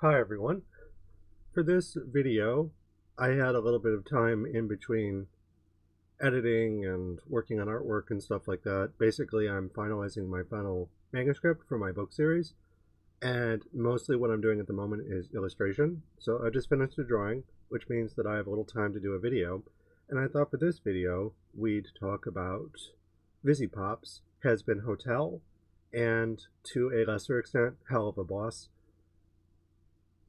Hi everyone. For this video, I had a little bit of time in between editing and working on artwork and stuff like that. Basically, I'm finalizing my final manuscript for my book series, and mostly what I'm doing at the moment is illustration. So I just finished a drawing, which means that I have a little time to do a video, and I thought for this video, we'd talk about Vivziepop's Hazbin Hotel, and to a lesser extent, Helluva,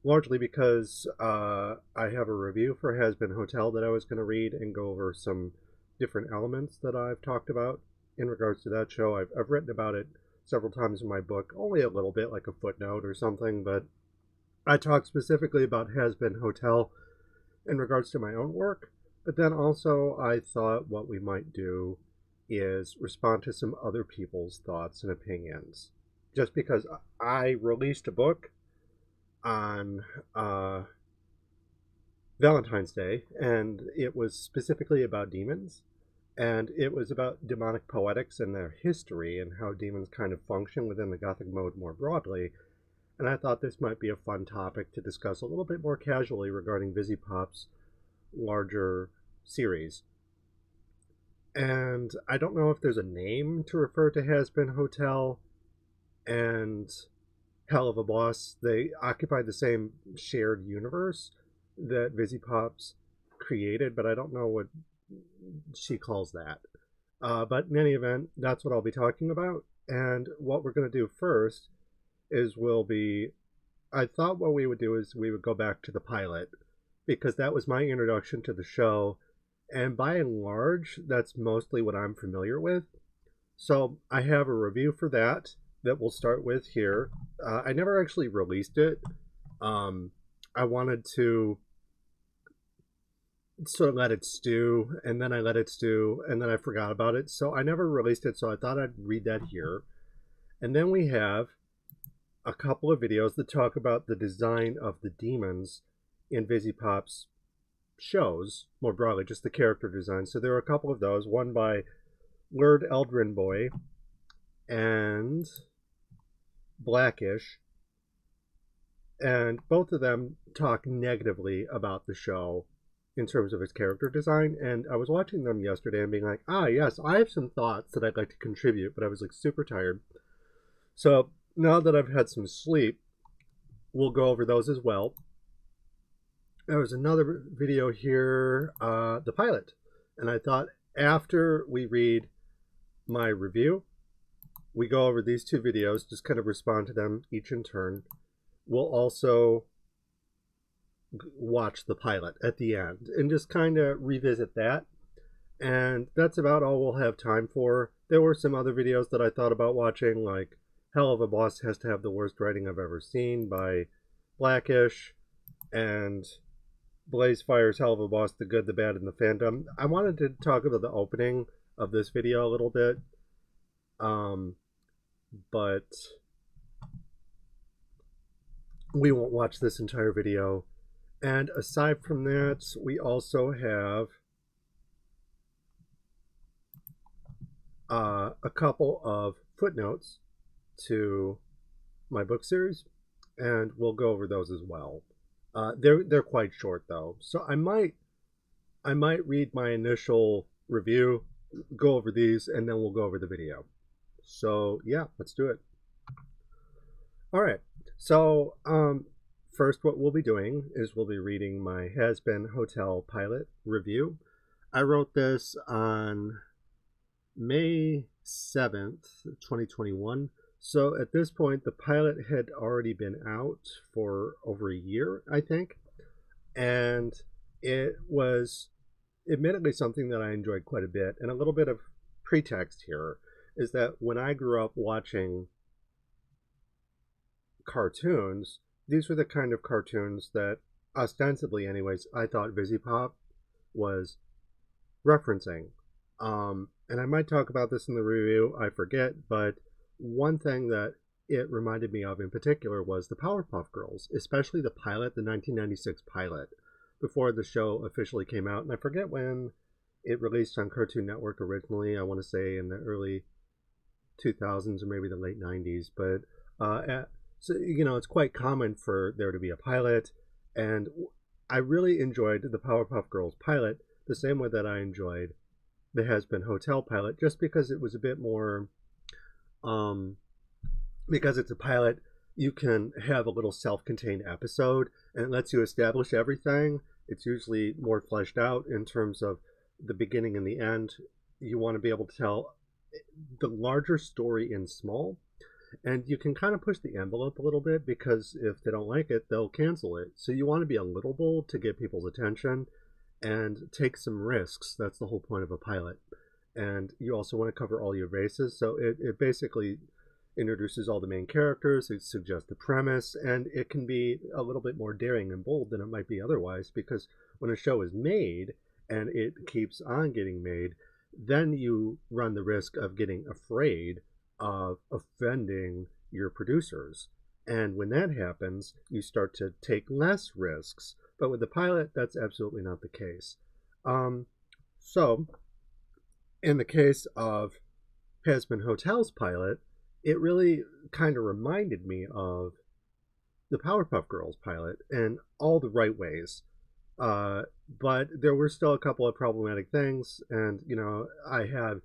largely because I have a review for Hazbin Hotel that I was going to read and go over some different elements that I've talked about in regards to that show. I've written about it several times in my book, only a little bit, like a footnote or something, but I talk specifically about Hazbin Hotel in regards to my own work. But then also I thought what we might do is respond to some other people's thoughts and opinions. Just because I released a book on Valentine's Day, and it was specifically about demons, and it was about demonic poetics and their history and how demons kind of function within the Gothic mode more broadly. And I thought this might be a fun topic to discuss a little bit more casually regarding Vivziepop's larger series. And I don't know if there's a name to refer to Hazbin Hotel and Helluva. They occupy the same shared universe that Vivziepop's created, but I don't know what she calls that. But in any event, that's what I'll be talking about. And what we're going to do first is I thought what we would do is we would go back to the pilot, because that was my introduction to the show. And by and large, that's mostly what I'm familiar with. So I have a review for that we'll start with here. I never actually released it. I wanted to sort of let it stew, and then I let it stew, and then I forgot about it. So I never released it, so I thought I'd read that here. And then we have a couple of videos that talk about the design of the demons in Vivziepop's shows, more broadly, just the character design. So there are a couple of those, one by LerdEldrinBoi and Blackish, and both of them talk negatively about the show in terms of its character design. And I was watching them yesterday and being like, yes, I have some thoughts that I'd like to contribute, but I was like super tired. So now that I've had some sleep, we'll go over those as well. There was another video here, the pilot, and I thought after we read my review, we go over these two videos, just kind of respond to them each in turn. We'll also watch the pilot at the end and just kind of revisit that. And that's about all we'll have time for. There were some other videos that I thought about watching, like Helluva Has to Have the Worst Writing I've Ever Seen by Blackish, and Blaze Fire's Helluva, The Good, the Bad, and the Fandom. I wanted to talk about the opening of this video a little bit. But we won't watch this entire video. And aside from that, we also have a couple of footnotes to my book series, and we'll go over those as well. They're quite short though, so I might read my initial review, go over these, and then we'll go over the video. So yeah, let's do it. All right, so first what we'll be doing is we'll be reading my Hazbin Hotel pilot review. I wrote this on May 7th, 2021. So at this point, the pilot had already been out for over a year, I think. And it was admittedly something that I enjoyed quite a bit. And a little bit of pretext here is that when I grew up watching cartoons, these were the kind of cartoons that, ostensibly anyways, I thought Vivziepop was referencing. And I might talk about this in the review, I forget, but one thing that it reminded me of in particular was the Powerpuff Girls, especially the pilot, the 1996 pilot, before the show officially came out. And I forget when it released on Cartoon Network originally. I want to say in the early 2000s or maybe the late 90s. But So, it's quite common for there to be a pilot, and I really enjoyed the Powerpuff Girls pilot the same way that I enjoyed the Hazbin Hotel pilot, just because it was a bit more, because it's a pilot, you can have a little self-contained episode, and it lets you establish everything. It's usually more fleshed out in terms of the beginning and the end. You want to be able to tell the larger story in small, and you can kind of push the envelope a little bit, because if they don't like it, they'll cancel it. So you want to be a little bold to get people's attention and take some risks. That's the whole point of a pilot. And you also want to cover all your bases. So it basically introduces all the main characters, it suggests the premise, and it can be a little bit more daring and bold than it might be otherwise, because when a show is made and it keeps on getting made, then you run the risk of getting afraid of offending your producers. And when that happens, you start to take less risks. But with the pilot, that's absolutely not the case. So, in the case of Hazbin Hotel's pilot, it really kind of reminded me of the Powerpuff Girls pilot in all the right ways. But there were still a couple of problematic things, and I have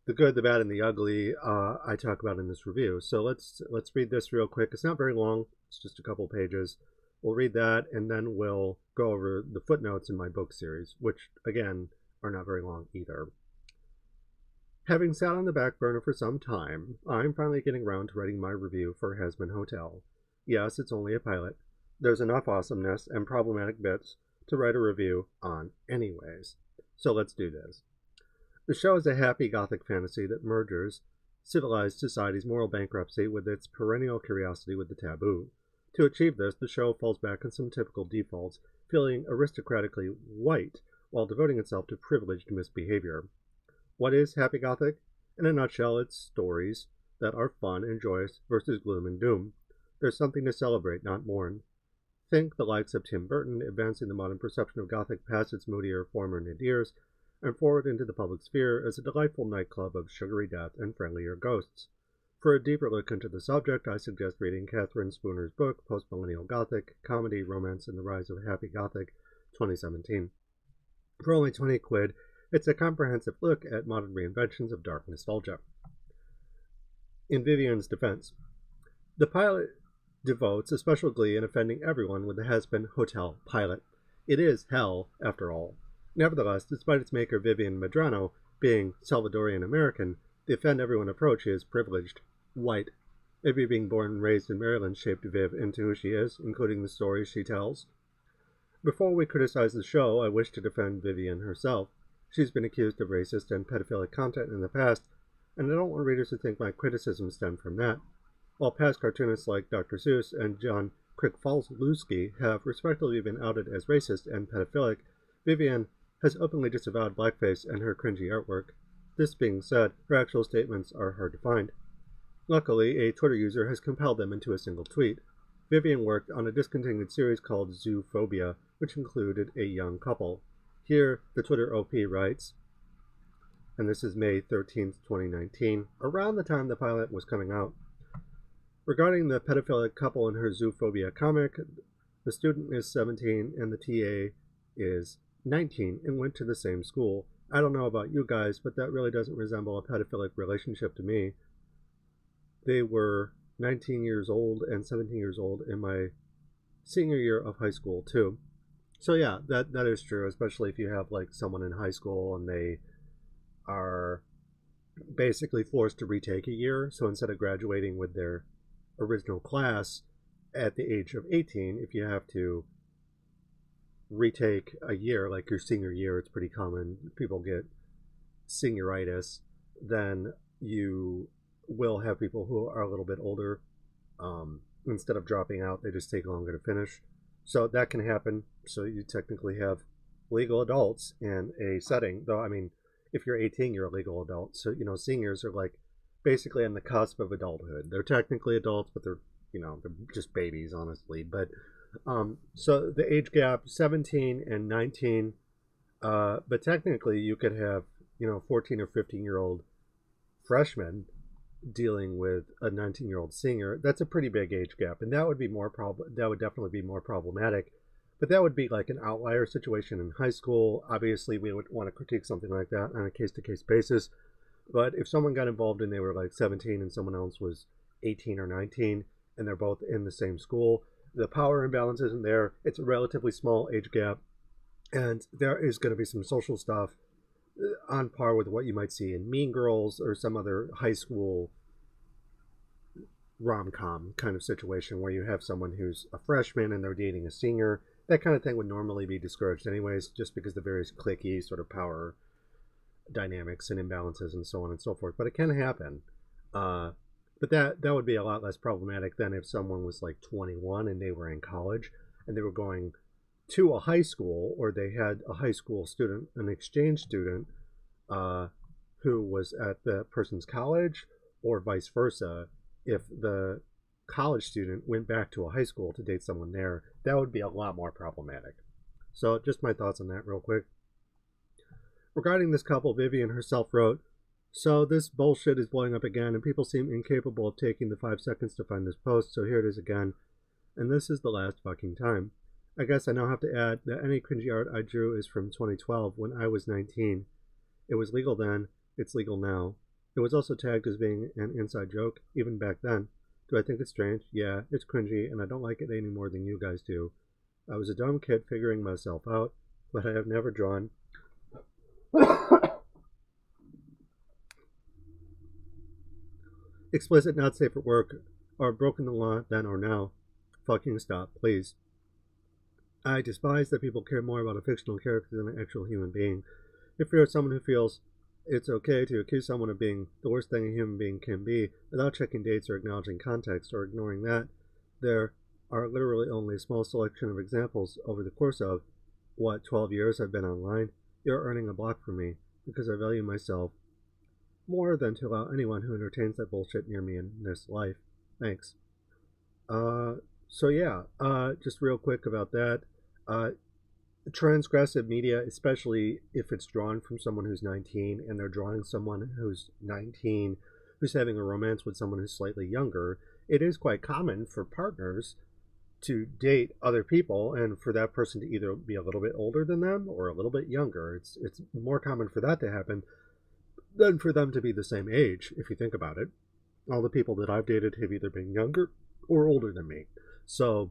the good, the bad, and the ugly. I talk about in this review. So let's read this real quick. It's not very long. It's just a couple pages. We'll read that, and then we'll go over the footnotes in my book series, which again are not very long either. Having sat on the back burner for some time, I'm finally getting around to writing my review for Hazbin Hotel. Yes, it's only a pilot. There's enough awesomeness and problematic bits to write a review on anyways. So let's do this. The show is a happy Gothic fantasy that merges civilized society's moral bankruptcy with its perennial curiosity with the taboo. To achieve this, the show falls back on some typical defaults, feeling aristocratically white while devoting itself to privileged misbehavior. What is Happy Gothic? In a nutshell, it's stories that are fun and joyous versus gloom and doom. There's something to celebrate, not mourn. Think the likes of Tim Burton advancing the modern perception of Gothic past its moodier former nadirs and forward into the public sphere as a delightful nightclub of sugary death and friendlier ghosts. For a deeper look into the subject, I suggest reading Catherine Spooner's book, Postmillennial Gothic, Comedy, Romance, and the Rise of Happy Gothic, 2017. For only 20 quid, it's a comprehensive look at modern reinventions of dark nostalgia. In Vivian's defense, the pilot devotes a special glee in offending everyone with the Hazbin Hotel pilot. It is hell, after all. Nevertheless, despite its maker Vivian Medrano being Salvadorian American, the offend everyone approach is privileged, white. Maybe being born and raised in Maryland shaped Viv into who she is, including the stories she tells. Before we criticize the show, I wish to defend Vivian herself. She's been accused of racist and pedophilic content in the past, and I don't want readers to think my criticism stemmed from that. While past cartoonists like Dr. Seuss and John Kricfalski have respectively been outed as racist and pedophilic, Vivian has openly disavowed blackface and her cringy artwork. This being said, her actual statements are hard to find. Luckily, a Twitter user has compiled them into a single tweet. Vivian worked on a discontinued series called Zoophobia, which included a young couple. Here, the Twitter OP writes, and this is May 13th, 2019, around the time the pilot was coming out. Regarding the pedophilic couple in her Zoophobia comic, the student is 17 and the TA is 19 and went to the same school. I don't know about you guys, but that really doesn't resemble a pedophilic relationship to me. They were 19 years old and 17 years old in my senior year of high school, too. So yeah, that is true, especially if you have like someone in high school and they are basically forced to retake a year. So instead of graduating with their original class at the age of 18, if you have to retake a year, like your senior year, it's pretty common. People get senioritis. Then you will have people who are a little bit older. Instead of dropping out, they just take longer to finish. So that can happen. So you technically have legal adults in a setting. Though, I mean, if you're 18, you're a legal adult. So, seniors are like basically on the cusp of adulthood. They're technically adults, but they're just babies, honestly. But so the age gap, 17 and 19. But technically you could have, 14 or 15-year-old freshmen dealing with a 19-year-old singer, that's a pretty big age gap, and that would be that would definitely be more problematic. But that would be like an outlier situation in high school. Obviously, we would want to critique something like that on a case-to-case basis. But if someone got involved and they were like 17 and someone else was 18 or 19 and they're both in the same school, the power imbalance isn't there. It's a relatively small age gap, and there is going to be some social stuff on par with what you might see in Mean Girls or some other high school rom-com kind of situation where you have someone who's a freshman and they're dating a senior. That kind of thing would normally be discouraged anyways, just because the various cliquey sort of power dynamics and imbalances and so on and so forth. But it can happen. But that would be a lot less problematic than if someone was like 21 and they were in college and they were going to a high school, or they had a high school student, an exchange student, who was at the person's college, or vice versa. If the college student went back to a high school to date someone there, that would be a lot more problematic. So just my thoughts on that real quick. Regarding this couple, Vivian herself wrote, "So this bullshit is blowing up again, and people seem incapable of taking the 5 seconds to find this post, so here it is again. And this is the last fucking time. I guess I now have to add that any cringy art I drew is from 2012, when I was 19. It was legal then, it's legal now. It was also tagged as being an inside joke, even back then. Do I think it's strange? Yeah, it's cringy, and I don't like it any more than you guys do. I was a dumb kid figuring myself out, but I have never drawn explicit not safe for work, or broken the law then or now. Fucking stop, please. I despise that people care more about a fictional character than an actual human being. If you're someone who feels it's okay to accuse someone of being the worst thing a human being can be without checking dates or acknowledging context or ignoring that, there are literally only a small selection of examples over the course of, 12 years I've been online. You're earning a block from me, because I value myself more than to allow anyone who entertains that bullshit near me in this life. Thanks." So yeah, just real quick about that. Transgressive media, especially if it's drawn from someone who's 19 and they're drawing someone who's 19 who's having a romance with someone who's slightly younger, it is quite common for partners to date other people and for that person to either be a little bit older than them or a little bit younger. It's more common for that to happen than for them to be the same age, if you think about it. All the people that I've dated have either been younger or older than me. So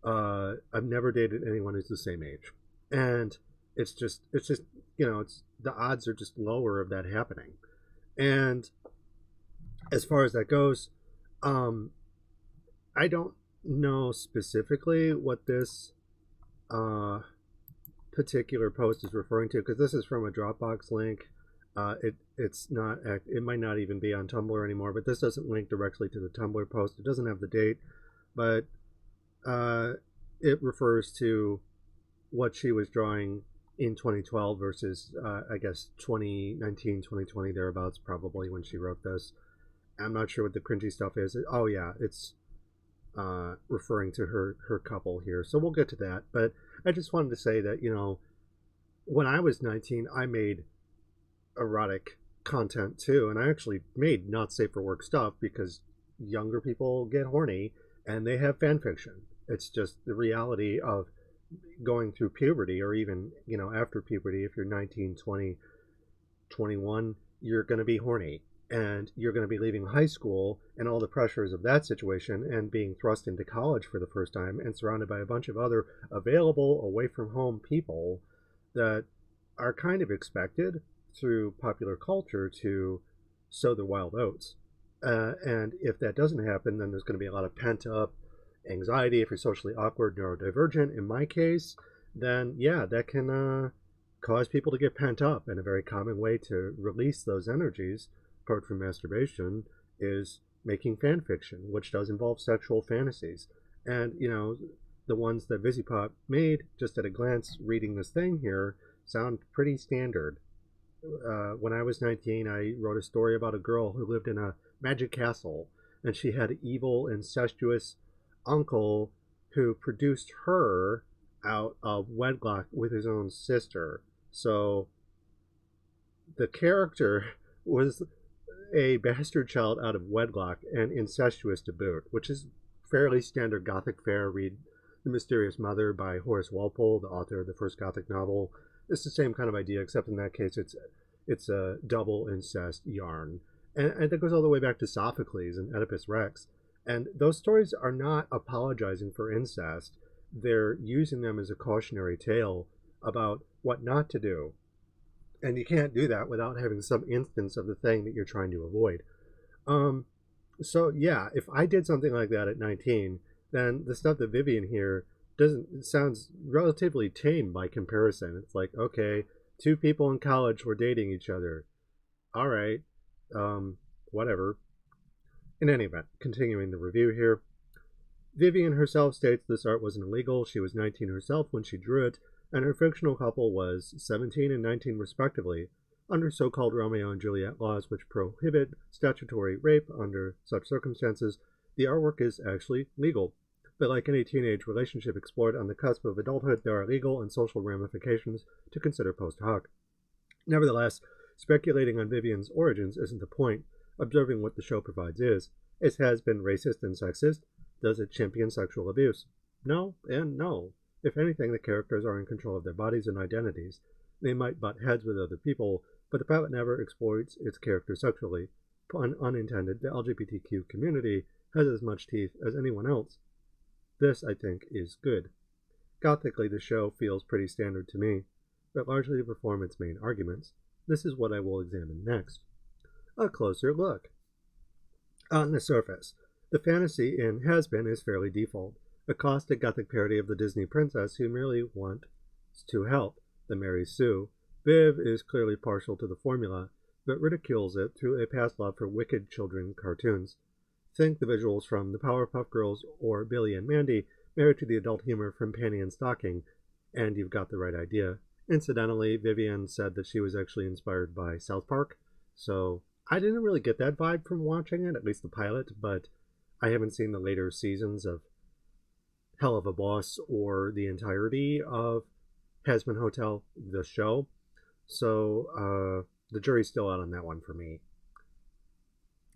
I've never dated anyone who's the same age. And it's just it's the odds are just lower of that happening. And as far as that goes, I don't know specifically what this particular post is referring to, because this is from a Dropbox link. It's not, it might not even be on Tumblr anymore, but this doesn't link directly to the Tumblr post. It doesn't have the date, but it refers to what she was drawing in 2012 versus I guess 2019, 2020, thereabouts, probably, when she wrote this. I'm not sure what the cringy stuff is. Oh yeah, it's referring to her couple here, so we'll get to that. But I just wanted to say that, when I was 19, I made erotic content too, and I actually made not safe for work stuff because younger people get horny and they have fan fiction. It's just the reality of going through puberty, or even after puberty. If you're 19, 20, 21, you're going to be horny, and you're going to be leaving high school and all the pressures of that situation and being thrust into college for the first time and surrounded by a bunch of other available away from home people that are kind of expected through popular culture to sow the wild oats. And if that doesn't happen, then there's going to be a lot of pent up anxiety. If you're socially awkward, neurodivergent, in my case, then yeah, that can cause people to get pent up. And a very common way to release those energies, apart from masturbation, is making fan fiction, which does involve sexual fantasies. And the ones that Vivziepop made, just at a glance reading this thing here, sound pretty standard. When I was 19, I wrote a story about a girl who lived in a magic castle, and she had an evil, incestuous uncle who produced her out of wedlock with his own sister. So the character was a bastard child out of wedlock and incestuous to boot, which is fairly standard Gothic fare. Read The Mysterious Mother by Horace Walpole, the author of the first Gothic novel. It's the same kind of idea, except in that case it's a double incest yarn. And that goes all the way back to Sophocles and Oedipus Rex. And those stories are not apologizing for incest. They're using them as a cautionary tale about what not to do. And you can't do that without having some instance of the thing that you're trying to avoid. So yeah, if I did something like that at 19, then the stuff that Vivian here sounds relatively tame by comparison. It's like, okay, two people in college were dating each other. All right, whatever. In any event, continuing the review here, Vivian herself states this art wasn't illegal. She was 19 herself when she drew it, and her fictional couple was 17 and 19 respectively. Under so-called Romeo and Juliet laws which prohibit statutory rape under such circumstances, the artwork is actually legal. But like any teenage relationship explored on the cusp of adulthood, there are legal and social ramifications to consider post hoc. Nevertheless, speculating on Vivian's origins isn't the point. Observing what the show provides is. It has been racist and sexist. Does it champion sexual abuse? No, and no. If anything, the characters are in control of their bodies and identities. They might butt heads with other people, but the pilot never exploits its characters sexually. Pun unintended, the LGBTQ community has as much teeth as anyone else. This, I think, is good. Gothically, the show feels pretty standard to me, but largely to perform its main arguments. This is what I will examine next. A closer look. On the surface, the fantasy in Hazbin is fairly default, a caustic Gothic parody of the Disney princess who merely wants to help, the Mary Sue. Viv is clearly partial to the formula, but ridicules it through a past love for wicked children cartoons. Think the visuals from the Powerpuff Girls or Billy and Mandy married to the adult humor from Panty and Stocking, and you've got the right idea. Incidentally, Vivian said that she was actually inspired by South Park, so I didn't really get that vibe from watching it, at least the pilot, but I haven't seen the later seasons of Helluva Boss or the entirety of Hazbin Hotel, the show, so the jury's still out on that one for me.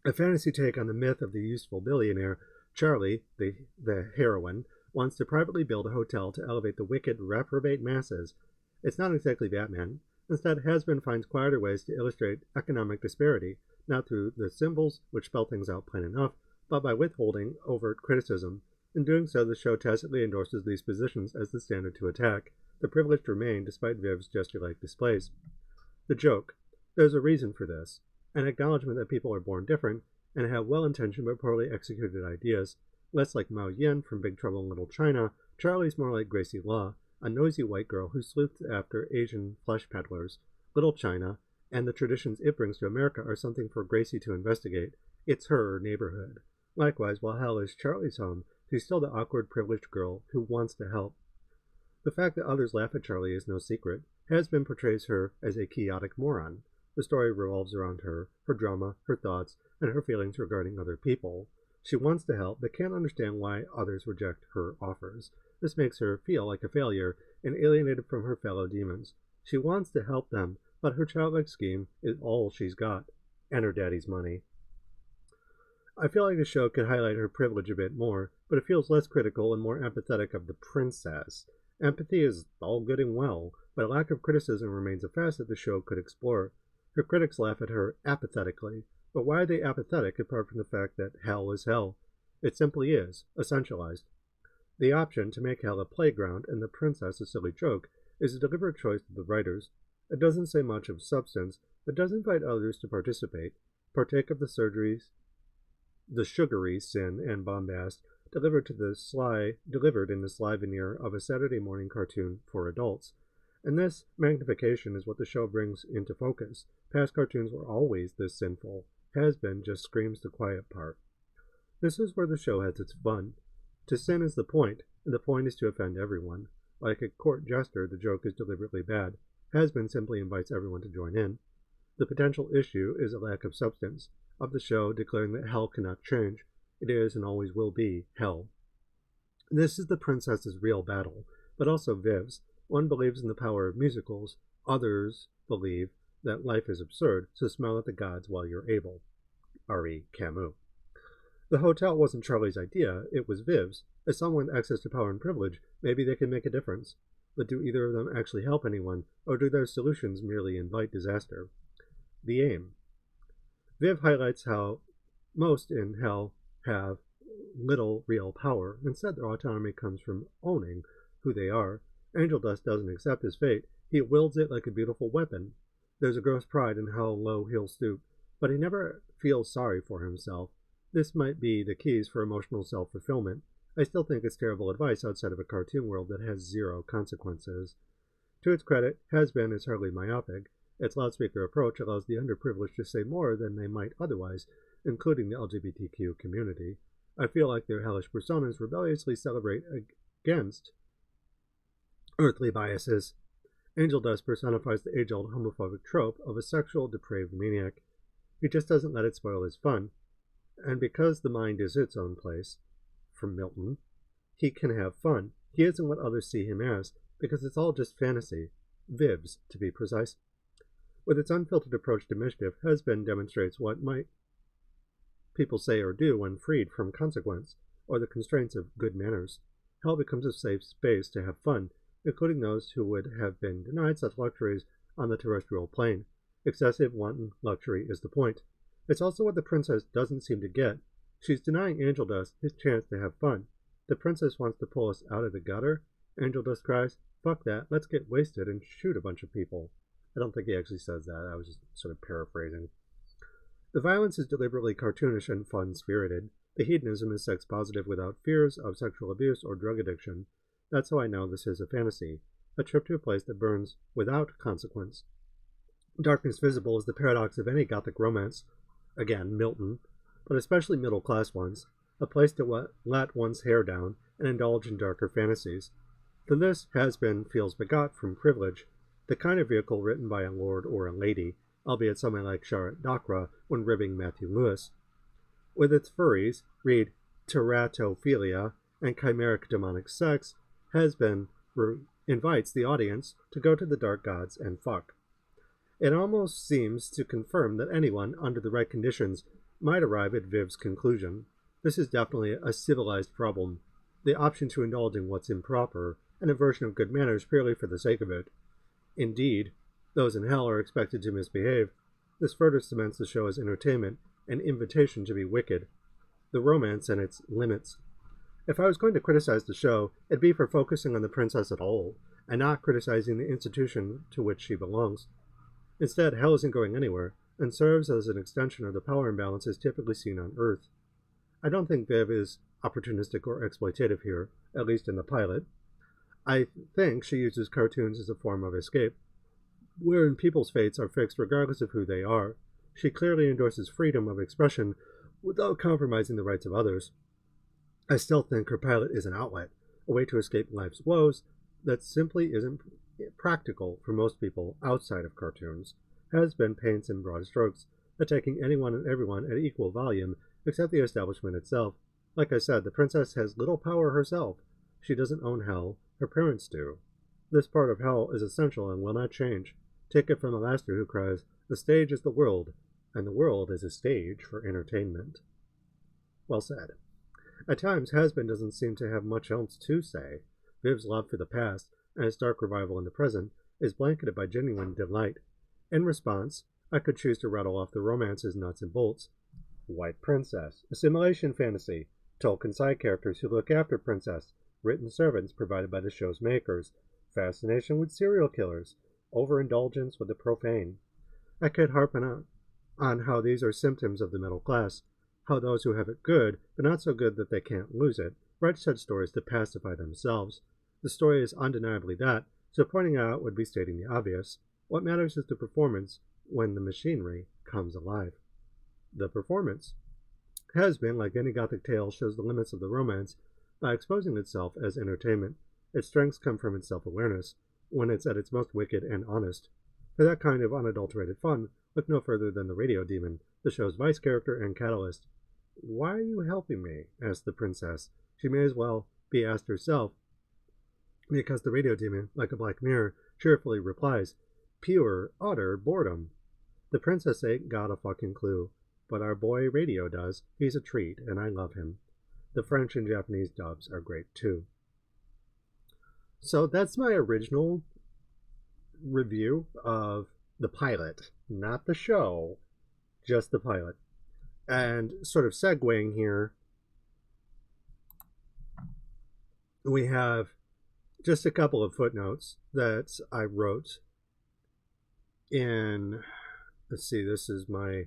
A fantasy take on the myth of the useful billionaire, Charlie, the heroine, wants to privately build a hotel to elevate the wicked, reprobate masses. It's not exactly Batman. Instead, Hazbin finds quieter ways to illustrate economic disparity, not through the symbols, which spell things out plain enough, but by withholding overt criticism. In doing so, the show tacitly endorses these positions as the standard to attack. The privileged remain despite Viv's gesture-like displays. The joke. There's a reason for this. An acknowledgement that people are born different and have well-intentioned but poorly executed ideas. Less like Mao Yin from Big Trouble in Little China, Charlie's more like Gracie Law, a noisy white girl who sleuths after Asian flesh peddlers. Little China and the traditions it brings to America are something for Gracie to investigate. It's her neighborhood. Likewise, while hell is Charlie's home, she's still the awkward, privileged girl who wants to help. The fact that others laugh at Charlie is no secret. Hazbin portrays her as a chaotic moron. The story revolves around her drama, her thoughts, and her feelings regarding other people. She wants to help, but can't understand why others reject her offers. This makes her feel like a failure and alienated from her fellow demons. She wants to help them, but her childlike scheme is all she's got, and her daddy's money. I feel like the show could highlight her privilege a bit more, but it feels less critical and more empathetic of the princess. Empathy is all good and well, but a lack of criticism remains a facet the show could explore. Her critics laugh at her apathetically, but why are they apathetic apart from the fact that hell is hell? It simply is, essentialized. The option to make hell a playground and the princess a silly joke is a deliberate choice of the writers. It doesn't say much of substance, but does invite others to participate, partake of the sugary sin and bombast delivered in the sly veneer of a Saturday morning cartoon for adults. And this magnification is what the show brings into focus. Past cartoons were always this sinful. Hazbin just screams the quiet part. This is where the show has its fun. To sin is the point, and the point is to offend everyone. Like a court jester, the joke is deliberately bad. Hazbin simply invites everyone to join in. The potential issue is a lack of substance, of the show declaring that hell cannot change. It is and always will be hell. This is the princess's real battle, but also Viv's. One believes in the power of musicals. Others believe that life is absurd, so smile at the gods while you're able. R.E. Camus. The hotel wasn't Charlie's idea, it was Viv's. As someone with access to power and privilege, maybe they can make a difference. But do either of them actually help anyone, or do their solutions merely invite disaster? The aim. Viv highlights how most in hell have little real power. Instead, their autonomy comes from owning who they are. Angel Dust doesn't accept his fate. He wields it like a beautiful weapon. There's a gross pride in how low he'll stoop, but he never feels sorry for himself. This might be the keys for emotional self-fulfillment. I still think it's terrible advice outside of a cartoon world that has zero consequences. To its credit, Hazbin is hardly myopic. Its loudspeaker approach allows the underprivileged to say more than they might otherwise, including the LGBTQ community. I feel like their hellish personas rebelliously celebrate against earthly biases. Angel Dust personifies the age-old homophobic trope of a sexual, depraved maniac. He just doesn't let it spoil his fun. And because the mind is its own place, from Milton, he can have fun. He isn't what others see him as, because it's all just fantasy. Vivs, to be precise. With its unfiltered approach to mischief, Hazbin demonstrates what might people say or do when freed from consequence, or the constraints of good manners. Hell becomes a safe space to have fun, including those who would have been denied such luxuries on the terrestrial plane. Excessive, wanton luxury is the point. It's also what the princess doesn't seem to get. She's denying Angel Dust his chance to have fun. The princess wants to pull us out of the gutter. Angel Dust cries, "Fuck that, let's get wasted and shoot a bunch of people." I don't think he actually says that, I was just sort of paraphrasing. The violence is deliberately cartoonish and fun-spirited. The hedonism is sex-positive without fears of sexual abuse or drug addiction. That's how I know this is a fantasy, a trip to a place that burns without consequence. Darkness visible is the paradox of any Gothic romance. Again, Milton, but especially middle-class ones, a place to let one's hair down and indulge in darker fantasies. To this Hazbin feels begot from privilege, the kind of vehicle written by a lord or a lady, albeit someone like Charlotte Docra when ribbing Matthew Lewis. With its furries, read teratophilia, and chimeric demonic sex, Hazbin invites the audience to go to the dark gods and fuck. It almost seems to confirm that anyone, under the right conditions, might arrive at Viv's conclusion. This is definitely a civilized problem, the option to indulge in what's improper, and a version of good manners purely for the sake of it. Indeed, those in hell are expected to misbehave. This further cements the show as entertainment, an invitation to be wicked. The romance and its limits. If I was going to criticize the show, it'd be for focusing on the princess at all, and not criticizing the institution to which she belongs. Instead, hell isn't going anywhere, and serves as an extension of the power imbalances typically seen on Earth. I don't think Viv is opportunistic or exploitative here, at least in the pilot. I think she uses cartoons as a form of escape, wherein people's fates are fixed regardless of who they are. She clearly endorses freedom of expression without compromising the rights of others. I still think her pilot is an outlet, a way to escape life's woes that simply isn't practical for most people outside of cartoons. Hazbin paints in broad strokes, attacking anyone and everyone at equal volume, except the establishment itself. Like I said, the princess has little power herself. She doesn't own hell, her parents do. This part of hell is essential and will not change. Take it from the master who cries, "The stage is the world, and the world is a stage for entertainment." Well said. At times, Hazbin doesn't seem to have much else to say. Viv's love for the past, and its dark revival in the present, is blanketed by genuine delight. In response, I could choose to rattle off the romance's nuts and bolts. White Princess, assimilation fantasy, Tolkien side characters who look after Princess, written servants provided by the show's makers, fascination with serial killers, overindulgence with the profane. I could harp on how these are symptoms of the middle class, how those who have it good, but not so good that they can't lose it, write such stories to pacify themselves. The story is undeniably that, so pointing out would be stating the obvious. What matters is the performance when the machinery comes alive. The performance. Hazbin, like any Gothic tale, shows the limits of the romance by exposing itself as entertainment. Its strengths come from its self-awareness, when it's at its most wicked and honest. For that kind of unadulterated fun, look no further than the radio demon, the show's vice character and catalyst. "Why are you helping me?" asked the princess. She may as well be asked herself, because the radio demon, like a black mirror, cheerfully replies, "Pure, utter boredom." The princess ain't got a fucking clue. but our boy Radio does. He's a treat, and I love him. The French and Japanese dubs are great too. So that's my original review of the pilot, not the show, just the pilot. And sort of segueing here, we have just a couple of footnotes that I wrote in, let's see, this is my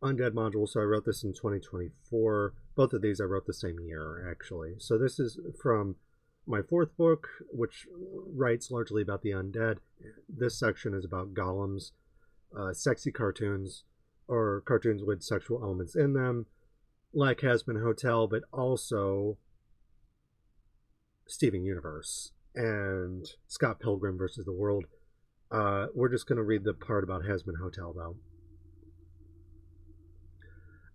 Undead module, so I wrote this in 2024. Both of these I wrote the same year, actually. So this is from my fourth book, which writes largely about the undead. This section is about golems, sexy cartoons, or cartoons with sexual elements in them, like Hazbin Hotel, but also Steven Universe and Scott Pilgrim versus the World. We're just going to read the part about Hazbin Hotel, though.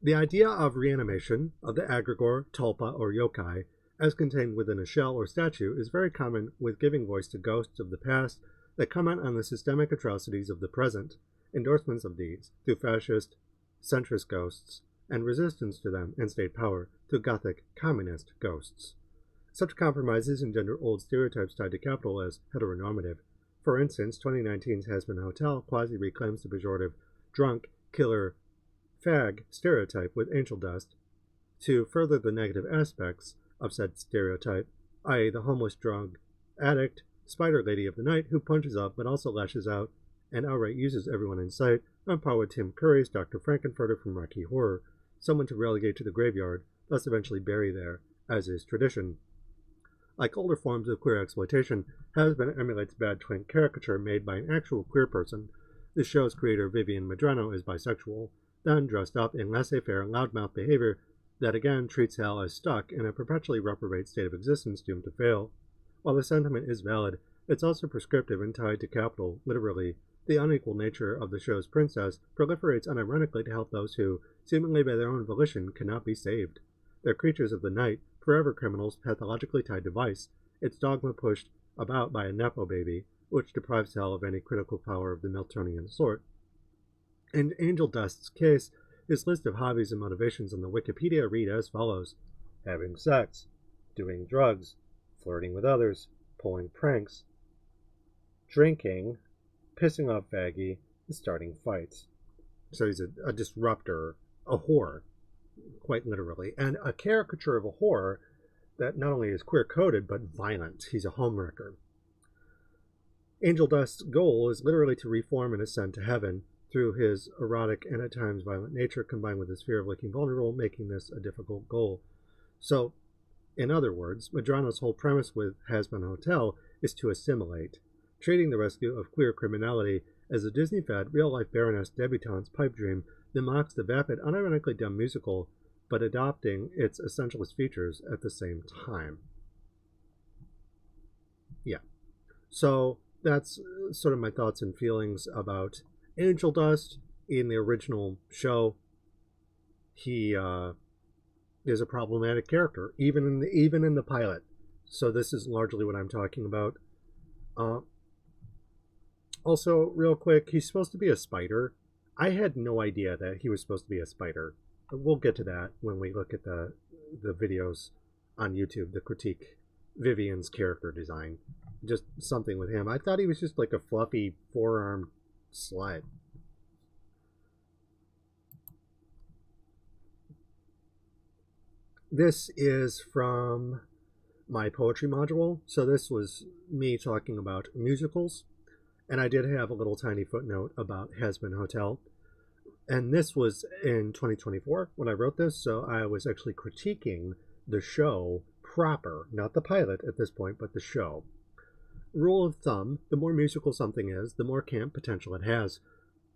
The idea of reanimation of the egregore, tulpa, or yokai, as contained within a shell or statue, is very common with giving voice to ghosts of the past that comment on the systemic atrocities of the present, endorsements of these through fascist, centrist ghosts, and resistance to them and state power through Gothic communist ghosts. Such compromises engender old stereotypes tied to capital as heteronormative. For instance, 2019's Hazbin Hotel quasi-reclaims the pejorative drunk, killer, fag stereotype with angel dust to further the negative aspects of said stereotype, i.e. the homeless drug addict, spider lady of the night who punches up but also lashes out and outright uses everyone in sight, on par with Tim Curry's Dr. Frankenfurter from Rocky Horror, someone to relegate to the graveyard, thus eventually bury there, as is tradition. Like older forms of queer exploitation, Hazbin emulates bad twink caricature made by an actual queer person. The show's creator Vivian Medrano is bisexual, then dressed up in laissez-faire loudmouth behavior that again treats Hal as stuck in a perpetually reprobate state of existence doomed to fail. While the sentiment is valid, it's also prescriptive and tied to capital, literally. The unequal nature of the show's princess proliferates unironically to help those who, seemingly by their own volition, cannot be saved. They're creatures of the night, forever criminals pathologically tied to vice, its dogma pushed about by a Nepo baby, which deprives Hal of any critical power of the Miltonian sort. In Angel Dust's case, his list of hobbies and motivations on the Wikipedia read as follows: having sex, doing drugs, flirting with others, pulling pranks, drinking, pissing off faggy, and starting fights. So he's a disruptor, a whore, quite literally, and a caricature of a whore that not only is queer-coded, but violent. He's a homewrecker. Angel Dust's goal is literally to reform and ascend to heaven through his erotic and at times violent nature, combined with his fear of looking vulnerable, making this a difficult goal. So, in other words, Medrano's whole premise with Hazbin Hotel is to assimilate, treating the rescue of queer criminality as a Disney-fed, real-life Baroness debutante's pipe dream that mocks the vapid, unironically dumb musical, but adopting its essentialist features at the same time. Yeah. So that's sort of my thoughts and feelings about Angel Dust. In the original show, he is a problematic character, even in the pilot. So this is largely what I'm talking about. Also, real quick, he's supposed to be a spider. I had no idea that he was supposed to be a spider. We'll get to that when we look at the videos on YouTube, the critique Vivian's character design. Just something with him. I thought he was just like a fluffy four-armed slut. This is from my poetry module. So this was me talking about musicals. And I did have a little tiny footnote about Hazbin Hotel. And this was in 2024 when I wrote this. So I was actually critiquing the show proper, not the pilot at this point, but the show. Rule of thumb, the more musical something is, the more camp potential it has.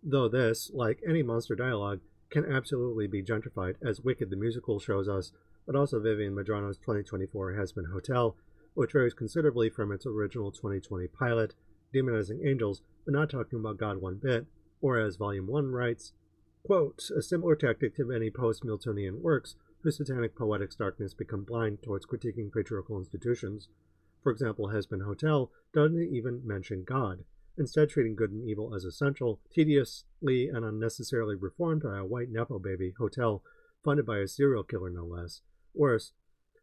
Though this, like any monster dialogue, can absolutely be gentrified, as Wicked the musical shows us, but also Vivian Medrano's 2024 Hazbin Hotel, which varies considerably from its original 2020 pilot, demonizing angels, but not talking about God one bit, or as Volume 1 writes, quote, a similar tactic to many post-Miltonian works whose satanic poetics darkness become blind towards critiquing patriarchal institutions. For example, Hazbin Hotel doesn't even mention God. instead treating good and evil as essential, tediously and unnecessarily reformed by a white Nepo baby hotel funded by a serial killer, no less. Worse,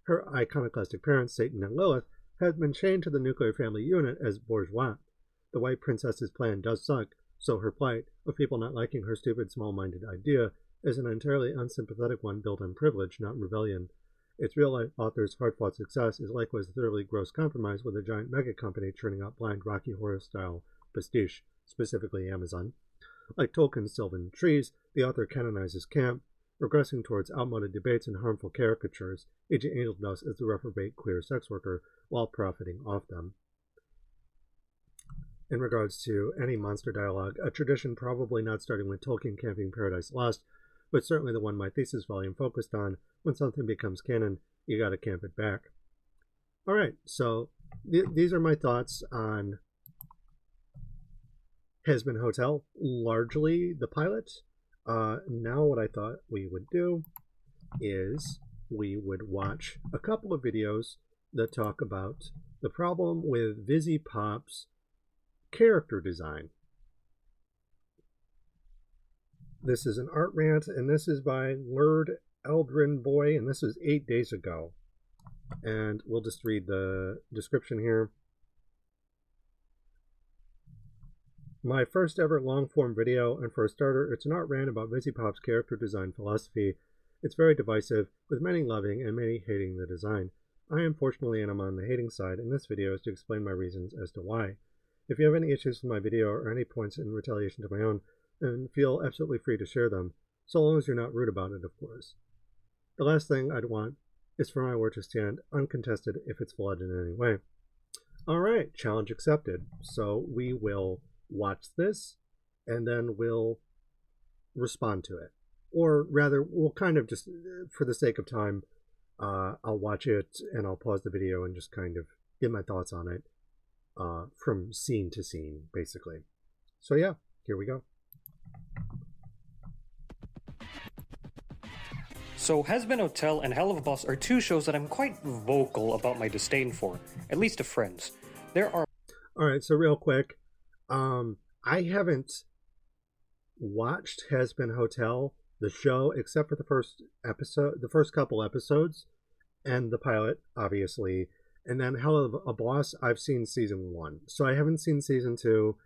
her iconoclastic parents, Satan and Lilith, had been chained to the nuclear family unit as bourgeois. The white princess's plan does suck, so her plight, of people not liking her stupid, small-minded idea, is an entirely unsympathetic one built on privilege, not rebellion. Its real-life author's hard-fought success is likewise a thoroughly gross compromise with a giant mega-company churning out blind Rocky Horror-style pastiche, specifically Amazon. Like Tolkien's Sylvan Trees, the author canonizes camp, regressing towards outmoded debates and harmful caricatures, aging Angel Dust as the reprobate queer sex worker, while profiting off them. In regards to any monster dialogue, a tradition probably not starting with Tolkien camping Paradise Lost, but certainly the one my thesis volume focused on. When something becomes canon, you gotta camp it back. Alright, so these are my thoughts on Hazbin Hotel, largely the pilot. Now what I thought we would do is we would watch a couple of videos that talk about the problem with Vivziepop's character design. This is an art rant, and this is by LerdEldrinBoi, and this was 8 days ago. And we'll just read the description here. My first ever long-form video, and for a starter, it's an art rant about Vivziepop's character design philosophy. It's very divisive, with many loving and many hating the design. I unfortunately am on the hating side, and this video is to explain my reasons as to why. If you have any issues with my video or any points in retaliation to my own, then feel absolutely free to share them, so long as you're not rude about it, of course. The last thing I'd want is for my word to stand uncontested if it's flawed in any way. Alright, challenge accepted. So we will watch this, and then we'll respond to it. Or rather, we'll kind of just, for the sake of time, I'll watch it and I'll pause the video and just kind of give my thoughts on it from scene to scene, basically. So yeah, here we go. So Hazbin Hotel and Helluva are two shows that I'm quite vocal about my disdain for, at least to friends. There are... Alright, so real quick, I haven't watched Hazbin Hotel, the show, except for the first episode, the first couple episodes, and the pilot, obviously. And then Helluva, I've seen season 1. So I haven't seen season 2,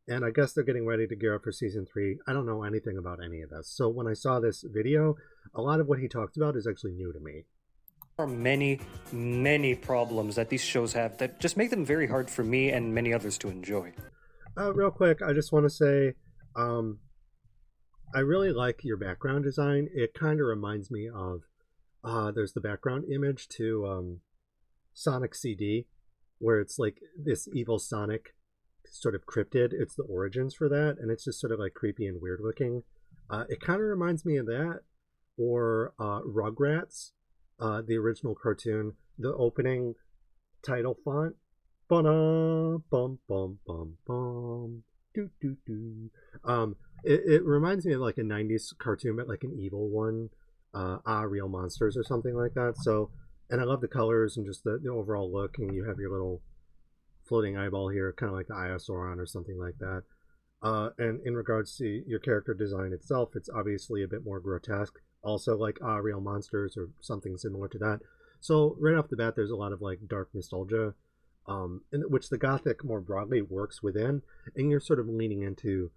and I guess they're getting ready to gear up for season 3. I don't know anything about any of this. So when I saw this video, a lot of what he talked about is actually new to me. There are many problems that these shows have that just make them very hard for me and many others to enjoy. Real quick, I just want to say, I really like your background design. It kind of reminds me of, there's the background image to Sonic CD, where it's like this evil Sonic sort of cryptid. It's the origins for that, and it's just sort of like creepy and weird looking. It kind of reminds me of that, or Rugrats, the original cartoon, the opening title font. Bum bum bum bum do do do. It reminds me of like a 90s cartoon, but like an evil one, Real Monsters or something like that. So, and I love the colors and just the overall look, and you have your little floating eyeball here, kind of like the Eye of Sauron or something like that. And in regards to your character design itself, it's obviously a bit more grotesque, also like Real Monsters or something similar to that. So right off the bat, there's a lot of like dark nostalgia, in which the Gothic more broadly works within, and you're sort of leaning into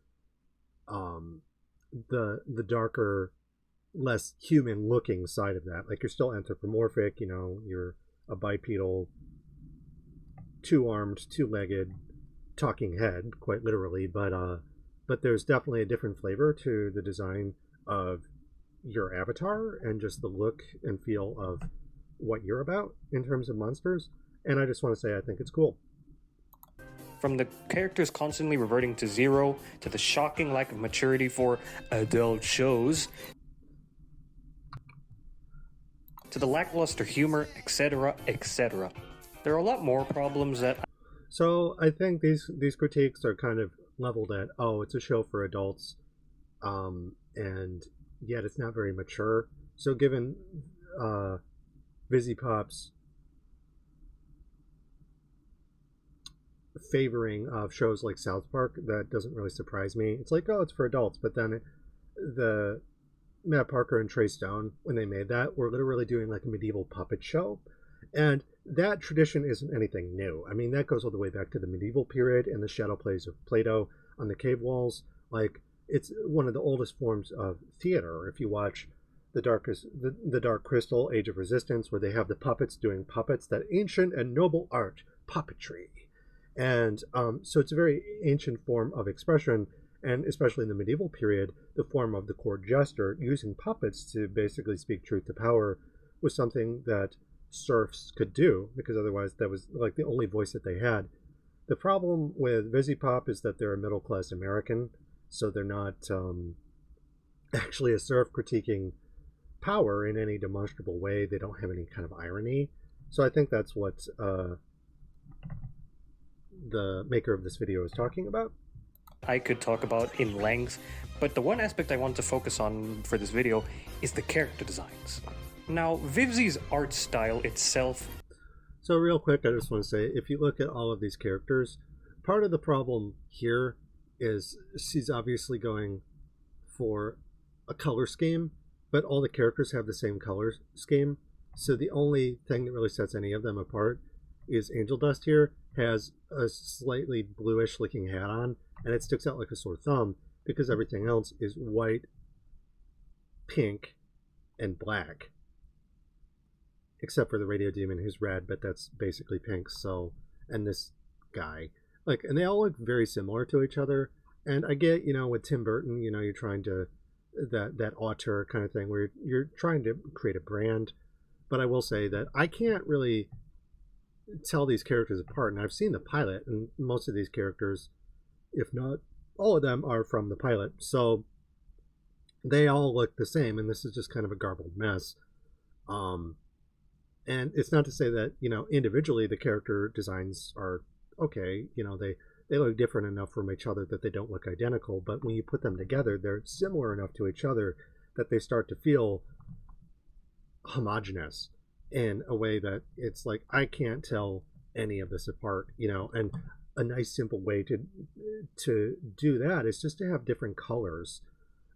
the darker, less human looking side of that. Like you're still anthropomorphic, you know, you're a bipedal, two-armed, two-legged talking head, quite literally, but there's definitely a different flavor to the design of your avatar and just the look and feel of what you're about in terms of monsters. And I just want to say I think it's cool. From the characters constantly reverting to zero, to the shocking lack of maturity for adult shows, to the lackluster humor, etc., etc. There are a lot more problems that... So I think these critiques are kind of leveled at, oh, it's a show for adults, and yet it's not very mature. So given Vivziepop's favoring of shows like South Park, that doesn't really surprise me. It's like, oh, it's for adults, but then the Matt Parker and Trey Stone, when they made that, were literally doing like a medieval puppet show. And that tradition isn't anything new. I mean, that goes all the way back to the medieval period and the shadow plays of Plato on the cave walls. Like, it's one of the oldest forms of theater. If you watch the Dark Crystal, Age of Resistance, where they have the puppets doing puppets, that ancient and noble art, puppetry. And so it's a very ancient form of expression, and especially in the medieval period, the form of the court jester using puppets to basically speak truth to power was something that serfs could do, because otherwise that was like the only voice that they had. The problem with Vivziepop is that they're a middle-class American, so they're not actually a serf critiquing power in any demonstrable way. They don't have any kind of irony. So I think that's what the maker of this video is talking about. I could talk about in length, but the one aspect I want to focus on for this video is the character designs. Now, Vivzi's art style itself... So real quick, I just want to say, if you look at all of these characters, part of the problem here is she's obviously going for a color scheme, but all the characters have the same color scheme. So the only thing that really sets any of them apart is Angel Dust here has a slightly bluish looking hat on, and it sticks out like a sore thumb because everything else is white, pink, and black. Except for the radio demon, who's red, but that's basically pink. So, and this guy, like, and they all look very similar to each other. And I get, you know, with Tim Burton, you know, you're trying to that auteur kind of thing where you're trying to create a brand. But I will say that I can't really tell these characters apart. And I've seen the pilot, and most of these characters, if not all of them, are from the pilot. So they all look the same, and this is just kind of a garbled mess. And it's not to say that, you know, individually the character designs are okay. You know, they look different enough from each other that they don't look identical. But when you put them together, they're similar enough to each other that they start to feel homogenous in a way that it's like, I can't tell any of this apart, you know. And a nice simple way to do that is just to have different colors.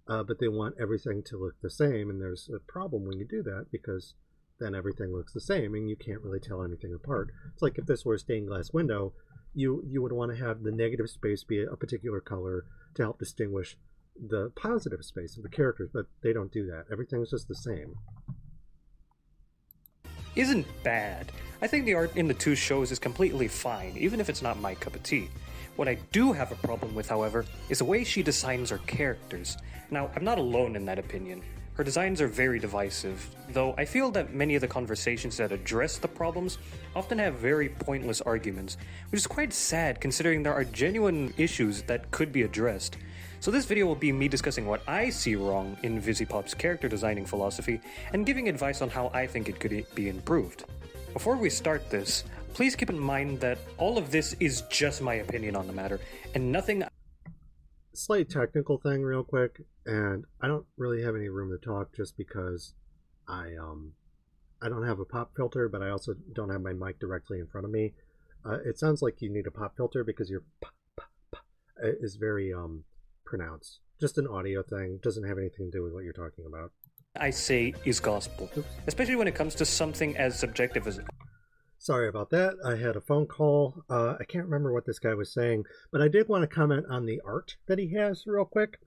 But they want everything to look the same. And there's a problem when you do that, because then everything looks the same and you can't really tell anything apart. It's like if this were a stained glass window, you would want to have the negative space be a particular color to help distinguish the positive space of the characters, but they don't do that. Everything's just the same. Isn't bad. I think the art in the two shows is completely fine, even if it's not my cup of tea. What I do have a problem with, however, is the way she designs her characters. Now, I'm not alone in that opinion. Her designs are very divisive, though I feel that many of the conversations that address the problems often have very pointless arguments, which is quite sad considering there are genuine issues that could be addressed. So this video will be me discussing what I see wrong in Vivziepop's character designing philosophy and giving advice on how I think it could be improved. Before we start this, please keep in mind that all of this is just my opinion on the matter, and nothing... Slight technical thing real quick, and I don't really have any room to talk just because I don't have a pop filter, but I also don't have my mic directly in front of me. It sounds like you need a pop filter because your pop is very pronounced. Just an audio thing, doesn't have anything to do with what you're talking about. I say is gospel, especially when it comes to something as subjective as... Sorry about that. I had a phone call. I can't remember what this guy was saying, but I did want to comment on the art that he has real quick.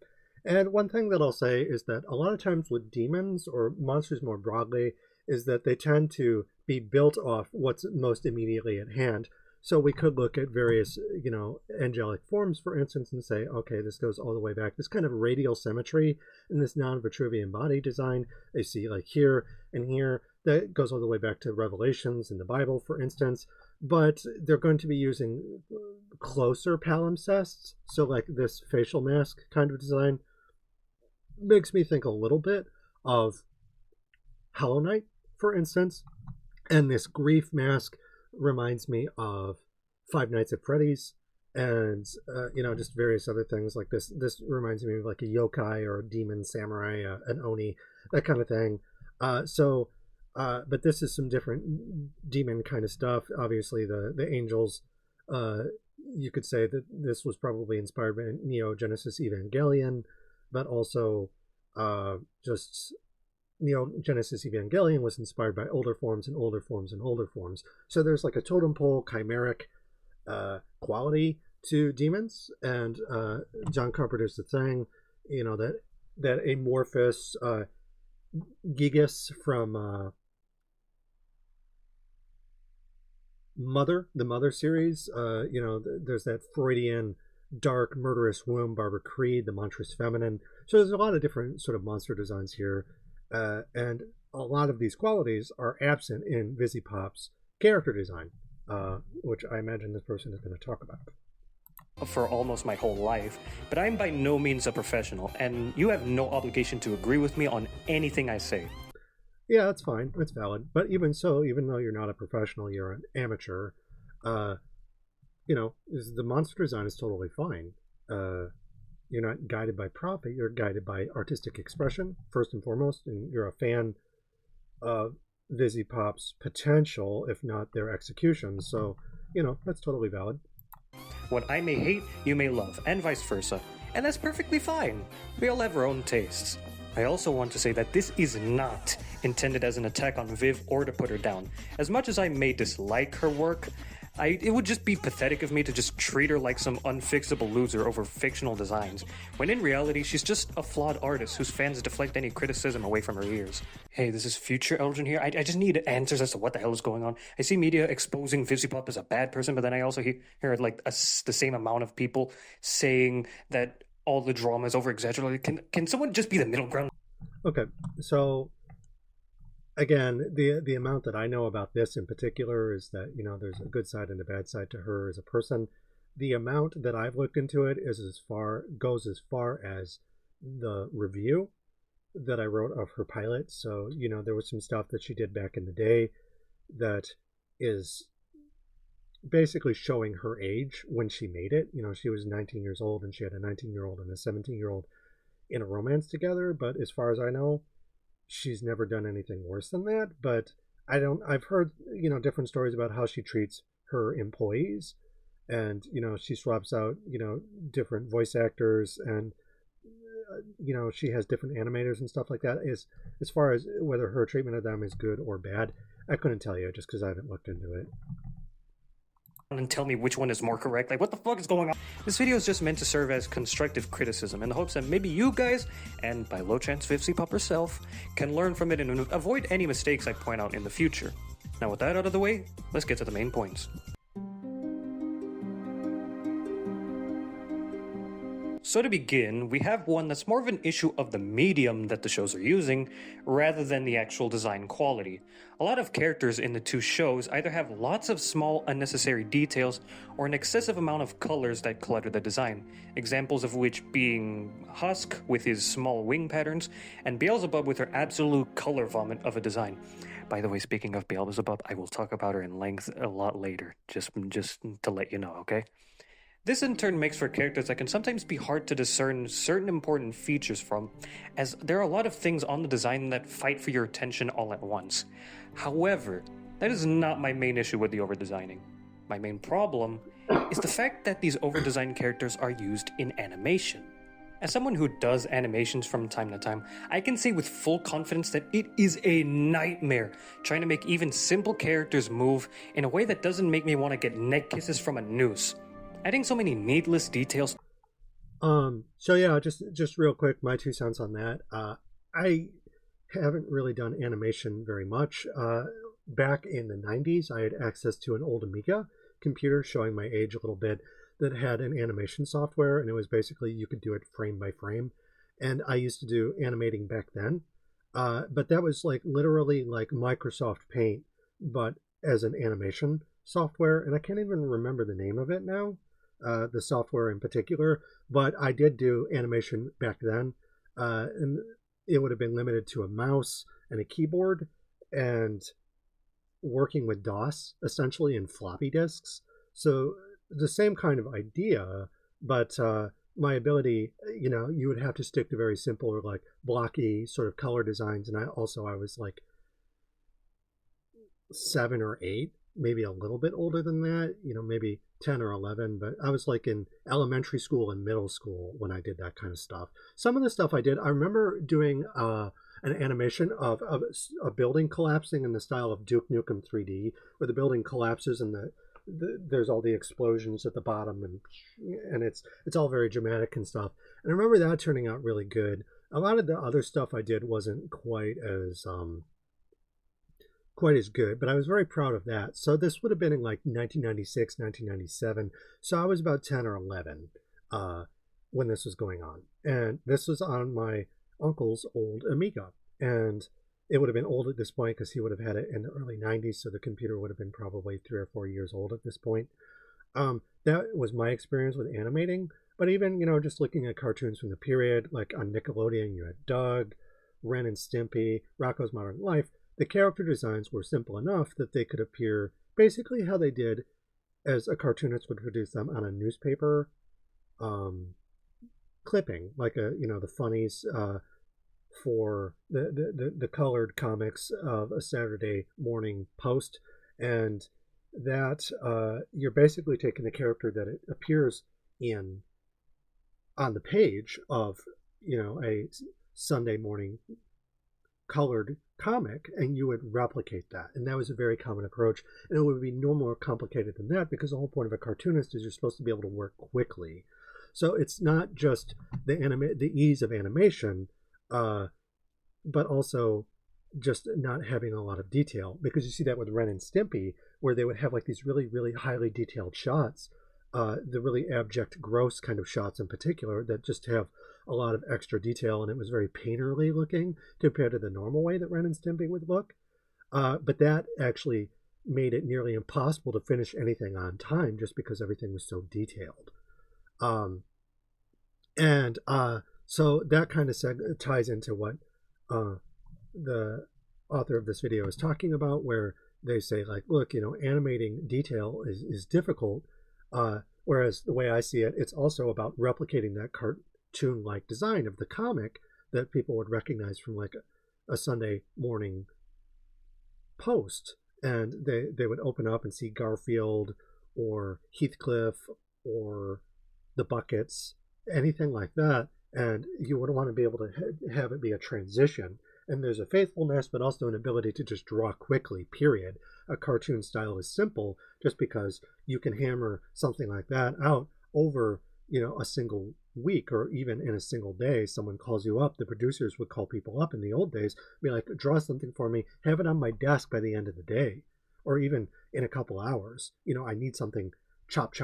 And one thing that I'll say is that a lot of times with demons or monsters more broadly is that they tend to be built off what's most immediately at hand. So we could look at various, you know, angelic forms, for instance, and say, okay, this goes all the way back. This kind of radial symmetry in this non-Vitruvian body design, they see like here and here, that goes all the way back to Revelations in the Bible, for instance. But they're going to be using closer palimpsests. So like this facial mask kind of design makes me think a little bit of Hollow Knight, for instance. And this grief mask reminds me of Five Nights at Freddy's, and you know, just various other things like this. This reminds me of like a yokai or a demon samurai, an oni, that kind of thing. But this is some different demon kind of stuff. Obviously, the angels You could say that this was probably inspired by Neo-Genesis Evangelion, but also just Neo-Genesis Evangelion was inspired by older forms and older forms and older forms. So there's like a totem pole chimeric quality to demons, and John Carpenter's The Thing, that amorphous Gigas from the Mother series. There's that Freudian dark murderous womb, Barbara Creed, the monstrous feminine. So there's a lot of different sort of monster designs here, and a lot of these qualities are absent in Vivziepop's character design, which I imagine this person is going to talk about. For almost my whole life, but I'm by no means a professional, and you have no obligation to agree with me on anything I say. Yeah, that's fine. That's valid. But even so, even though you're not a professional, you're an amateur, the monster design is totally fine. You're not guided by profit, you're guided by artistic expression, first and foremost, and you're a fan of Vivziepop's potential, if not their execution. So, that's totally valid. What I may hate, you may love, and vice versa. And that's perfectly fine. We all have our own tastes. I also want to say that this is not intended as an attack on Viv or to put her down. As much as I may dislike her work, it would just be pathetic of me to just treat her like some unfixable loser over fictional designs, when in reality she's just a flawed artist whose fans deflect any criticism away from her ears. Hey, this is future Eldrin here. I just need answers as to what the hell is going on. I see media exposing Vivziepop as a bad person, but then I also hear like the same amount of people saying that all the drama is over-exaggerated. Can someone just be the middle ground? Okay, so again, the amount that I know about this in particular is that, there's a good side and a bad side to her as a person. The amount that I've looked into it goes as far as the review that I wrote of her pilot. So, there was some stuff that she did back in the day that is basically showing her age when she made it. She was 19 years old and she had a 19-year-old and a 17-year-old in a romance together. But as far as I know, she's never done anything worse than that. But I've heard, different stories about how she treats her employees, and, she swaps out, different voice actors, and, she has different animators and stuff like that. As far as whether her treatment of them is good or bad, I couldn't tell you just because I haven't looked into it. And tell me which one is more correct. Like, what the fuck is going on? This video is just meant to serve as constructive criticism in the hopes that maybe you guys, and by low chance Vivziepop herself, can learn from it and avoid any mistakes I point out in the future. Now with that out of the way, let's get to the main points. So to begin, we have one that's more of an issue of the medium that the shows are using, rather than the actual design quality. A lot of characters in the two shows either have lots of small unnecessary details or an excessive amount of colors that clutter the design, examples of which being Husk with his small wing patterns, and Beelzebub with her absolute color vomit of a design. By the way, speaking of Beelzebub, I will talk about her in length a lot later, just to let you know, okay? This in turn makes for characters that can sometimes be hard to discern certain important features from, as there are a lot of things on the design that fight for your attention all at once. However, that is not my main issue with the overdesigning. My main problem is the fact that these overdesigned characters are used in animation. As someone who does animations from time to time, I can say with full confidence that it is a nightmare trying to make even simple characters move in a way that doesn't make me want to get neck kisses from a noose. Adding so many needless details. So yeah, just real quick, my 2 cents on that. I haven't really done animation very much. Back in the 90s, I had access to an old Amiga computer, showing my age a little bit, that had an animation software, and it was basically, you could do it frame by frame. And I used to do animating back then. But that was like literally like Microsoft Paint, but as an animation software, and I can't even remember the name of it now. The software in particular, but I did do animation back then, and it would have been limited to a mouse and a keyboard and working with DOS essentially in floppy disks. So the same kind of idea, but my ability, you would have to stick to very simple or like blocky sort of color designs. And I was like 7 or 8 maybe a little bit older than that, maybe 10 or 11, but I was like in elementary school and middle school when I did that kind of stuff. Some of the stuff I did, I remember doing an animation of a building collapsing in the style of Duke Nukem 3D, where the building collapses and there's all the explosions at the bottom, and it's all very dramatic and stuff. And I remember that turning out really good. A lot of the other stuff I did wasn't quite as good, but I was very proud of that. So this would have been in like 1996, 1997. So I was about 10 or 11 when this was going on. And this was on my uncle's old Amiga. And it would have been old at this point because he would have had it in the early 90s. So the computer would have been probably 3 or 4 years old at this point. That was my experience with animating. But even, just looking at cartoons from the period, like on Nickelodeon, you had Doug, Ren and Stimpy, Rocko's Modern Life. The character designs were simple enough that they could appear basically how they did as a cartoonist would produce them on a newspaper clipping, like the funnies for the colored comics of a Saturday morning post. And that you're basically taking the character that it appears in on the page of a Sunday morning colored comic, and you would replicate that. And that was a very common approach, and it would be no more complicated than that, because the whole point of a cartoonist is you're supposed to be able to work quickly. So it's not just the ease of animation, but also just not having a lot of detail, because you see that with Ren and Stimpy, where they would have like these really, really highly detailed shots, the really abject, gross kind of shots in particular, that just have a lot of extra detail, and it was very painterly looking compared to the normal way that Ren and Stimpy would look. But that actually made it nearly impossible to finish anything on time, just because everything was so detailed. So that kind of ties into what the author of this video is talking about, where they say, like, look, animating detail is difficult, whereas the way I see it, it's also about replicating that cartoon-like design of the comic that people would recognize from like a Sunday morning post, and they would open up and see Garfield or Heathcliff or the Buckets, anything like that, and you would want to be able to have it be a transition. And there's a faithfulness, but also an ability to just draw quickly, period. A cartoon style is simple just because you can hammer something like that out over, a single week, or even in a single day. Someone calls you up. The producers would call people up in the old days, be like, draw something for me, have it on my desk by the end of the day, or even in a couple hours. I need something chop.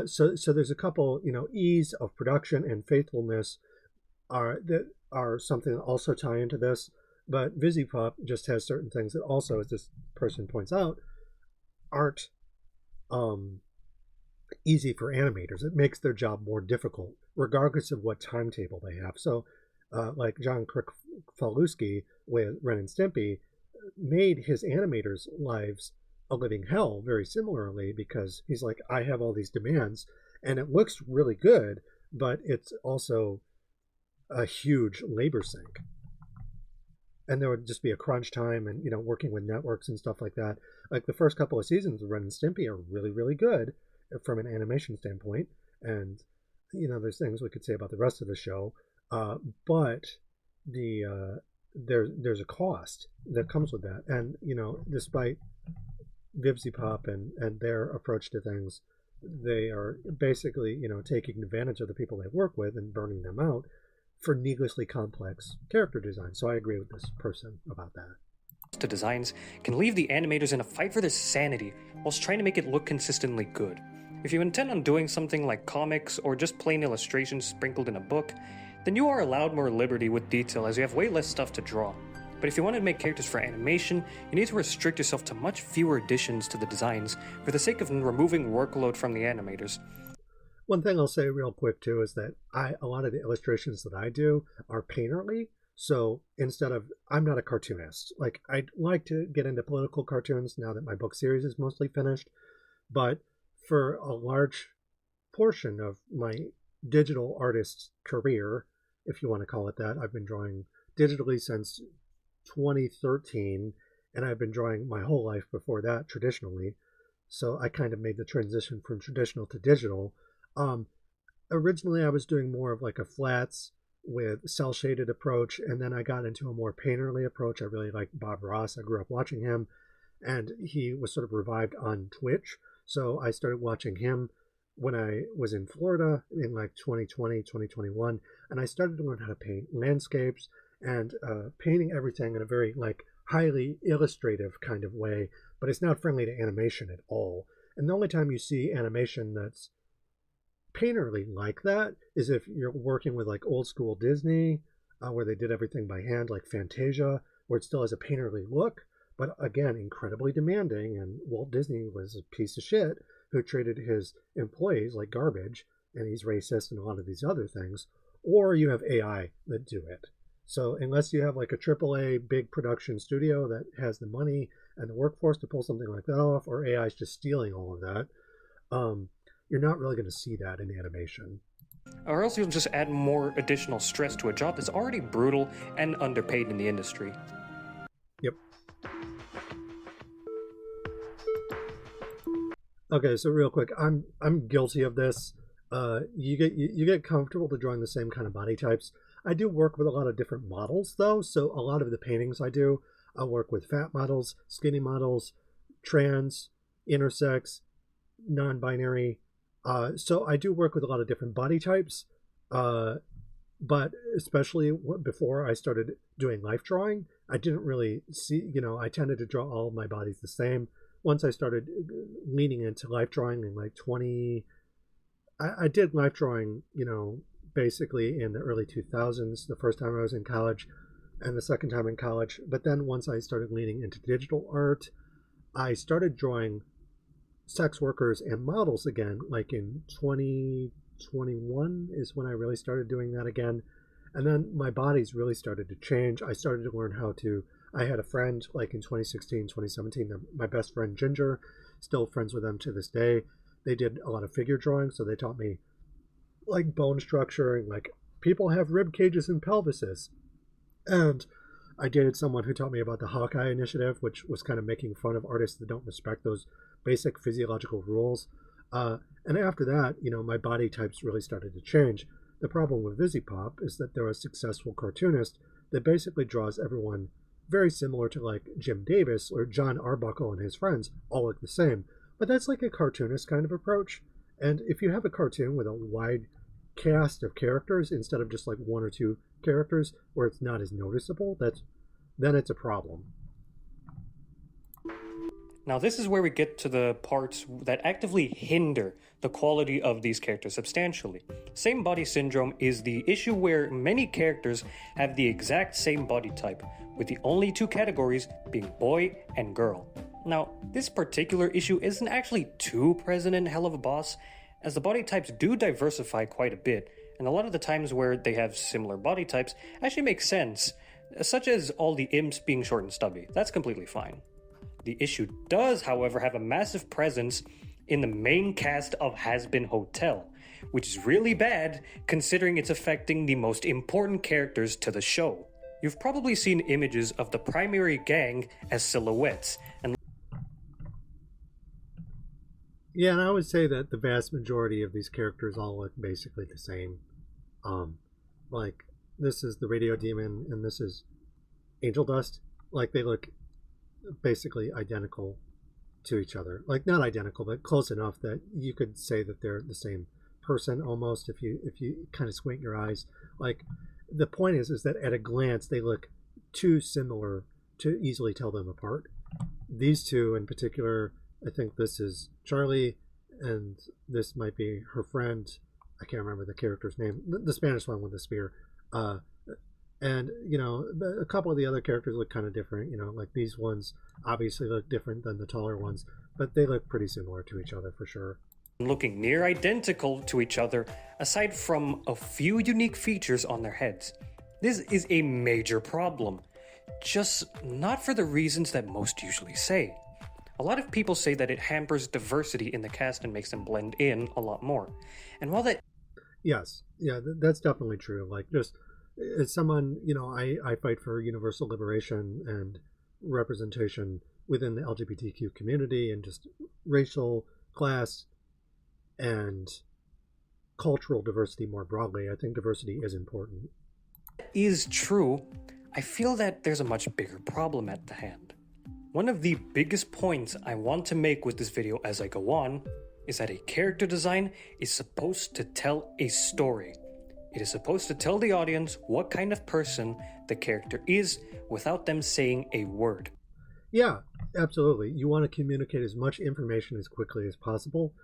So there's a couple, ease of production and faithfulness are something that also tie into this. But Vivziepop just has certain things that also, as this person points out, aren't easy for animators. It makes their job more difficult, regardless of what timetable they have. So like John Kricfaluski with Ren and Stimpy made his animators' lives a living hell very similarly, because he's like, I have all these demands, and it looks really good, but it's also a huge labor sink. And there would just be a crunch time, and working with networks and stuff like that. Like the first couple of seasons of Ren and Stimpy are really, really good from an animation standpoint, and there's things we could say about the rest of the show, but there's a cost that comes with that. And despite Vivziepop and their approach to things, they are basically taking advantage of the people they work with and burning them out for needlessly complex character design. So I agree with this person about that. To designs can leave the animators in a fight for their sanity whilst trying to make it look consistently good. If you intend on doing something like comics or just plain illustrations sprinkled in a book, then you are allowed more liberty with detail, as you have way less stuff to draw. But if you want to make characters for animation, you need to restrict yourself to much fewer additions to the designs for the sake of removing workload from the animators. One thing I'll say real quick too is that a lot of the illustrations that I do are painterly. So I'm not a cartoonist. Like, I'd like to get into political cartoons now that my book series is mostly finished, but for a large portion of my digital artist career, if you want to call it that, I've been drawing digitally since 2013, and I've been drawing my whole life before that traditionally. So I kind of made the transition from traditional to digital. Originally, I was doing more of like a flats with cell shaded approach, and then I got into a more painterly approach. I really liked Bob Ross. I grew up watching him, and he was sort of revived on Twitch. So I started watching him when I was in Florida in like 2020, 2021, and I started to learn how to paint landscapes and painting everything in a very like highly illustrative kind of way, but it's not friendly to animation at all. And the only time you see animation that's painterly like that is if you're working with like old school Disney, where they did everything by hand, like Fantasia, where it still has a painterly look, but again, incredibly demanding. And Walt Disney was a piece of shit who treated his employees like garbage, and he's racist and a lot of these other things. Or you have AI that do it. So unless you have like a AAA big production studio that has the money and the workforce to pull something like that off, or AI is just stealing all of that, you're not really going to see that in animation. Or else you'll just add more additional stress to a job that's already brutal and underpaid in the industry. Yep. Okay, so real quick, I'm guilty of this. You get comfortable to drawing the same kind of body types. I do work with a lot of different models though, so a lot of the paintings I do, I work with fat models, skinny models, trans, intersex, non-binary. So I do work with a lot of different body types, but especially before I started doing life drawing, I didn't really see, I tended to draw all of my bodies the same. Once I started leaning into life drawing in like I did life drawing, basically in the early 2000s, the first time I was in college and the second time in college. But then once I started leaning into digital art, I started drawing sex workers and models again, like in 2021 is when I really started doing that again. And then my bodies really started to change. I started to learn I had a friend like in 2016, 2017, my best friend Ginger, still friends with them to this day. They did a lot of figure drawing, so they taught me like bone structure and like people have rib cages and pelvises. And I dated someone who taught me about the Hawkeye Initiative, which was kind of making fun of artists that don't respect those basic physiological rules. And after that, my body types really started to change. The problem with Vivziepop is that they're a successful cartoonist that basically draws everyone very similar to like Jim Davis or John Arbuckle and his friends, all look the same. But that's like a cartoonist kind of approach. And if you have a cartoon with a wide cast of characters instead of just like one or two characters where it's not as noticeable, then it's a problem. Now this is where we get to the parts that actively hinder the quality of these characters substantially. Same body syndrome is the issue where many characters have the exact same body type, with the only two categories being boy and girl. Now, this particular issue isn't actually too present in Helluva Boss, as the body types do diversify quite a bit, and a lot of the times where they have similar body types actually make sense, such as all the imps being short and stubby. That's completely fine. The issue does, however, have a massive presence in the main cast of Hazbin Hotel, which is really bad considering it's affecting the most important characters to the show. You've probably seen images of the primary gang as silhouettes, and yeah, and I would say that the vast majority of these characters all look basically the same. Like this is the Radio Demon and this is Angel Dust. Like they look basically identical to each other. Like not identical, but close enough that you could say that they're the same person almost if you kind of squint your eyes. Like the point is that at a glance they look too similar to easily tell them apart. These two in particular, I think this is Charlie and this might be her friend. I can't remember the character's name. The Spanish one with the spear. And, a couple of the other characters look kind of different. Like these ones obviously look different than the taller ones, but they look pretty similar to each other for sure. Looking near identical to each other, aside from a few unique features on their heads. This is a major problem, just not for the reasons that most usually say. A lot of people say that it hampers diversity in the cast and makes them blend in a lot more. And while that... Yes, yeah, that's definitely true. Like just as someone, I fight for universal liberation and, representation within the LGBTQ community and just racial, class, and cultural diversity more broadly. I think diversity is important. Is true. I feel that there's a much bigger problem at the hand. One of the biggest points I want to make with this video as I go on is that a character design is supposed to tell a story. It is supposed to tell the audience what kind of person the character is without them saying a word. Yeah, absolutely. You want to communicate as much information as quickly as possible.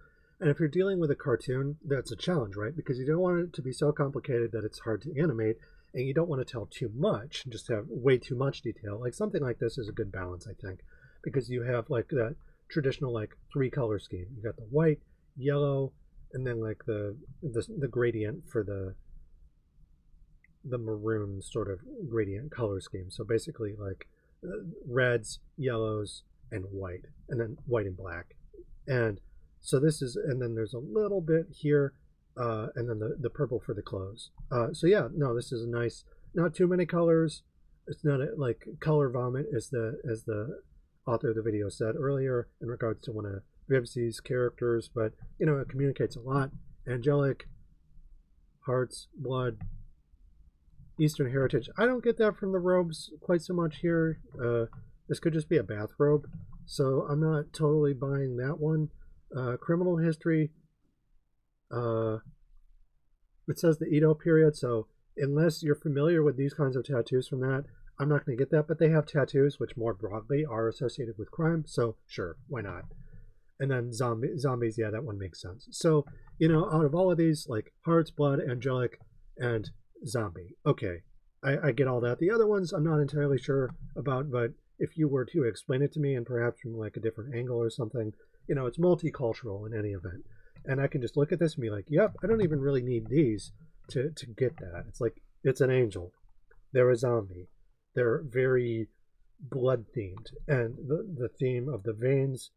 And if you're dealing with a cartoon, that's a challenge, right? Because you don't want it to be so complicated that it's hard to animate, and you don't want to tell too much and just have way too much detail. Like something like this is a good balance, I think, because you have like that traditional like 3-color scheme. You got the white, yellow, and then like the gradient for the maroon sort of gradient color scheme. So basically like reds, yellows, and white, and then white and black. And so this is, and then there's a little bit here, and then the purple for the clothes. So yeah, no, this is a nice, not too many colors. It's not like color vomit, as the author of the video said earlier in regards to one of Vivzie's characters, but you know, it communicates a lot. Angelic, hearts, blood, Eastern heritage. I don't get that from the robes quite so much here. This could just be a bathrobe, so I'm not totally buying that one. Criminal history. It says the Edo period, so unless you're familiar with these kinds of tattoos from that, I'm not going to get that, but they have tattoos which more broadly are associated with crime, so sure, why not? And then zombies, yeah, that one makes sense. So, you know, out of all of these, like hearts, blood, angelic, and zombie, okay, I get all that. The other ones I'm not entirely sure about, but if you were to explain it to me, and perhaps from like a different angle or something, you know, it's multicultural in any event. And I can just look at this and be like, yep, I don't even really need these to get that. It's like, it's an angel. They're a zombie. They're very blood themed. And the theme of the veins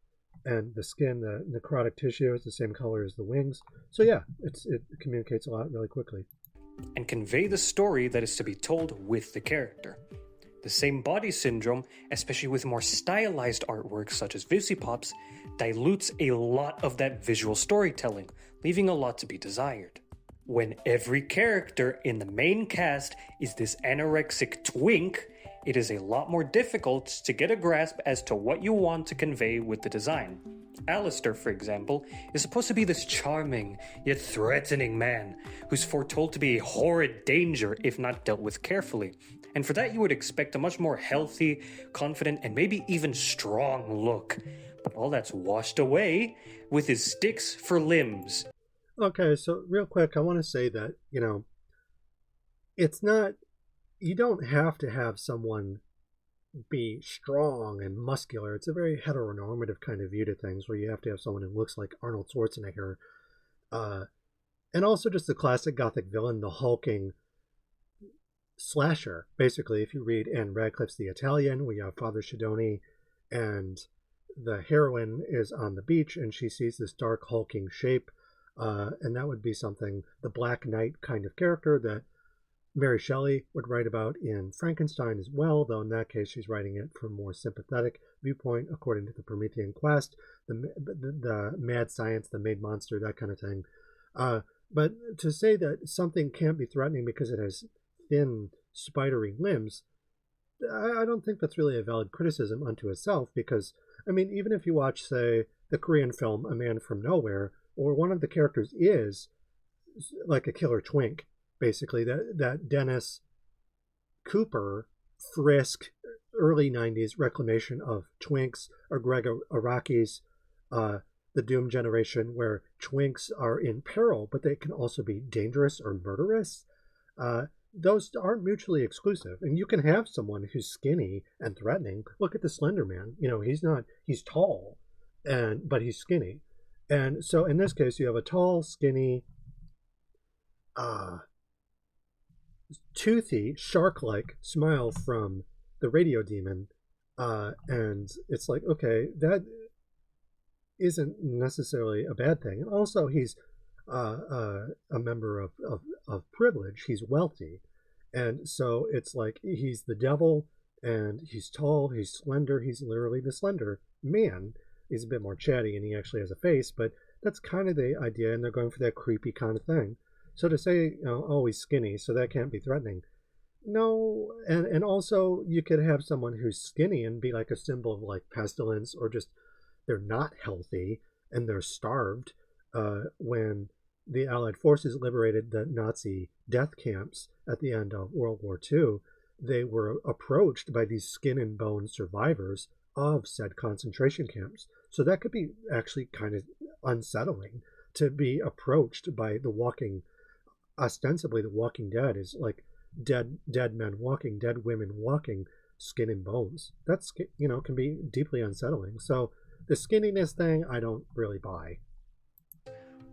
and the skin, the necrotic tissue is the same color as the wings. So yeah, it communicates a lot really quickly. And convey the story that is to be told with the character. The same body syndrome, especially with more stylized artworks such as Vivziepop's, dilutes a lot of that visual storytelling, leaving a lot to be desired. When every character in the main cast is this anorexic twink, it is a lot more difficult to get a grasp as to what you want to convey with the design. Alistair, for example, is supposed to be this charming yet threatening man who's foretold to be a horrid danger if not dealt with carefully. And for that you would expect a much more healthy, confident, and maybe even strong look. But all that's washed away with his sticks for limbs. Okay, so real quick, I want to say that, you know, it's not, you don't have to have someone be strong and muscular. It's a very heteronormative kind of view to things where you have to have someone who looks like Arnold Schwarzenegger. And also just the classic Gothic villain, the hulking slasher. Basically, if you read Anne Radcliffe's The Italian, we have Father Schedoni, and the heroine is on the beach and she sees this dark hulking shape, and that would be something, the Black Knight kind of character that Mary Shelley would write about in Frankenstein as well, though in that case she's writing it from a more sympathetic viewpoint according to the Promethean quest, the mad science, the made monster, that kind of thing. But to say that something can't be threatening because it has thin, spidery limbs, I don't think that's really a valid criticism unto itself, because, I mean, even if you watch, say, the Korean film A Man from Nowhere, or one of the characters is like a killer twink, basically, that Dennis Cooper Frisk early 90s reclamation of twinks, or Greg Araki's The Doom Generation, where twinks are in peril, but they can also be dangerous or murderous. Those aren't mutually exclusive, and you can have someone who's skinny and threatening. Look at the Slender Man. You know, he's tall, but he's skinny. And so in this case, you have a tall, skinny, toothy, shark-like smile from the radio demon, and it's like, okay, that isn't necessarily a bad thing. And also, he's a member of privilege. He's wealthy, and so it's like he's the devil And he's tall, he's slender, he's literally the slender man. He's a bit more chatty and he actually has a face, but that's kind of the idea, and they're going for that creepy kind of thing. So to say, you know, oh, he's skinny, so that can't be threatening. No, and also you could have someone who's skinny and be like a symbol of like pestilence, or just they're not healthy and they're starved. When the Allied forces liberated the Nazi death camps at the end of World War II, they were approached by these skin and bone survivors of said concentration camps. So that could be actually kind of unsettling to be approached by the walking, ostensibly the Walking Dead is like dead men walking, dead women walking, skin and bones. That's, you know, can be deeply unsettling. So the skinniness thing I don't really buy.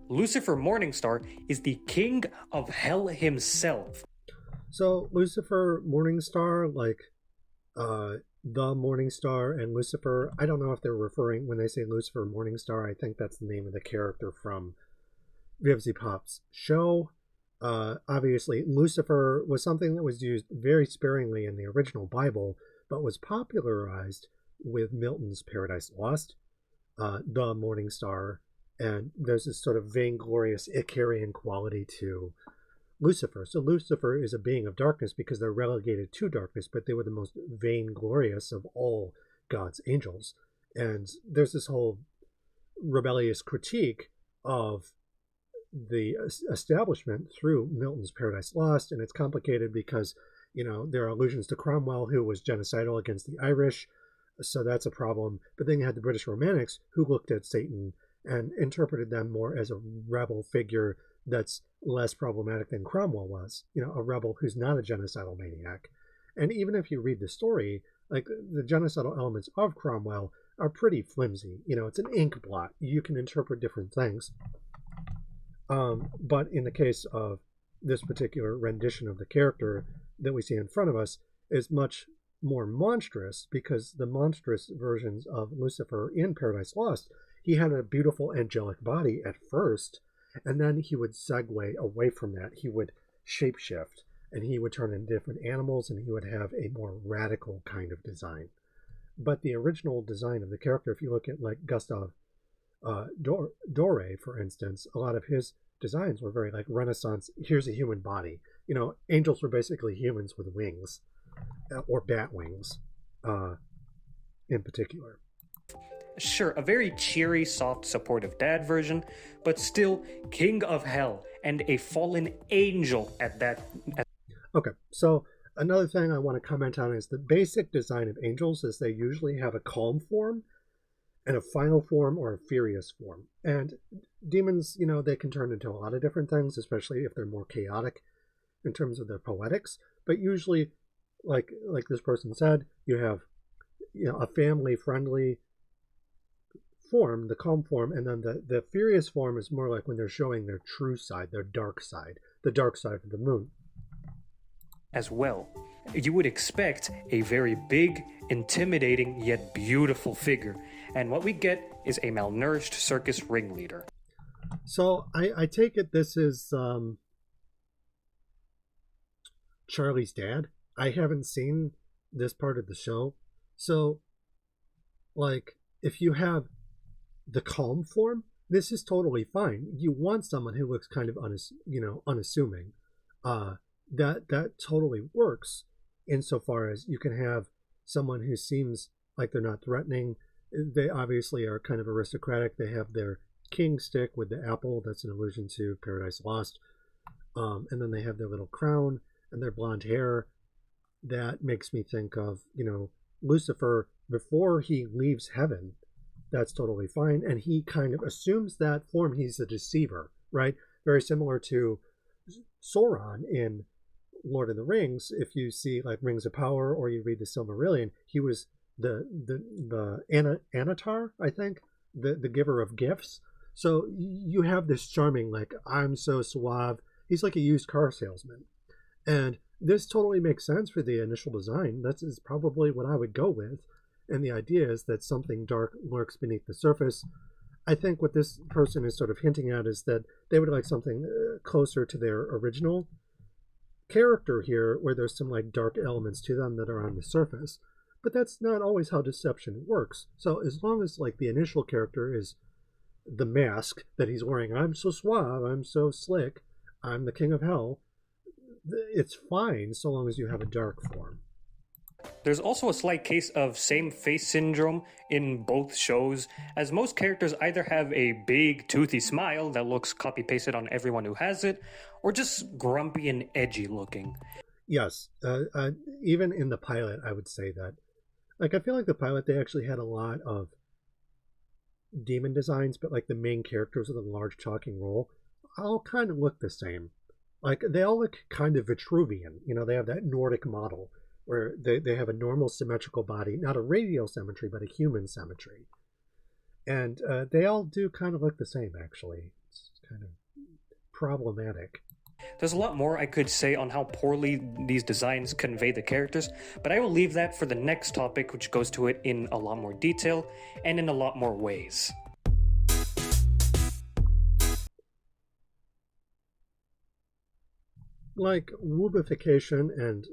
Lucifer Morningstar is the king of hell himself. So Lucifer Morningstar, like the Morningstar and Lucifer, I don't know if they're referring, when they say Lucifer Morningstar, I think that's the name of the character from Vivziepop's show. Obviously, Lucifer was something that was used very sparingly in the original Bible, but was popularized with Milton's Paradise Lost, the Morning Star, and there's this sort of vainglorious Icarian quality to Lucifer. So Lucifer is a being of darkness because they're relegated to darkness, but they were the most vainglorious of all God's angels. And there's this whole rebellious critique of the establishment through Milton's Paradise Lost, and it's complicated because, you know, there are allusions to Cromwell, who was genocidal against the Irish, so that's a problem. But then you had the British Romantics, who looked at Satan and interpreted them more as a rebel figure that's less problematic than Cromwell was, you know, a rebel who's not a genocidal maniac. And even if you read the story, like the genocidal elements of Cromwell are pretty flimsy. You know, it's an ink blot. You can interpret different things. But in the case of this particular rendition of the character that we see in front of us is much more monstrous, because the monstrous versions of Lucifer in Paradise Lost, he had a beautiful angelic body at first, and then he would segue away from that. He would shapeshift, and he would turn into different animals, and he would have a more radical kind of design. But the original design of the character, if you look at like Gustave Doré, for instance, a lot of his designs were very like Renaissance. Here's a human body. You know, angels were basically humans with wings, or bat wings, in particular. Sure, a very cheery, soft, supportive dad version, but still king of hell and a fallen angel at that. Okay, so another thing I want to comment on is the basic design of angels is they usually have a calm form and a final form or a furious form. And demons, you know, they can turn into a lot of different things, especially if they're more chaotic in terms of their poetics. But usually, like this person said, you have, you know, a family-friendly form, the calm form, and then the furious form is more like when they're showing their true side, their dark side, the dark side of the moon. As well, you would expect a very big, intimidating, yet beautiful figure, and what we get is a malnourished circus ringleader. So I take it this is Charlie's dad. I haven't seen this part of the show, so like if you have the calm form, this is totally fine. You want someone who looks kind of unassuming. That totally works insofar as you can have someone who seems like they're not threatening. They obviously are kind of aristocratic. They have their king stick with the apple. That's an allusion to Paradise Lost. And then they have their little crown and their blonde hair. That makes me think of, you know, Lucifer before he leaves heaven. That's totally fine. And he kind of assumes that form. He's a deceiver, right? Very similar to Sauron in Lord of the Rings. If you see like Rings of Power or you read the Silmarillion, he was the Anatar, I think, the giver of gifts. So you have this charming, like, I'm so suave. He's like a used car salesman. And this totally makes sense for the initial design. That's is probably what I would go with. And the idea is that something dark lurks beneath the surface. I think what this person is sort of hinting at is that they would like something closer to their original character here where there's some like dark elements to them that are on the surface, but that's not always how deception works. So as long as like the initial character is the mask that he's wearing, I'm so suave, I'm so slick, I'm the king of hell, it's fine so long as you have a dark form. There's also a slight case of same face syndrome in both shows, as most characters either have a big toothy smile that looks copy-pasted on everyone who has it, or just grumpy and edgy looking. Yes, even in the pilot, I would say that. Like, I feel like the pilot, they actually had a lot of demon designs, but like the main characters with a large talking role all kind of look the same. Like, they all look kind of Vitruvian. You know, they have that Nordic model where they have a normal symmetrical body, not a radial symmetry, but a human symmetry. And they all do kind of look the same, actually. It's kind of problematic. There's a lot more I could say on how poorly these designs convey the characters, but I will leave that for the next topic, which goes to it in a lot more detail and in a lot more ways. Like, Woobification and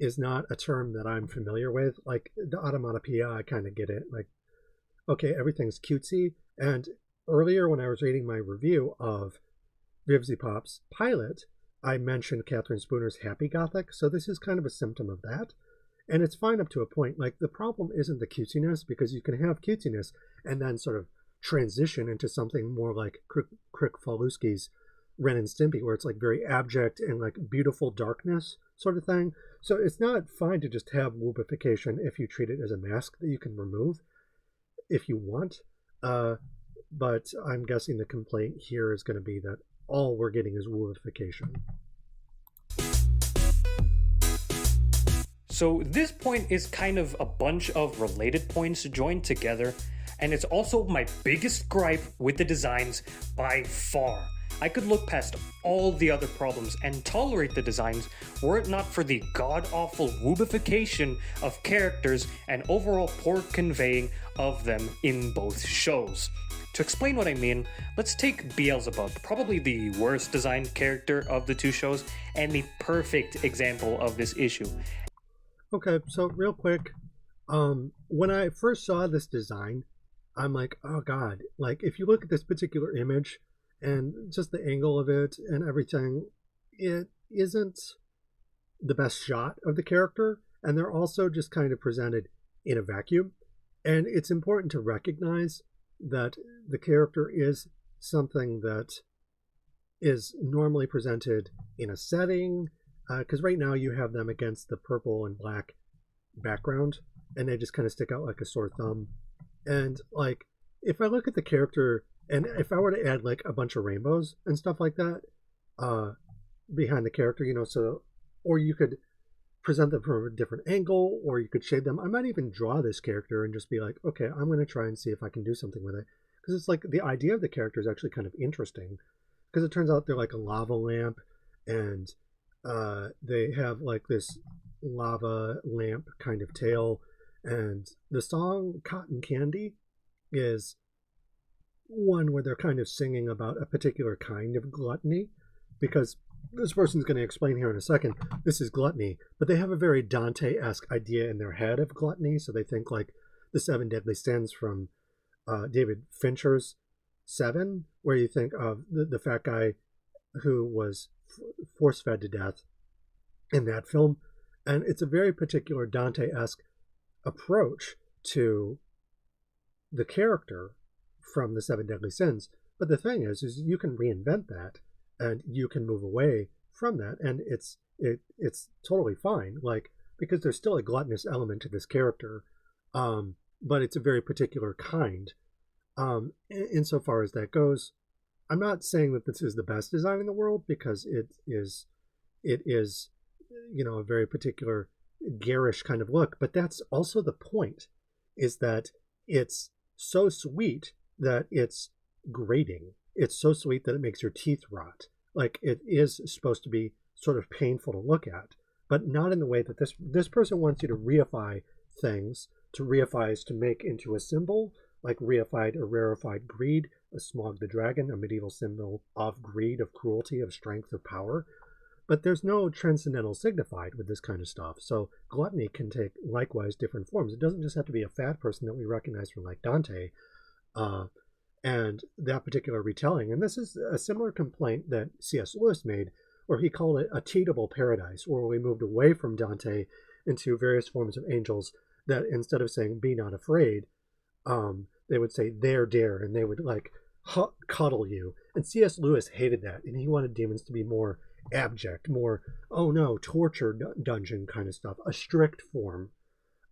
is not a term that I'm familiar with. Like, the automatopoeia, I kind of get it. Like, okay, everything's cutesy. And earlier when I was reading my review of Vivziepop's pilot, I mentioned Catherine Spooner's Happy Gothic, so this is kind of a symptom of that. And it's fine up to a point. Like, the problem isn't the cutesiness, because you can have cutesiness and then sort of transition into something more like Krikfaluski's Ren and Stimpy, where it's like very abject and like beautiful darkness sort of thing. So it's not fine to just have Woobification if you treat it as a mask that you can remove if you want. But I'm guessing the complaint here is going to be that all we're getting is Woobification. So this point is kind of a bunch of related points joined together, and it's also my biggest gripe with the designs by far. I could look past all the other problems and tolerate the designs were it not for the god-awful Woobification of characters and overall poor conveying of them in both shows. To explain what I mean, let's take Beelzebub, probably the worst designed character of the two shows and the perfect example of this issue. Okay, so real quick, when I first saw this design, I'm like, oh god, like if you look at this particular image, and just the angle of it and everything, it isn't the best shot of the character, and they're also just kind of presented in a vacuum. And it's important to recognize that the character is something that is normally presented in a setting, because right now you have them against the purple and black background, and they just kind of stick out like a sore thumb. And like, if I look at the character, and if I were to add like a bunch of rainbows and stuff like that behind the character, you know, so, or you could present them from a different angle, or you could shade them. I might even draw this character and just be like, okay, I'm going to try and see if I can do something with it. Because it's like the idea of the character is actually kind of interesting, because it turns out they're like a lava lamp, and they have like this lava lamp kind of tail. And the song Cotton Candy is one where they're kind of singing about a particular kind of gluttony, because this person's going to explain here in a second, this is gluttony, but they have a very Dante-esque idea in their head of gluttony. So they think like the 7 deadly sins from David Fincher's Seven, where you think of the fat guy who was force-fed to death in that film. And it's a very particular Dante-esque approach to the character from the 7 deadly sins. But the thing is you can reinvent that, and you can move away from that, and it's totally fine, like, because there's still a gluttonous element to this character, but it's a very particular kind. Insofar as that goes, I'm not saying that this is the best design in the world, because it is you know, a very particular garish kind of look, but that's also the point, is that it's so sweet that it's grating. It's so sweet that it makes your teeth rot. Like, it is supposed to be sort of painful to look at, but not in the way that this person wants you to reify things. To reify is to make into a symbol, like reified or rarefied greed, a Smog the Dragon, a medieval symbol of greed, of cruelty, of strength, of power. But there's no transcendental signified with this kind of stuff. So gluttony can take likewise different forms. It doesn't just have to be a fat person that we recognize from like Dante and that particular retelling. And this is a similar complaint that C.S. Lewis made, where he called it a teetable paradise, where we moved away from Dante into various forms of angels that instead of saying be not afraid, they would say there dare, and they would like cuddle you. And C.S. Lewis hated that, and he wanted demons to be more abject, more oh no, torture dungeon kind of stuff, a strict form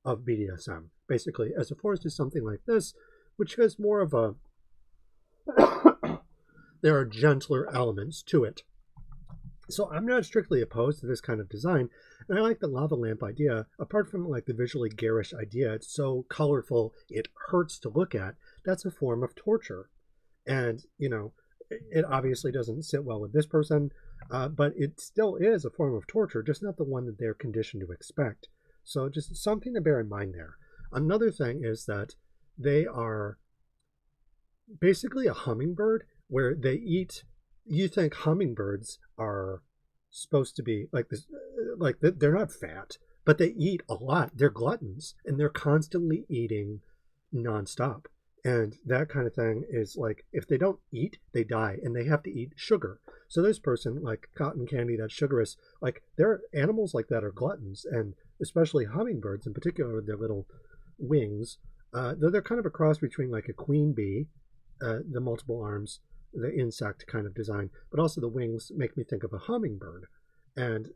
of BDSM basically, as opposed to something like this, which has more of a there are gentler elements to it. So I'm not strictly opposed to this kind of design, and I like the lava lamp idea. Apart from like the visually garish idea, it's so colorful it hurts to look at. That's a form of torture, and you know, it obviously doesn't sit well with this person, but it still is a form of torture, just not the one that they're conditioned to expect. So just something to bear in mind there. Another thing is that they are basically a hummingbird, where they eat. You think hummingbirds are supposed to be like this, like they're not fat, but they eat a lot. They're gluttons, and they're constantly eating nonstop. And that kind of thing is like, if they don't eat, they die, and they have to eat sugar. So this person, like cotton candy, that's sugarous, like there are animals like that are gluttons, and especially hummingbirds in particular with their little wings. They're kind of a cross between like a queen bee, the multiple arms, the insect kind of design, but also the wings make me think of a hummingbird. And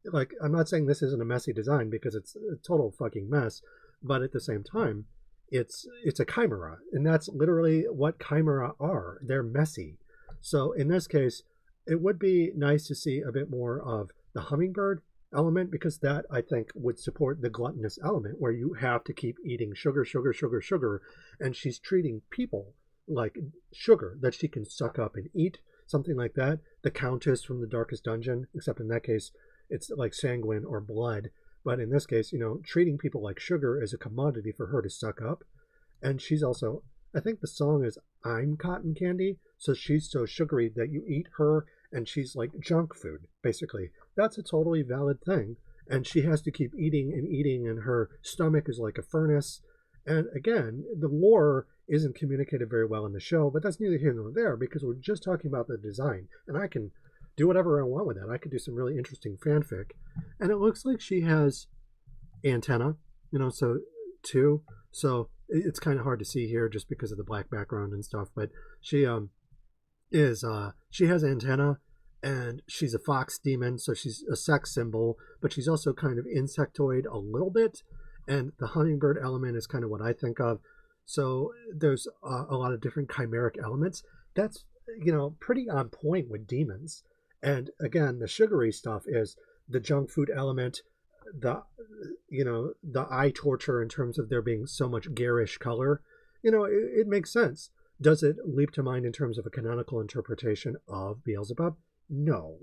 like, I'm not saying this isn't a messy design, because it's a total fucking mess, but at the same time, it's a chimera, and that's literally what chimera are. They're messy. So in this case, it would be nice to see a bit more of the hummingbird element, because that I think would support the gluttonous element, where you have to keep eating sugar, sugar, sugar, sugar, and she's treating people like sugar that she can suck up and eat, something like that. The Countess from the Darkest Dungeon, except in that case it's like sanguine or blood, but in this case, you know, treating people like sugar is a commodity for her to suck up. And she's also, I think the song is I'm Cotton Candy, so she's so sugary that you eat her and she's like junk food basically. That's a totally valid thing, and she has to keep eating and eating, and her stomach is like a furnace. And again, the lore isn't communicated very well in the show, but that's neither here nor there, because we're just talking about the design, and I can do whatever I want with that. I could do some really interesting fanfic. And it looks like she has antenna, you know, so too. So it's kind of hard to see here just because of the black background and stuff, but she she has antenna, and she's a fox demon, so she's a sex symbol, but she's also kind of insectoid a little bit. And the hummingbird element is kind of what I think of. So there's a lot of different chimeric elements. That's, you know, pretty on point with demons. And again, the sugary stuff is the junk food element, the, you know, the eye torture in terms of there being so much garish color. You know, it makes sense. Does it leap to mind in terms of a canonical interpretation of Beelzebub? No.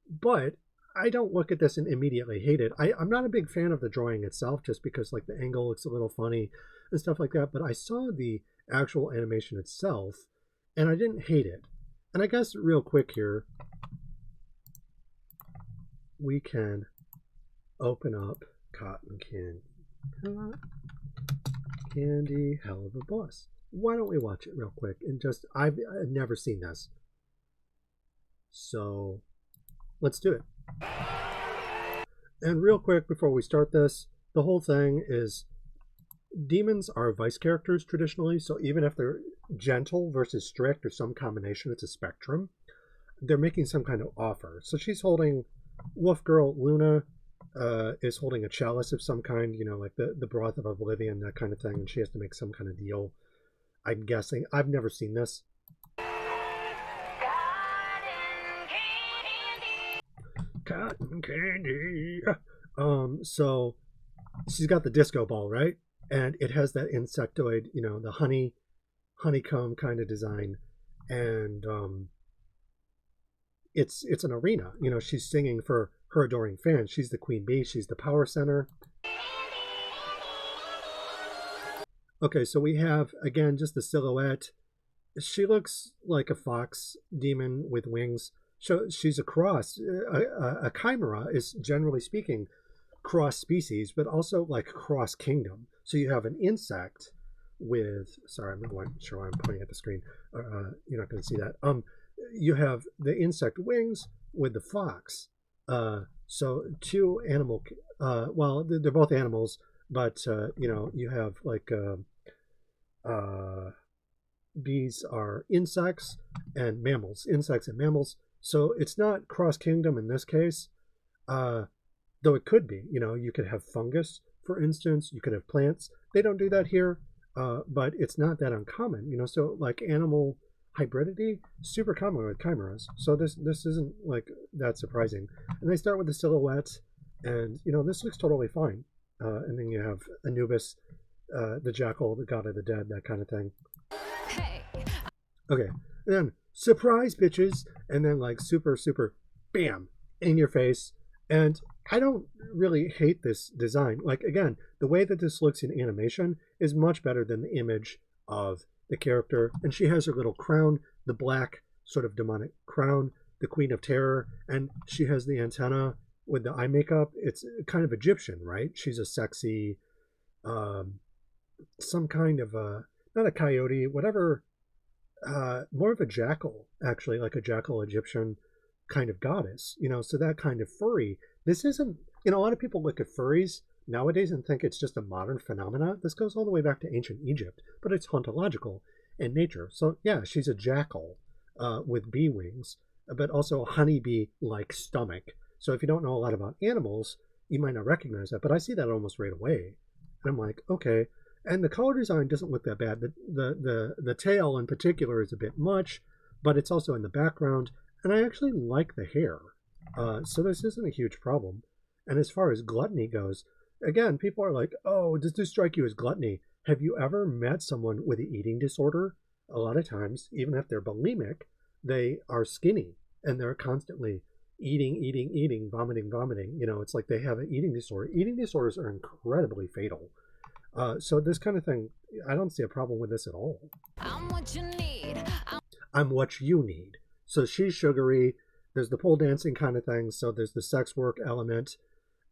But I don't look at this and immediately hate it. I'm not a big fan of the drawing itself, just because like the angle looks a little funny and stuff like that. But I saw the actual animation itself, and I didn't hate it. And I guess real quick here, we can open up Cotton Candy. Cotton Candy, Helluva Boss. Why don't we watch it real quick? And just, I've never seen this. So let's do it. And real quick before we start this, the whole thing is demons are vice characters traditionally, so even if they're gentle versus strict or some combination, it's a spectrum. They're making some kind of offer. So she's holding, Wolf Girl Luna is holding a chalice of some kind, you know, like the broth of oblivion, that kind of thing, and she has to make some kind of deal. I'm guessing. I've never seen this. Cotton candy. So she's got the disco ball, right? And it has that insectoid, you know, the honeycomb kind of design. And it's an arena. You know, she's singing for her adoring fans. She's the queen bee. She's the power center. Okay, so we have, again, just the silhouette. She looks like a fox demon with wings. So she's a cross. A chimera is, generally speaking, cross species, but also like cross kingdom. So you have an insect with, sorry, I'm not sure why I'm pointing at the screen. You're not going to see that. You have the insect wings with the fox. So two animal, well, they're both animals, but you have like these are insects and mammals, So it's not cross kingdom in this case, though it could be. You could have fungus, for instance. You could have plants. They don't do that here, but it's not that uncommon. So like animal hybridity, super common with chimeras. So this isn't like that surprising. And they start with the silhouettes, and this looks totally fine. And then you have Anubis, the jackal, the god of the dead, that kind of thing. Okay, and then surprise bitches, and then like super bam in your face. And I don't really hate this design. Like, again, the way that this looks in animation is much better than the image of the character. And she has her little crown, the black sort of demonic crown, the Queen of Terror, and she has the antenna with the eye makeup. It's kind of Egyptian, right? She's a sexy, some kind of not a coyote, whatever, more of a jackal, actually, like a jackal Egyptian kind of goddess, so that kind of furry. This isn't, a lot of people look at furries nowadays and think it's just a modern phenomena. This goes all the way back to ancient Egypt, but it's hauntological in nature. So yeah, she's a jackal with bee wings, but also a honeybee-like stomach. So if you don't know a lot about animals, you might not recognize that, but I see that almost right away. And I'm like, okay. And the color design doesn't look that bad. The tail in particular is a bit much, but it's also in the background. And I actually like the hair. So this isn't a huge problem. And as far as gluttony goes, again, people are like, oh, does this strike you as gluttony? Have you ever met someone with an eating disorder? A lot of times, even if they're bulimic, they are skinny and they're constantly eating, vomiting. It's like they have an eating disorder. Eating disorders are incredibly fatal. So this kind of thing, I don't see a problem with this at all. I'm what you need. I'm what you need. So she's sugary. There's the pole dancing kind of thing. So there's the sex work element.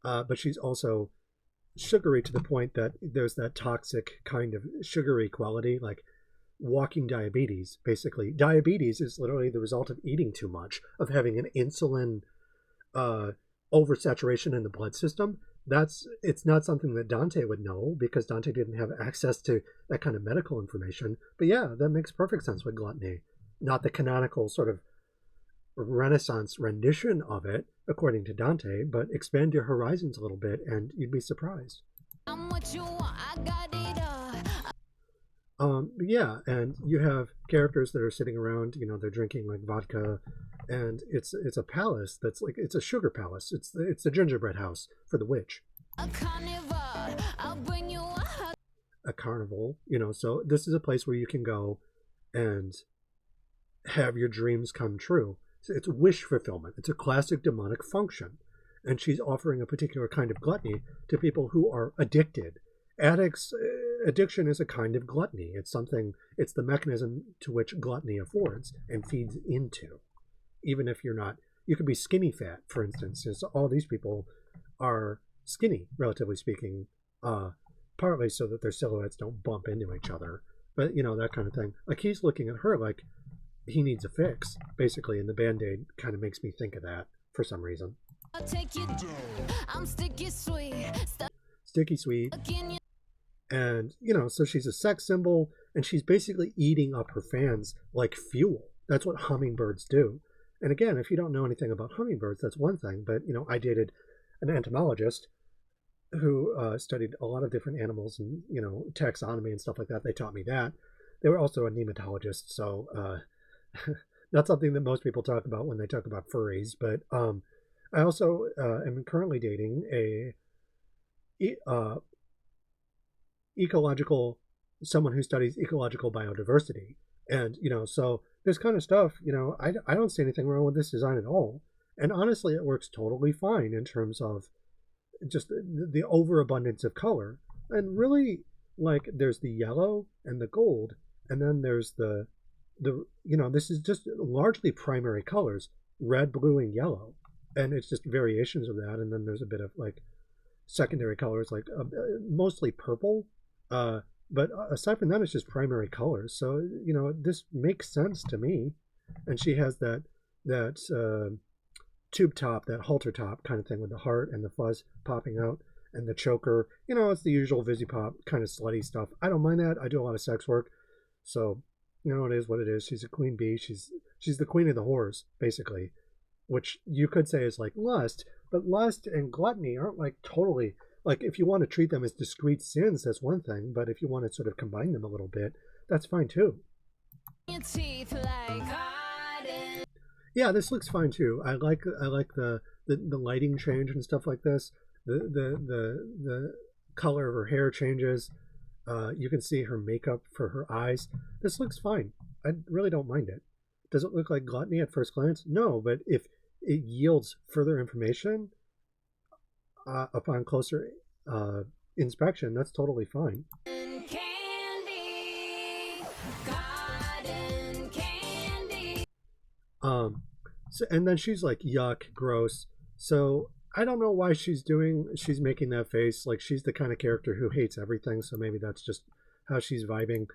But she's also sugary to the point that there's that toxic kind of sugary quality, like walking diabetes, basically. Diabetes is literally the result of eating too much, of having an insulin oversaturation in the blood system. It's not something that Dante would know, because Dante didn't have access to that kind of medical information. But yeah, that makes perfect sense with gluttony. Not the canonical sort of Renaissance rendition of it, according to Dante, but expand your horizons a little bit and you'd be surprised. I'm what you want, I got it yeah, and you have characters that are sitting around, they're drinking like vodka, and it's a palace that's like, it's a sugar palace. It's the gingerbread house for the witch. A carnival, I'll bring you a carnival, so this is a place where you can go and have your dreams come true. So it's wish fulfillment. It's a classic demonic function. And she's offering a particular kind of gluttony to people who are addicted. Addiction is a kind of gluttony. It's the mechanism to which gluttony affords and feeds into. Even if you're not, you could be skinny fat, for instance. So all these people are skinny, relatively speaking, partly so that their silhouettes don't bump into each other. But, that kind of thing. Like, he's looking at her like he needs a fix, basically, and the Band-Aid kind of makes me think of that for some reason. I'll take you down. I'm sticky sweet. And, so she's a sex symbol, and she's basically eating up her fans like fuel. That's what hummingbirds do. And again, if you don't know anything about hummingbirds, that's one thing. But, I dated an entomologist who studied a lot of different animals and, taxonomy and stuff like that. They taught me that. They were also a nematologist, so not something that most people talk about when they talk about furries. But I also am currently dating someone who studies ecological biodiversity. And, so this kind of stuff, I don't see anything wrong with this design at all. And honestly, it works totally fine in terms of just the overabundance of color. And really, like, there's the yellow and the gold, and then there's the this is just largely primary colors. red, blue, and yellow, and it's just variations of that. And then there's a bit of like secondary colors, like mostly purple. But aside from that, it's just primary colors. So this makes sense to me. And she has that tube top, that halter top kind of thing with the heart and the fuzz popping out and the choker. It's the usual Vivziepop kind of slutty stuff. I don't mind that. I do a lot of sex work, so it is what it is. She's a queen bee. She's the queen of the whores, basically, which you could say is like lust, but lust and gluttony aren't like totally, like, if you want to treat them as discrete sins, that's one thing, but if you want to sort of combine them a little bit, that's fine too. Yeah, this looks fine too. I like the lighting change and stuff like this. The color of her hair changes. You can see her makeup for her eyes. This looks fine. I really don't mind it. Does it look like gluttony at first glance? No, but if it yields further information upon closer inspection, that's totally fine. So, and then she's like, yuck, gross. So I don't know why she's making that face. Like, she's the kind of character who hates everything, so maybe that's just how she's vibing.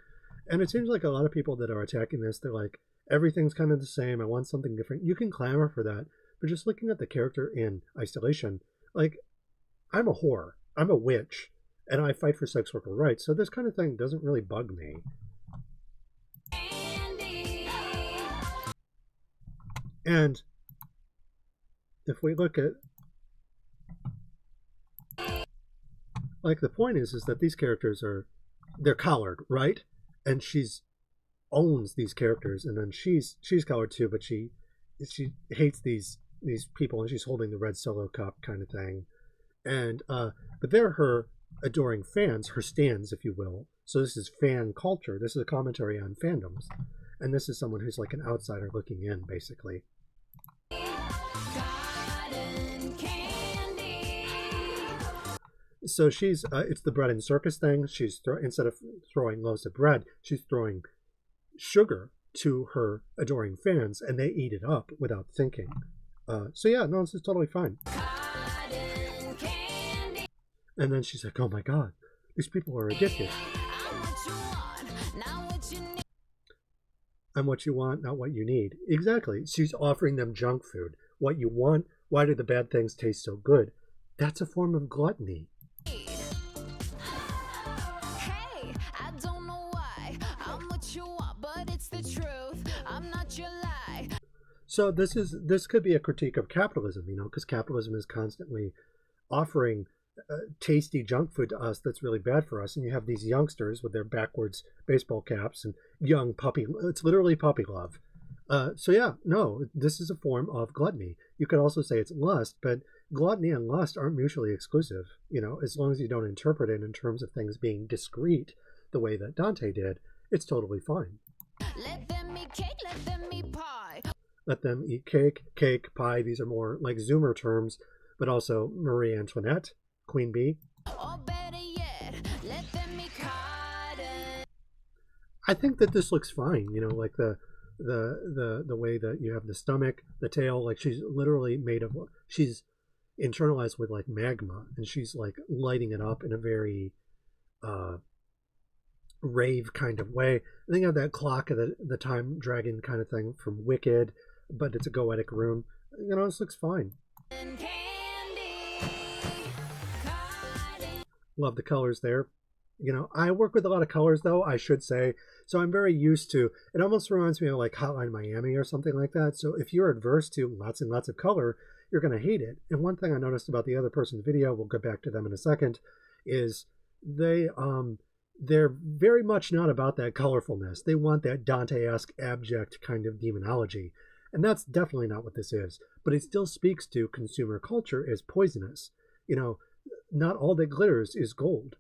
And it seems like a lot of people that are attacking this, they're like, everything's kind of the same, I want something different. You can clamor for that, but just looking at the character in isolation, like, I'm a whore, I'm a witch, and I fight for sex worker rights, so this kind of thing doesn't really bug me. And if we look at, like, the point is that these characters they're collared, right? And she's owns these characters, and then she's collared too, but she hates these people, and she's holding the red solo cup kind of thing. And but they're her adoring fans, her stans, if you will. So this is fan culture. This is a commentary on fandoms, and this is someone who's like an outsider looking in, basically. So she's it's the bread and circus thing. She's instead of throwing loaves of bread, she's throwing sugar to her adoring fans, and they eat it up without thinking. So yeah, no, this is totally fine. And then she's like, oh my god, these people are addicted. I'm what you want, not what you need. Exactly. She's offering them junk food. What you want, why do the bad things taste so good? That's a form of gluttony. So this could be a critique of capitalism, because capitalism is constantly offering tasty junk food to us that's really bad for us. And you have these youngsters with their backwards baseball caps and young puppy. It's literally puppy love. So yeah, no, this is a form of gluttony. You could also say it's lust, but gluttony and lust aren't mutually exclusive. As long as you don't interpret it in terms of things being discrete the way that Dante did, it's totally fine. Let them eat cake, let them eat pie. Let them eat cake, pie. These are more like Zoomer terms, but also Marie Antoinette, Queen Bee. Or better yet, let them eat cotton. I think that this looks fine, like the way that you have the stomach, the tail, like she's literally she's internalized with like magma, and she's like lighting it up in a very rave kind of way. I think of that clock of the time dragon kind of thing from Wicked, but it's a goetic room. This looks fine. Love the colors there. I work with a lot of colors, though, I should say, so I'm very used to it. Almost reminds me of like Hotline Miami or something like that. So if you're adverse to lots and lots of color, you're going to hate it. And one thing I noticed about the other person's video, we'll get back to them in a second, is they're very much not about that colorfulness. They want that Dante-esque abject kind of demonology. And that's definitely not what this is. But it still speaks to consumer culture as poisonous. Not all that glitters is gold.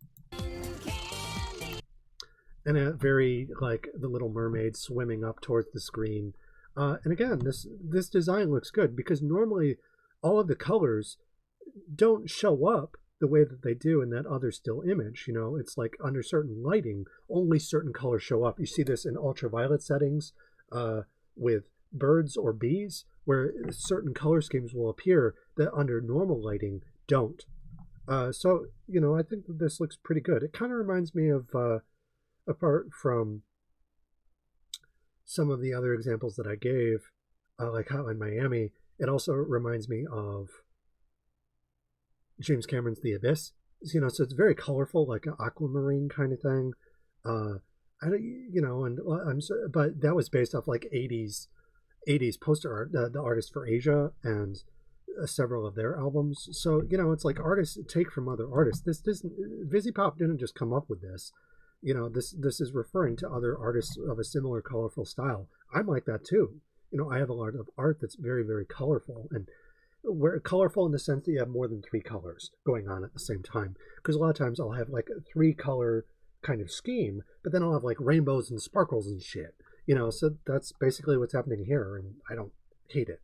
And a very, like, the Little Mermaid swimming up towards the screen. And again, this design looks good, because normally all of the colors don't show up the way that they do in that other still image. It's like under certain lighting, only certain colors show up. You see this in ultraviolet settings with birds birds or bees, where certain color schemes will appear that under normal lighting don't. So, you know, I think that this looks pretty good. It kind of reminds me of, apart from some of the other examples that I gave, like Hotline Miami, it also reminds me of James Cameron's The Abyss. You know, so it's very colorful, like an aquamarine kind of thing. I don't, you know, and but that was based off like 80s poster art, the artist for Asia and several of their albums. So, you know, it's like artists take from other artists. This doesn't, Vivziepop didn't just come up with this. You know, this is referring to other artists of a similar colorful style. I'm like that too. You know, I have a lot of art that's very, very colorful, and we're colorful in the sense that you have more than 3 colors going on at the same time. Because a lot of times I'll have like a 3-color kind of scheme, but then I'll have like rainbows and sparkles and shit. You know, so that's basically what's happening here, and I don't hate it.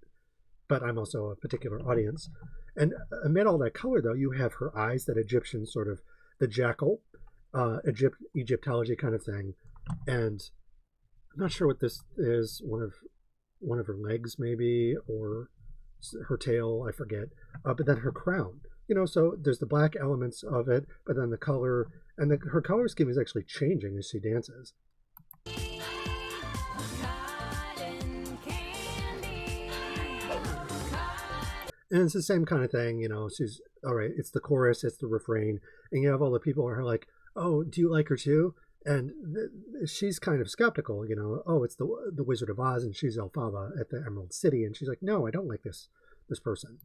But I'm also a particular audience. And amid all that color, though, you have her eyes, that Egyptian sort of, the jackal, Egyptology kind of thing. And I'm not sure what this is, one of her legs maybe, or her tail, I forget. But then her crown. You know, so there's the black elements of it, but then the color, and her color scheme is actually changing as she dances. And it's the same kind of thing, you know, she's, all right, it's the chorus, it's the refrain, and you have all the people who are like, oh, do you like her too? And she's kind of skeptical, you know, oh, it's the Wizard of Oz, and she's Elphaba at the Emerald City, and she's like, no, I don't like this person.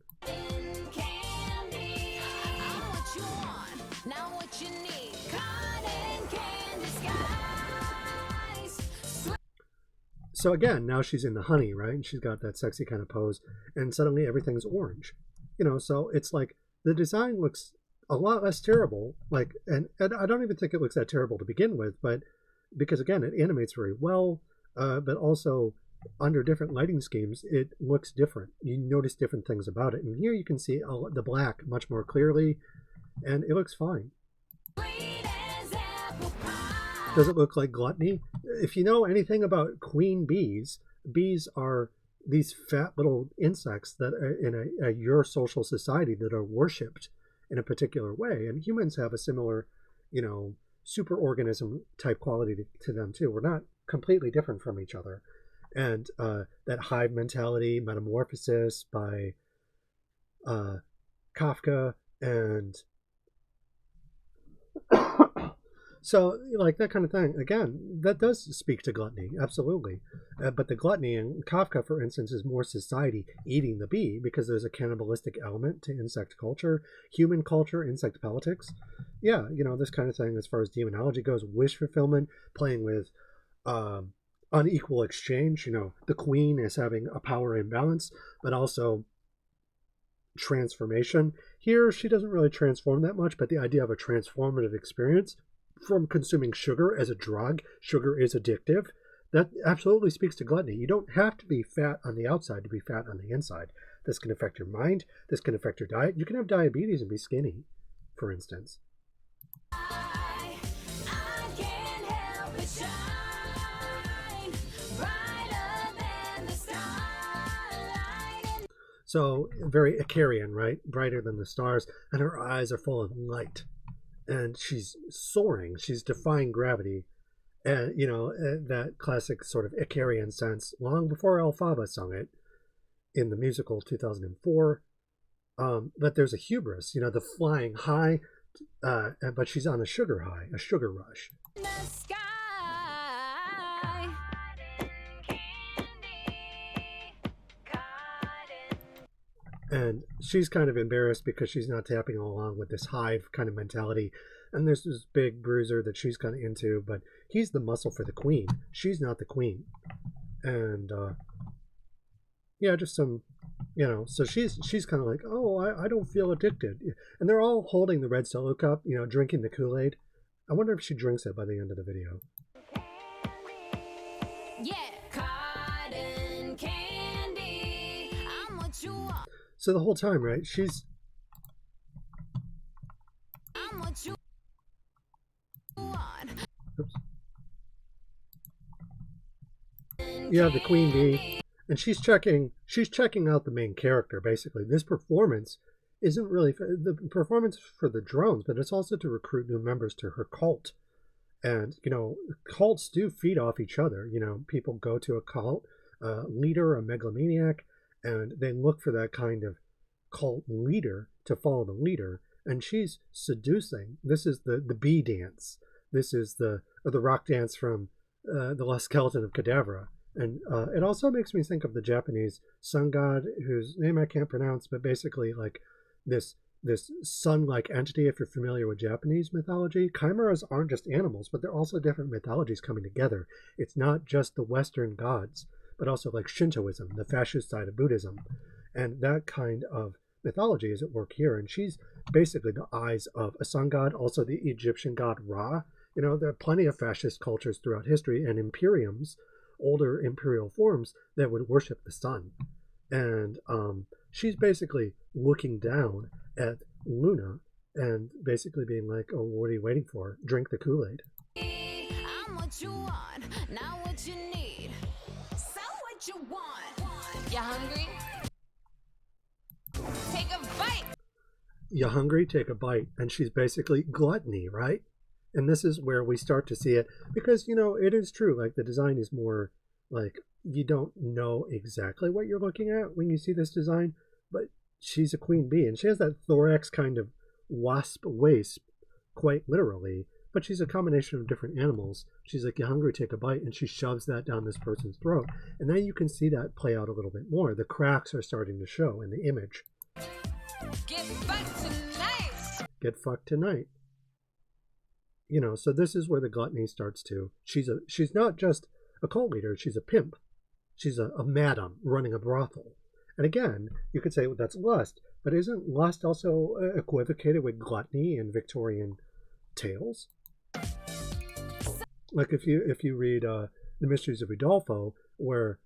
So again, now she's in the honey, right? And she's got that sexy kind of pose, and suddenly everything's orange. You know, so it's like the design looks a lot less terrible. Like, and I don't even think it looks that terrible to begin with, but because again, it animates very well, but also under different lighting schemes, it looks different. You notice different things about it. And here you can see the black much more clearly, and it looks fine. Does it look like Gluttony? If you know anything about queen bees, bees are these fat little insects that are in a eusocial society that are worshipped in a particular way. And humans have a similar, you know, superorganism type quality to them too. We're not completely different from each other. And that hive mentality, Metamorphosis by Kafka, and so, like, that kind of thing, again, that does speak to gluttony, absolutely. But the gluttony in Kafka, for instance, is more society eating the bee, because there's a cannibalistic element to insect culture, human culture, insect politics. Yeah, you know, this kind of thing as far as demonology goes, wish fulfillment, playing with unequal exchange. You know, the queen is having a power imbalance, but also transformation. Here, she doesn't really transform that much, but the idea of a transformative experience from consuming sugar as a drug, sugar is addictive, that absolutely speaks to gluttony. You don't have to be fat on the outside to be fat on the inside. This can affect your mind. This can affect your diet. You can have diabetes and be skinny, for instance. So very Icarian, right? Brighter than the stars, and her eyes are full of light. And she's soaring, she's defying gravity, and you know, that classic sort of Icarian sense, long before Elphaba sung it in the musical 2004. But there's a hubris, you know, the flying high, but she's on a sugar high, a sugar rush. And she's kind of embarrassed because she's not tapping along with this hive kind of mentality. And there's this big bruiser that she's kind of into, but he's the muscle for the queen. She's not the queen. And yeah, just some, you know, so she's kind of like, oh, I don't feel addicted. And they're all holding the red Solo cup, you know, drinking the Kool-Aid. I wonder if she drinks it by the end of the video. Yeah, cotton candy, I'm what you want. So the whole time, right, she's... Oops. You have the queen bee, And she's checking out the main character, basically. This performance isn't really the performance for the drones, but it's also to recruit new members to her cult. And, cults do feed off each other. People go to a cult leader, a megalomaniac, and they look for that kind of cult leader to follow the leader. And she's seducing. This is the bee dance. This is the rock dance from the Lost Skeleton of Cadavra. And it also makes me think of the Japanese sun god, whose name I can't pronounce, but basically like this sun-like entity, if you're familiar with Japanese mythology. Chimeras aren't just animals, but they're also different mythologies coming together. It's not just the Western gods, but also like Shintoism, the fascist side of Buddhism. And that kind of mythology is at work here. And she's basically the eyes of a sun god, also the Egyptian god Ra. There are plenty of fascist cultures throughout history and imperiums, older imperial forms that would worship the sun. And she's basically looking down at Luna and basically being like, oh, what are you waiting for? Drink the Kool-Aid. I'm what you want, not what you need. So what you want? You hungry? Take a bite. You hungry? Take a bite. And she's basically gluttony, right? And this is where we start to see it, because, it is true. Like, the design is more like, you don't know exactly what you're looking at when you see this design, but she's a queen bee, and she has that thorax kind of wasp waist, quite literally, but she's a combination of different animals. She's like, you hungry, take a bite, and she shoves that down this person's throat. And now you can see that play out a little bit more. The cracks are starting to show in the image. Get fucked tonight. Get fucked tonight. So this is where the gluttony starts to. She's not just a cult leader, she's a pimp. She's a madam running a brothel. And again, you could say, well, that's lust, but isn't lust also equivocated with gluttony in Victorian tales? Like if you read The Mysteries of Udolpho, where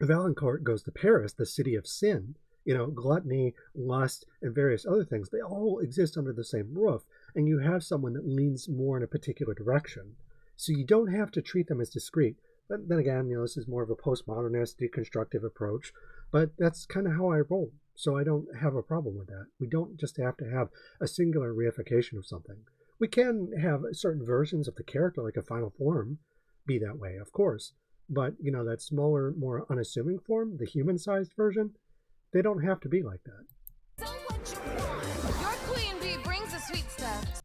Valancourt goes to Paris, the city of sin, gluttony, lust, and various other things, they all exist under the same roof, and you have someone that leans more in a particular direction. So you don't have to treat them as discrete. But then again, this is more of a postmodernist, deconstructive approach, but that's kind of how I roll. So I don't have a problem with that. We don't just have to have a singular reification of something. We can have certain versions of the character, like a final form, be that way, of course. But, that smaller, more unassuming form, the human-sized version, they don't have to be like that. So what you want? Your queen bee brings the sweet stuff.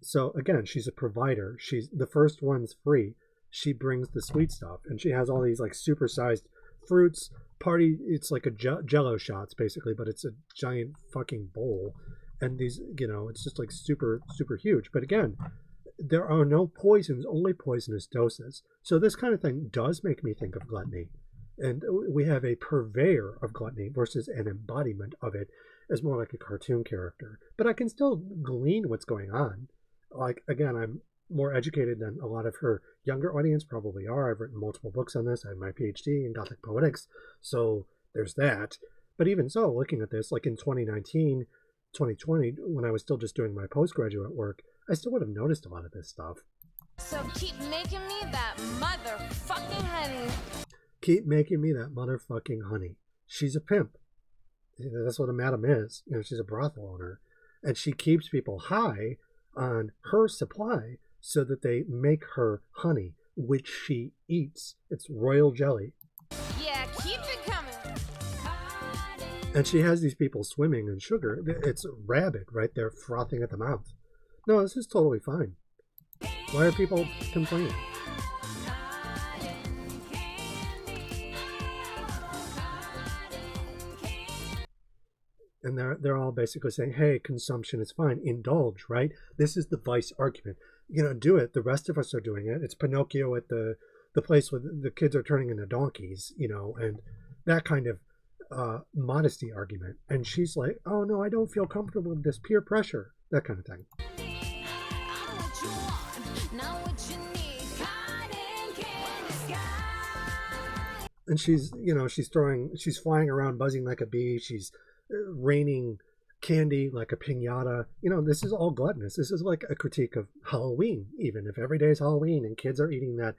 So again, she's a provider. She's the first one's free. She brings the sweet stuff, and she has all these like supersized fruits. It's like a jello shots basically, but it's a giant fucking bowl. And these, it's just like super, super huge. But again, there are no poisons, only poisonous doses. So this kind of thing does make me think of gluttony. And we have a purveyor of gluttony versus an embodiment of it as more like a cartoon character. But I can still glean what's going on. Like, again, I'm more educated than a lot of her younger audience probably are. I've written multiple books on this. I have my PhD in Gothic poetics. So there's that. But even so, looking at this, like in 2019, 2020, when I was still just doing my postgraduate work, I still would have noticed a lot of this stuff. So keep making me that motherfucking honey. Keep making me that motherfucking honey. She's a pimp. That's what a madam is. She's a brothel owner. And she keeps people high on her supply so that they make her honey, which she eats. It's royal jelly. Yeah, keep it coming. And she has these people swimming in sugar. It's rabid, right? They're frothing at the mouth. No, this is totally fine. Why are people complaining? And they're all basically saying, hey, consumption is fine. Indulge, right? This is the vice argument. Do it. The rest of us are doing it. It's Pinocchio at the place where the kids are turning into donkeys, and that kind of modesty argument. And she's like, oh, no, I don't feel comfortable with this peer pressure, that kind of thing. And she's flying around buzzing like a bee. She's raining candy like a piñata. This is all gluttonous. This is like a critique of Halloween, even if every day is Halloween and kids are eating that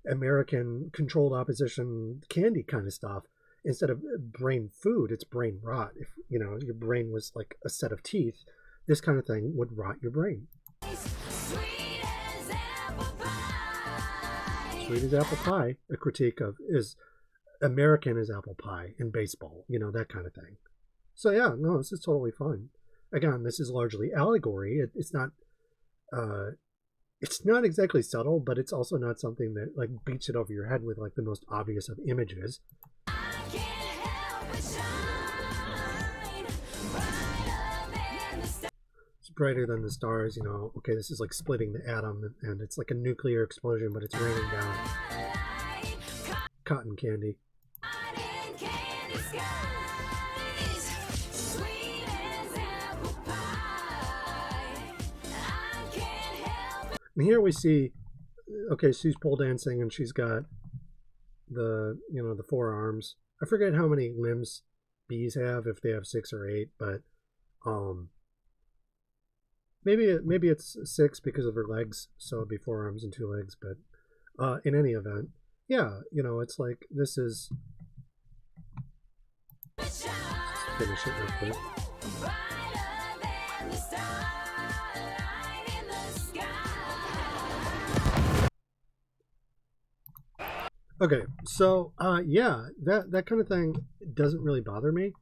American controlled opposition candy kind of stuff. Instead of brain food, it's brain rot. If your brain was like a set of teeth, this kind of thing would rot your brain. Sweet as apple pie. Sweet as apple pie, a critique of is American as apple pie in baseball, that kind of thing. So yeah, no, this is totally fine. Again, this is largely allegory. It's not exactly subtle, but it's also not something that like beats it over your head with like the most obvious of images. I can't help but shine brighter than the stars. It's brighter than the stars, okay, this is like splitting the atom, and it's like a nuclear explosion, but it's raining down cotton candy. Cotton candy skies. Sweet as apple pie. I can't help And here we see, okay, Sue's pole dancing, and she's got the forearms. I forget how many limbs bees have, if they have 6 or 8, but maybe it's 6 because of her legs, so it'd be 4 arms and 2 legs. But in any event, yeah, it's like this is. Let's finish it real quick. brighter than the starlight in the sky. Okay, so yeah, that kind of thing doesn't really bother me.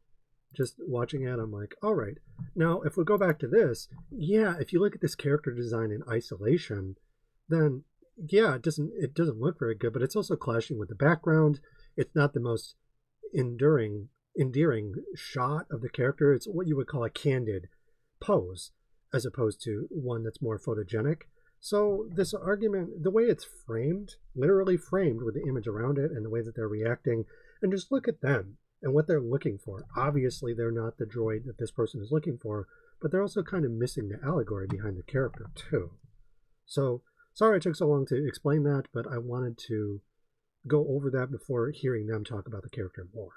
Just watching it, I'm like, all right. Now, if we go back to this, yeah, if you look at this character design in isolation, then yeah, it doesn't look very good, but it's also clashing with the background. It's not the most endearing shot of the character. It's what you would call a candid pose, as opposed to one that's more photogenic. So this argument, the way it's framed, literally framed with the image around it and the way that they're reacting, and just look at them and what they're looking for. Obviously, they're not the droid that this person is looking for, but they're also kind of missing the allegory behind the character too. So sorry it took so long to explain that, but I wanted to go over that before hearing them talk about the character more.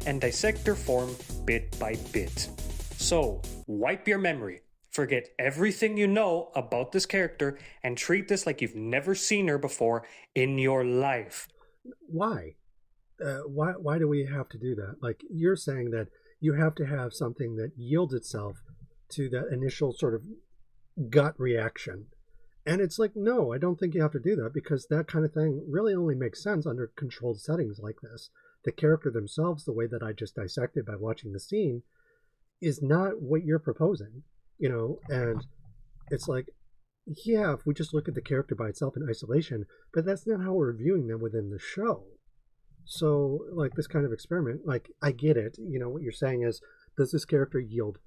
And dissect their form bit by bit. So, wipe your memory. Forget everything you know about this character and treat this like you've never seen her before in your life. Why? Why do we have to do that? Like, you're saying that you have to have something that yields itself to that initial sort of gut reaction. And it's like, no, I don't think you have to do that, because that kind of thing really only makes sense under controlled settings like this. The character themselves, the way that I just dissected by watching the scene, is not what you're proposing, and it's like, yeah, if we just look at the character by itself in isolation, but that's not how we're viewing them within the show. So, like, this kind of experiment, like, I get it. What you're saying is, does this character yield,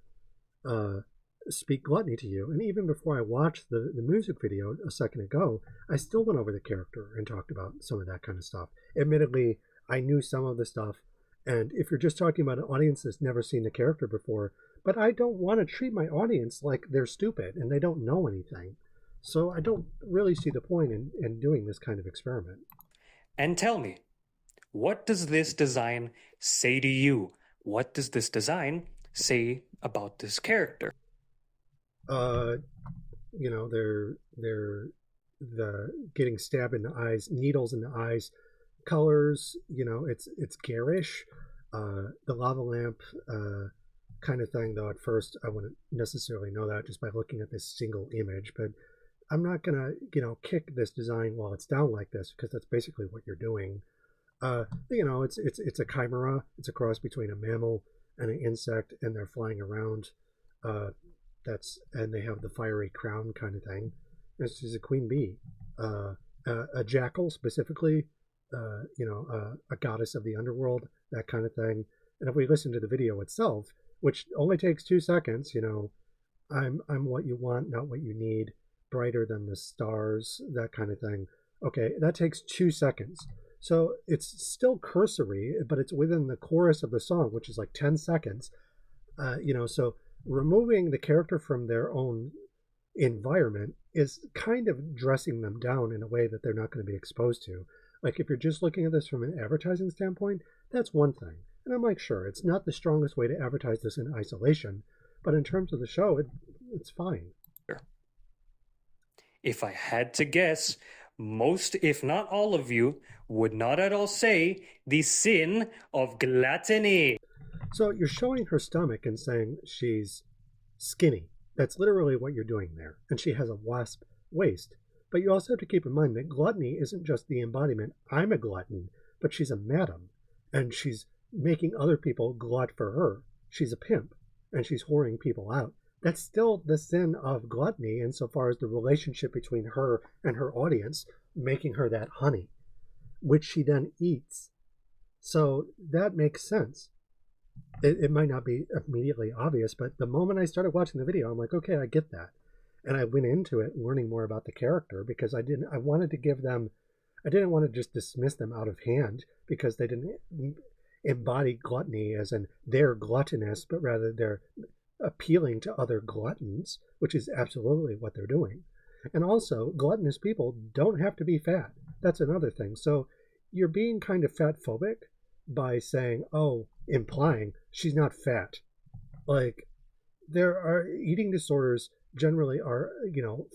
speak gluttony to you? And even before I watched the music video a second ago, I still went over the character and talked about some of that kind of stuff. Admittedly, I knew some of the stuff, and if you're just talking about an audience that's never seen the character before, but I don't want to treat my audience like they're stupid and they don't know anything. So I don't really see the point in doing this kind of experiment. And tell me, what does this design say to you? What does this design say about this character? They're the getting stabbed in the eyes, needles in the eyes, colors, it's garish. The lava lamp kind of thing, though, at first I wouldn't necessarily know that just by looking at this single image, but I'm not gonna kick this design while it's down like this, because that's basically what you're doing. It's a chimera. It's a cross between a mammal and an insect, and they're flying around. And they have the fiery crown kind of thing. This is a queen bee, a jackal specifically, a goddess of the underworld, that kind of thing. And if we listen to the video itself, which only takes 2 seconds, I'm what you want, not what you need, brighter than the stars, that kind of thing. Okay, that takes 2 seconds. So it's still cursory, but it's within the chorus of the song, which is like 10 seconds. So removing the character from their own environment is kind of dressing them down in a way that they're not going to be exposed to. Like, if you're just looking at this from an advertising standpoint, that's one thing. And I'm like, sure, it's not the strongest way to advertise this in isolation, but in terms of the show, it's fine. If I had to guess, most, if not all of you, would not at all say the sin of gluttony. So you're showing her stomach and saying she's skinny. That's literally what you're doing there. And she has a wasp waist. But you also have to keep in mind that gluttony isn't just the embodiment, I'm a glutton, but she's a madam. And she's making other people glut for her. She's a pimp. And she's whoring people out. That's still the sin of gluttony insofar as the relationship between her and her audience, making her that honey, which she then eats. So that makes sense. It might not be immediately obvious, but the moment I started watching the video, I'm like, okay, I get that. And I went into it learning more about the character because I didn't want to just dismiss them out of hand because they didn't embody gluttony as in they're gluttonous, but rather they're appealing to other gluttons, which is absolutely what they're doing. And also, gluttonous people don't have to be fat. That's another thing. So you're being kind of fat phobic by saying, implying she's not fat. Like, there are eating disorders generally are,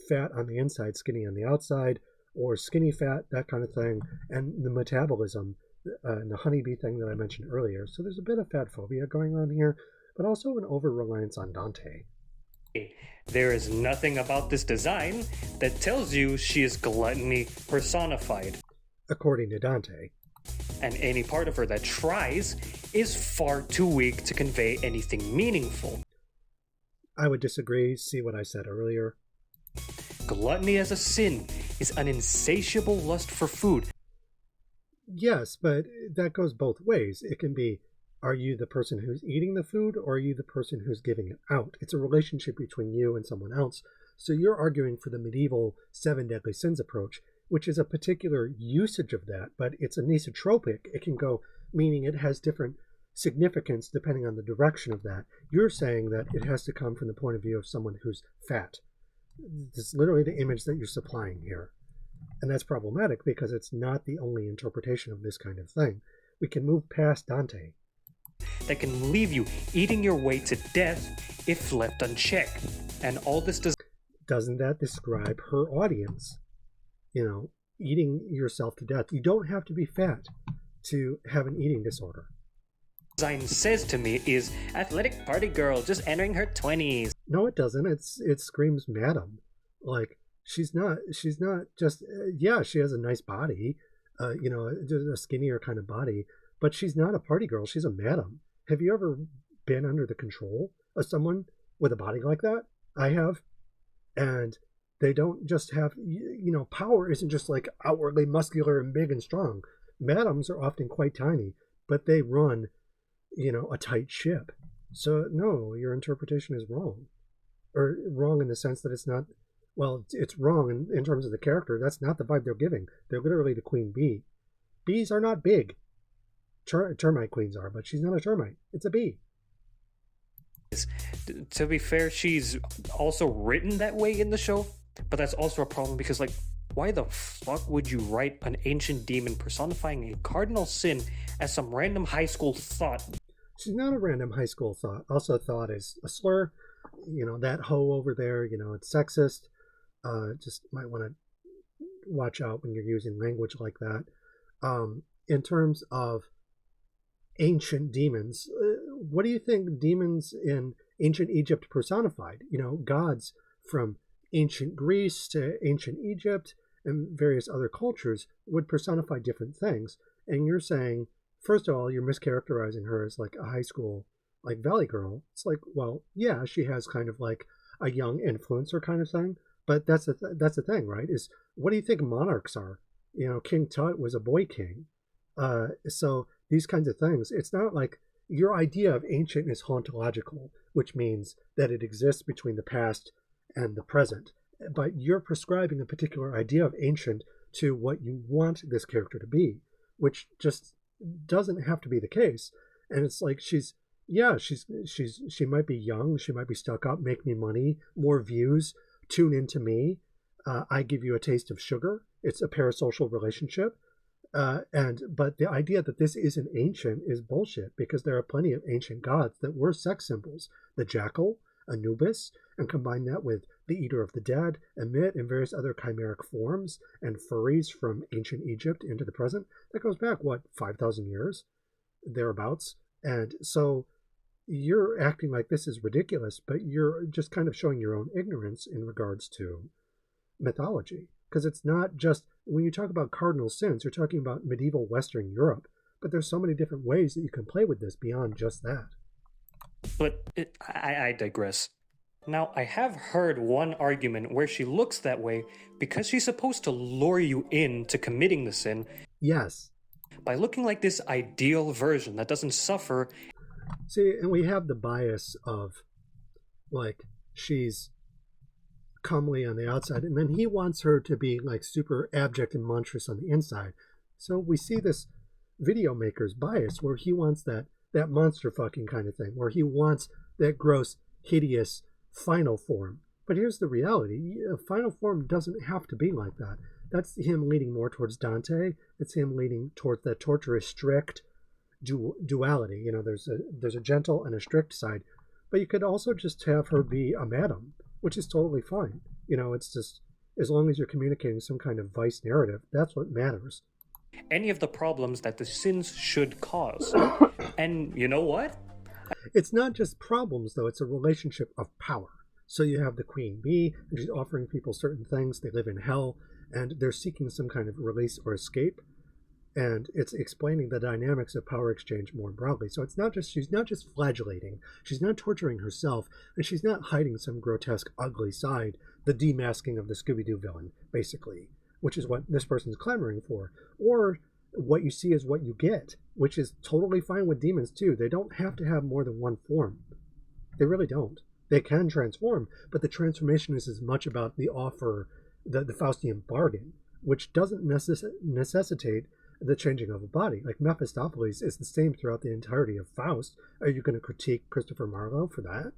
fat on the inside, skinny on the outside, or skinny fat, that kind of thing, and the metabolism, and the honeybee thing that I mentioned earlier. So there's a bit of fat phobia going on here, but also an over-reliance on Dante. There is nothing about this design that tells you she is gluttony personified. According to Dante. And any part of her that tries is far too weak to convey anything meaningful. I would disagree. See what I said earlier. Gluttony as a sin is an insatiable lust for food. Yes, but that goes both ways. It can be, are you the person who's eating the food or are you the person who's giving it out? It's a relationship between you and someone else. So you're arguing for the medieval 7 deadly sins approach, which is a particular usage of that, but it's anisotropic. It can go, meaning it has different significance depending on the direction of that. You're saying that it has to come from the point of view of someone who's fat. It's literally the image that you're supplying here. And that's problematic because it's not the only interpretation of this kind of thing. We can move past Dante. That can leave you eating your way to death if left unchecked. And all this doesn't that describe her audience? Eating yourself to death. You don't have to be fat to have an eating disorder. Design says to me is athletic party girl just entering her 20s. No, it doesn't. It screams madam. Like she's not just she has a nice body, a skinnier kind of body, but she's not a party girl. She's a madam. Have you ever been under the control of someone with a body like that? I have. And they don't just have, power isn't just like outwardly muscular and big and strong. Madams are often quite tiny, but they run, a tight ship. So no, your interpretation is wrong. Or wrong in the sense that it's not, it's wrong in terms of the character. That's not the vibe they're giving. They're literally the queen bee. Bees are not big. Termite queens are, but she's not a termite. It's a bee. To be fair, she's also written that way in the show, but that's also a problem because, why the fuck would you write an ancient demon personifying a cardinal sin as some random high school thought? She's not a random high school thought. Also, thought is a slur. That hoe over there, it's sexist. Just might want to watch out when you're using language like that. In terms of ancient demons, what do you think demons in ancient Egypt personified? Gods from ancient Greece to ancient Egypt and various other cultures would personify different things. And you're saying, first of all, you're mischaracterizing her as like a high school, valley girl. It's she has kind of like a young influencer kind of thing. But that's the thing, right? Is what do you think monarchs are? King Tut was a boy king. So these kinds of things, it's not like your idea of ancient is hauntological, which means that it exists between the past and the present. But you're prescribing a particular idea of ancient to what you want this character to be, which just doesn't have to be the case. And it's like she might be young, she might be stuck up, make me money, more views, tune into me. I give you a taste of sugar. It's a parasocial relationship. But the idea that this isn't ancient is bullshit because there are plenty of ancient gods that were sex symbols. The jackal, Anubis, and combine that with the Eater of the Dead, Emit, and various other chimeric forms, and furries from ancient Egypt into the present, that goes back, 5,000 years? Thereabouts. And so you're acting like this is ridiculous, but you're just kind of showing your own ignorance in regards to mythology. Because it's not just, when you talk about cardinal sins, you're talking about medieval Western Europe, but there's so many different ways that you can play with this beyond just that. But I digress. Now, I have heard one argument where she looks that way because she's supposed to lure you into committing the sin. Yes. By looking like this ideal version that doesn't suffer. See, and we have the bias of, like, she's comely on the outside, and then he wants her to be, like, super abject and monstrous on the inside. So we see this video maker's bias where he wants that monster fucking kind of thing, where he wants that gross, hideous final form. But here's the reality. A final form doesn't have to be like that. That's him leaning more towards Dante. It's him leaning towards that torturous, strict duality. You know, there's a gentle and a strict side. But you could also just have her be a madam, which is totally fine. You know, it's just, as long as you're communicating some kind of vice narrative, that's what matters. Any of the problems that the sins should cause. And you know what? It's not just problems, though. It's a relationship of power. So you have the queen bee, and she's offering people certain things. They live in hell, and they're seeking some kind of release or escape. And it's explaining the dynamics of power exchange more broadly. So it's not just, she's not just flagellating. She's not torturing herself, and she's not hiding some grotesque, ugly side, the demasking of the Scooby-Doo villain, basically, which is what this person's clamoring for. Or what you see is what you get, which is totally fine with demons too. They don't have to have more than one form. They really don't. They can transform, but the transformation is as much about the offer, the Faustian bargain, which doesn't necessitate the changing of a body. Like Mephistopheles is the same throughout the entirety of Faust. Are you going to critique Christopher Marlowe for that?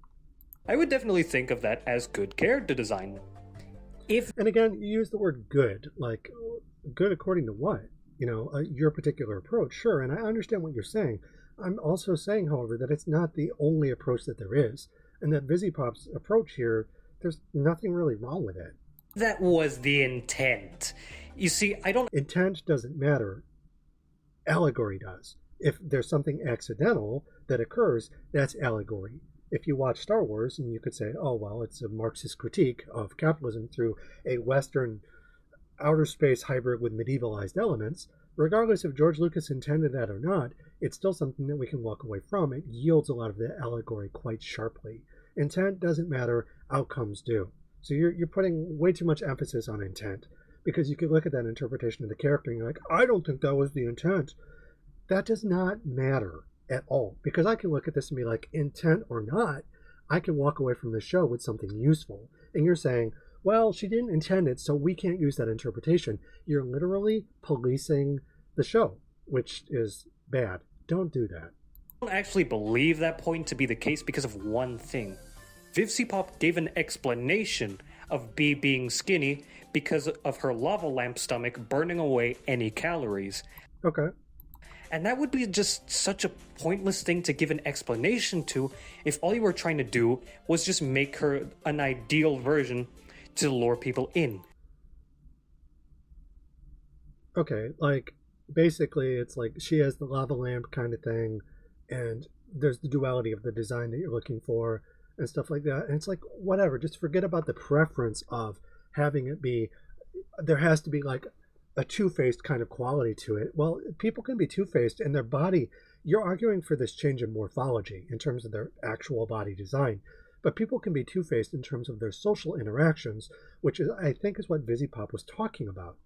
I would definitely think of that as good character design. And again, you use the word good, like good according to what? You know, your particular approach, sure, and I understand what you're saying. I'm also saying, however, that it's not the only approach that there is, and that Vivziepop's approach here, there's nothing really wrong with it. That was the intent. You see, Intent doesn't matter. Allegory does. If there's something accidental that occurs, that's allegory. If you watch Star Wars, and you could say, oh, well, it's a Marxist critique of capitalism through a Western outer space hybrid with medievalized elements, regardless if George Lucas intended that or not, it's still something that we can walk away from. It yields a lot of the allegory quite sharply. Intent doesn't matter, outcomes do. So you're putting way too much emphasis on intent, because you could look at that interpretation of the character and you're like, I don't think that was the intent. That does not matter at all, because I can look at this and be like, intent or not, I can walk away from the show with something useful. And you're saying, well, she didn't intend it, so we can't use that interpretation. You're literally policing the show, which is bad. Don't do that. I don't actually believe that point to be the case because of one thing. Vivziepop gave an explanation of Bee being skinny because of her lava lamp stomach burning away any calories. Okay. And that would be just such a pointless thing to give an explanation to if all you were trying to do was just make her an ideal version to lure people in. Okay, like, basically it's like she has the lava lamp kind of thing, and there's the duality of the design that you're looking for, and stuff like that. And it's like, whatever, just forget about the preference of having it be, there has to be like a two-faced kind of quality to it. Well, people can be two-faced in their body. You're arguing for this change in morphology in terms of their actual body design. But people can be two-faced in terms of their social interactions, which is, I think, is what Vivziepop was talking about.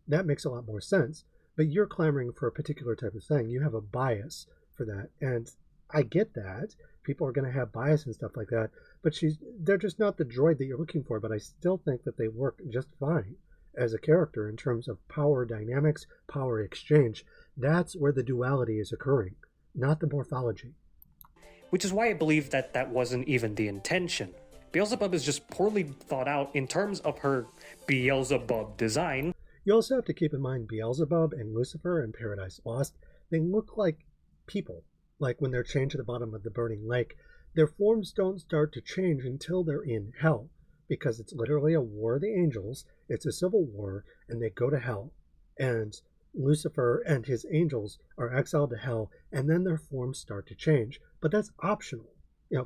That makes a lot more sense. But you're clamoring for a particular type of thing. You have a bias for that. And I get that. People are going to have bias and stuff like that. But they're just not the droid that you're looking for. But I still think that they work just fine as a character in terms of power dynamics, power exchange. That's where the duality is occurring, not the morphology. Which is why I believe that that wasn't even the intention. Beelzebub is just poorly thought out in terms of her Beelzebub design. You also have to keep in mind Beelzebub and Lucifer in Paradise Lost, they look like people. Like when they're chained to the bottom of the burning lake, their forms don't start to change until they're in hell, because it's literally a war of the angels. It's a civil war, and they go to hell. And Lucifer and his angels are exiled to hell, and then their forms start to change. But that's optional.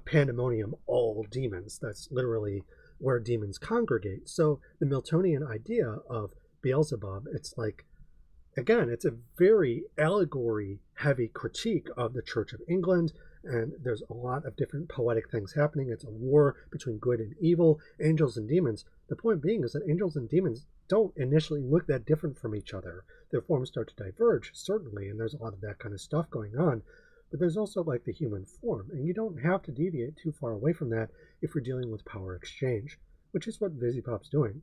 Pandemonium, all demons. That's literally where demons congregate. So the Miltonian idea of Beelzebub, it's like, again, it's a very allegory-heavy critique of the Church of England, and there's a lot of different poetic things happening. It's a war between good and evil, angels and demons. The point being is that angels and demons don't initially look that different from each other. Their forms start to diverge, certainly, and there's a lot of that kind of stuff going on. But there's also like the human form, and you don't have to deviate too far away from that if you're dealing with power exchange, which is what Vivziepop's doing.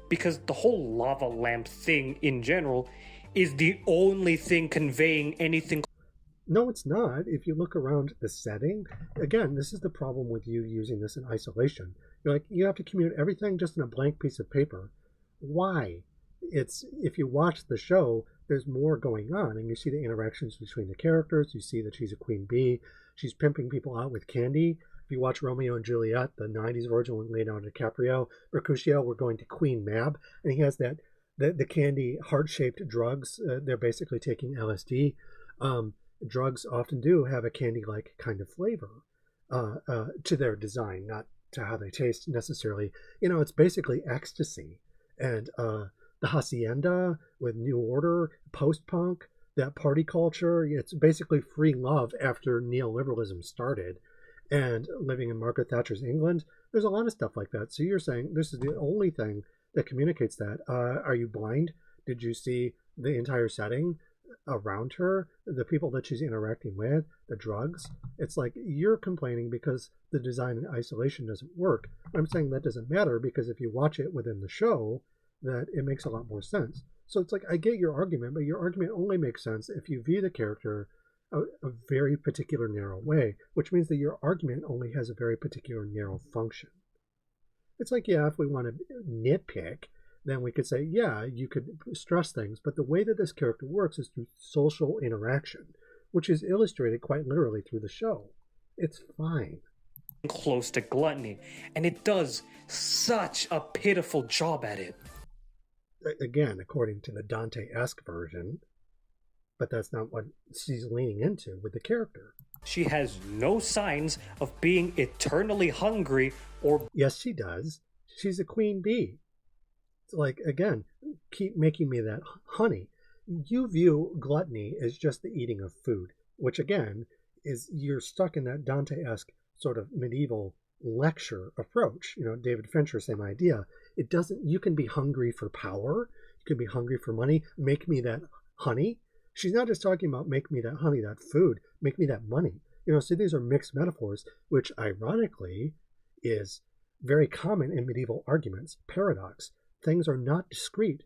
Because the whole lava lamp thing in general is the only thing conveying anything. No, it's not. If you look around the setting, again, this is the problem with you using this in isolation. You're like, you have to commute everything just in a blank piece of paper. Why? If you watch the show, there's more going on, and you see the interactions between the characters. You see that she's a queen bee. She's pimping people out with candy. If you watch Romeo and Juliet, the 90s version with Leonardo DiCaprio, Mercutio, we're going to Queen Mab, and he has the candy heart-shaped drugs. They're basically taking LSD. Drugs often do have a candy-like kind of flavor to their design, not to how they taste necessarily. It's basically ecstasy. And the Hacienda with New Order, post-punk, that party culture, it's basically free love after neoliberalism started. And living in Margaret Thatcher's England, there's a lot of stuff like that. So you're saying this is the only thing that communicates that. Are you blind? Did you see the entire setting around her, the people that she's interacting with, the drugs? It's like you're complaining because the design in isolation doesn't work. I'm saying that doesn't matter because if you watch it within the show, that it makes a lot more sense. So it's like, I get your argument, but your argument only makes sense if you view the character a very particular narrow way, which means that your argument only has a very particular narrow function. It's like, yeah, if we want to nitpick, then we could say, yeah, you could stress things, but the way that this character works is through social interaction, which is illustrated quite literally through the show. It's fine. Close to Gluttony, and it does such a pitiful job at it. Again, according to the Dante-esque version, but that's not what she's leaning into with the character. She has no signs of being eternally hungry or... Yes, she does. She's a queen bee. It's like, again, keep making me that honey. You view gluttony as just the eating of food, which again is you're stuck in that Dante-esque sort of medieval lecture approach. David Fincher, same idea. It doesn't, you can be hungry for power, you can be hungry for money, make me that honey. She's not just talking about make me that honey, that food, make me that money. So these are mixed metaphors, which ironically is very common in medieval arguments. Paradox. Things are not discrete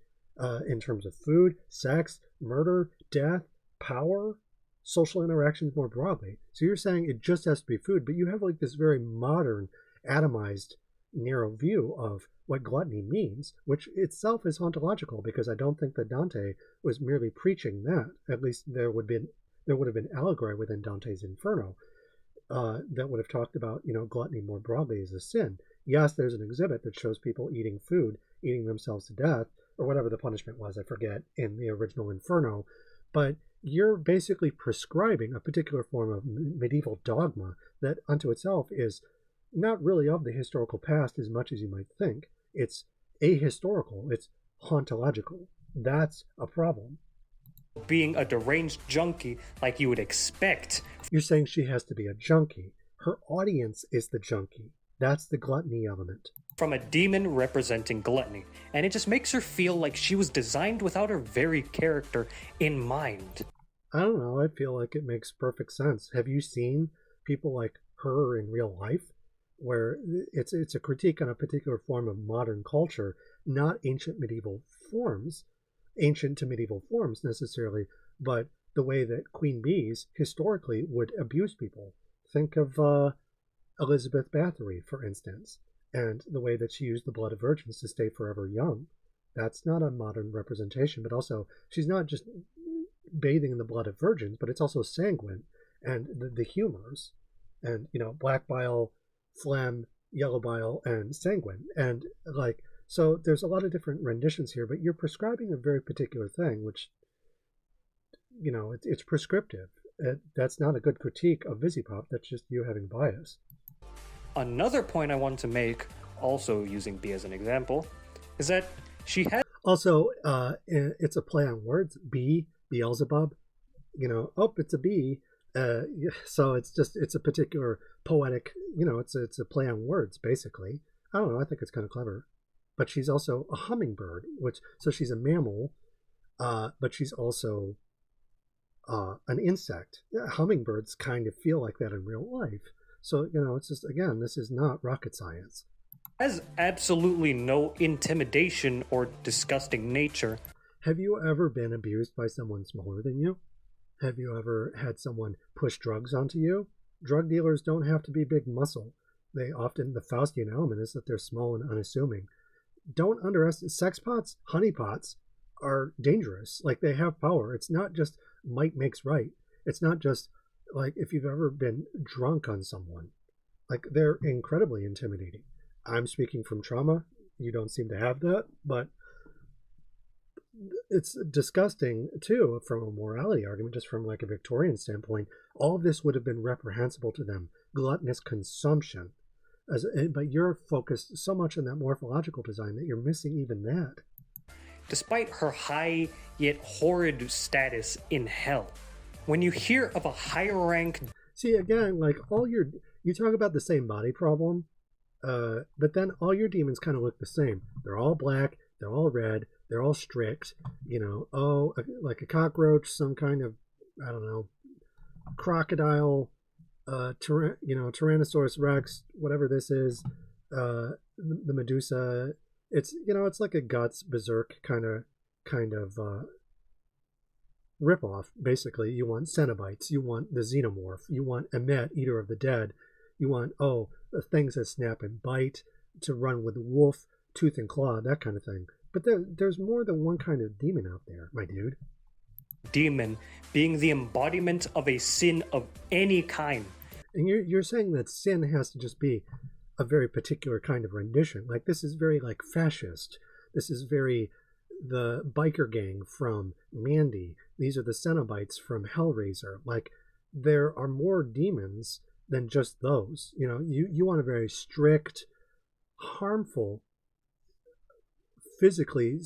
in terms of food, sex, murder, death, power, social interactions more broadly. So you're saying it just has to be food, but you have like this very modern, atomized, narrow view of what gluttony means, which itself is hauntological, because I don't think that Dante was merely preaching that. At least there would have been allegory within Dante's Inferno that would have talked about, gluttony more broadly as a sin. Yes, there's an exhibit that shows people eating food, eating themselves to death, or whatever the punishment was, I forget, in the original Inferno, but you're basically prescribing a particular form of medieval dogma that unto itself is not really of the historical past as much as you might think. It's ahistorical. It's hauntological. That's a problem. Being a deranged junkie like you would expect. You're saying she has to be a junkie. Her audience is the junkie. That's the gluttony element. From a demon representing gluttony. And it just makes her feel like she was designed without her very character in mind. I don't know. I feel like it makes perfect sense. Have you seen people like her in real life? Where it's a critique on a particular form of modern culture, not ancient to medieval forms necessarily, but the way that queen bees historically would abuse people. Think of Elizabeth Bathory, for instance, and the way that she used the blood of virgins to stay forever young. That's not a modern representation, but also she's not just bathing in the blood of virgins, but it's also sanguine and the humors. and black bile, phlegm, yellow bile, and sanguine. And so there's a lot of different renditions here, but you're prescribing a very particular thing, which it's prescriptive. That's not a good critique of Vivziepop. That's just you having bias. Another point I want to make, also using B as an example, is that she had... Also, it's a play on words. B, Beelzebub. It's a bee. So it's a particular poetic, it's a play on words, basically. I don't know, I think it's kind of clever. But she's also a hummingbird, so she's a mammal, but she's also an insect. Hummingbirds kind of feel like that in real life. So, it's just, again, this is not rocket science. Has absolutely no intimidation or disgusting nature. Have you ever been abused by someone smaller than you? Have you ever had someone push drugs onto you? Drug dealers don't have to be big muscle. The Faustian element is that they're small and unassuming. Don't underestimate sex pots, honeypots are dangerous. Like, they have power. It's not just might makes right. It's not just like if you've ever been drunk on someone. Like, they're incredibly intimidating. I'm speaking from trauma. You don't seem to have that, but it's disgusting too from a morality argument, just from like a Victorian standpoint. All of this would have been reprehensible to them. Gluttonous consumption. But you're focused so much on that morphological design that you're missing even that. Despite her high yet horrid status in hell, when you hear of a higher rank... See, again, like you talk about the same body problem, but then all your demons kind of look the same. They're all black, they're all red, they're all strict, like a cockroach, some kind of, I don't know, crocodile, Tyrannosaurus Rex, whatever this is, the Medusa. It's it's like a Guts Berserk kind of ripoff. Basically, you want Cenobites, you want the Xenomorph, you want Emmet, Eater of the Dead, you want the things that snap and bite, to run with wolf, tooth and claw, that kind of thing. But there's more than one kind of demon out there, my dude. Demon being the embodiment of a sin of any kind. And you're saying that sin has to just be a very particular kind of rendition. Like, this is very like fascist. This is very the biker gang from Mandy. These are the Cenobites from Hellraiser. Like, there are more demons than just those. You want a very strict, harmful, physically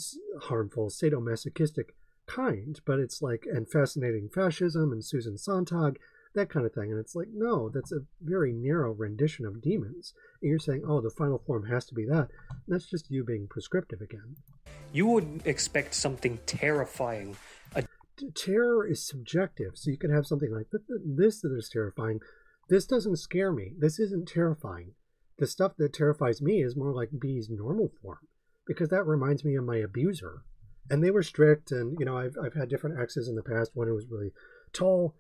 harmful, sadomasochistic kind, but it's like, and fascinating fascism and Susan Sontag, that kind of thing. And it's like, no, that's a very narrow rendition of demons. And you're saying, the final form has to be that. And that's just you being prescriptive again. You would expect something terrifying. Terror is subjective. So you could have something like this that is terrifying. This doesn't scare me. This isn't terrifying. The stuff that terrifies me is more like B's normal form, because that reminds me of my abuser. And they were strict, and I've had different exes in the past. One who was really tall,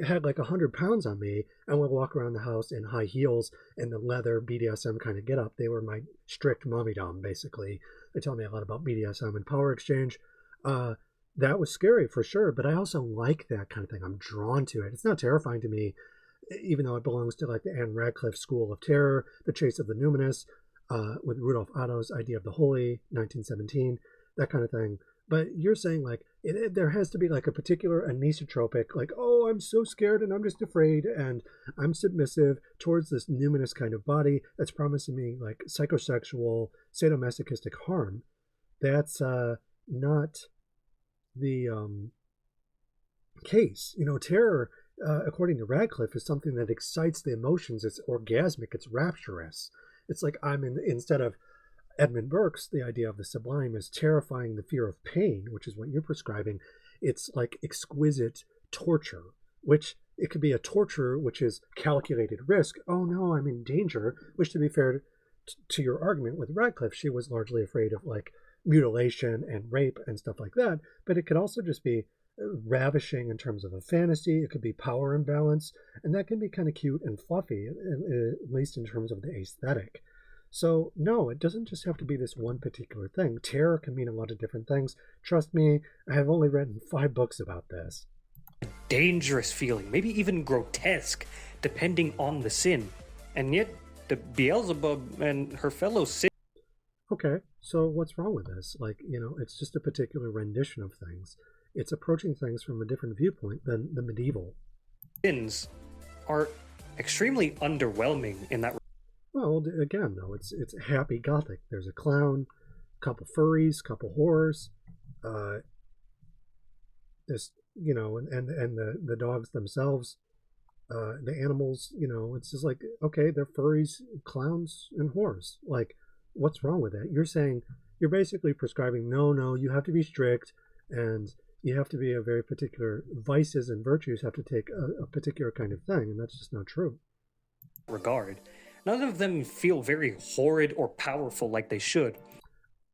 had like 100 pounds on me, and would walk around the house in high heels and the leather BDSM kind of get up. They were my strict mommy-dom, basically. They taught me a lot about BDSM and power exchange. That was scary for sure, but I also like that kind of thing. I'm drawn to it. It's not terrifying to me, even though it belongs to like the Anne Radcliffe School of Terror, The Chase of the Numinous, with Rudolf Otto's Idea of the Holy, 1917, that kind of thing. But you're saying like there has to be like a particular anisotropic, like, I'm so scared and I'm just afraid and I'm submissive towards this numinous kind of body that's promising me like psychosexual, sadomasochistic harm. That's not the case. Terror, according to Radcliffe, is something that excites the emotions. It's orgasmic. It's rapturous. It's like instead of Edmund Burke's, the idea of the sublime is terrifying the fear of pain, which is what you're prescribing. It's like exquisite torture, which it could be a torture which is calculated risk. Oh no, I'm in danger, which, to be fair to your argument with Radcliffe, she was largely afraid of like mutilation and rape and stuff like that. But it could also just be ravishing in terms of a fantasy. It could be power imbalance, and that can be kind of cute and fluffy, at least in terms of the aesthetic. So no, it doesn't just have to be this one particular thing. Terror can mean a lot of different things. Trust me, I have only written 5 books about this. Dangerous feeling, maybe even grotesque, depending on the sin. And yet, the Beelzebub and her fellow sin. Okay, so what's wrong with this? Like, it's just a particular rendition of things. It's approaching things from a different viewpoint than the medieval. Sins are extremely underwhelming in that. Well, again, though, it's happy Gothic. There's a clown, a couple furries, couple whores, this, and the dogs themselves, the animals, it's just like, okay, they're furries, clowns, and whores. Like, what's wrong with that? You're saying, you're basically prescribing, no, you have to be strict, and you have to be a very particular, vices and virtues have to take a particular kind of thing, and that's just not true. Regard. None of them feel very horrid or powerful like they should.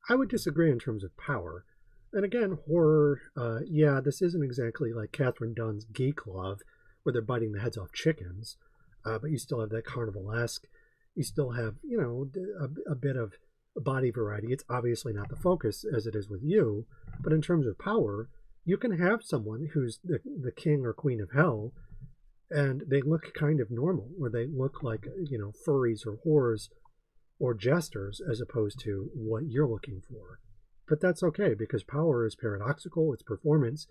I would disagree in terms of power. And again, horror, this isn't exactly like Catherine Dunn's Geek Love, where they're biting the heads off chickens, but you still have that carnivalesque. You still have, a bit of body variety. It's obviously not the focus as it is with you, but in terms of power, you can have someone who's the king or queen of hell, and they look kind of normal, or they look like, furries or whores or jesters, as opposed to what you're looking for. But that's okay, because power is paradoxical, it's performance,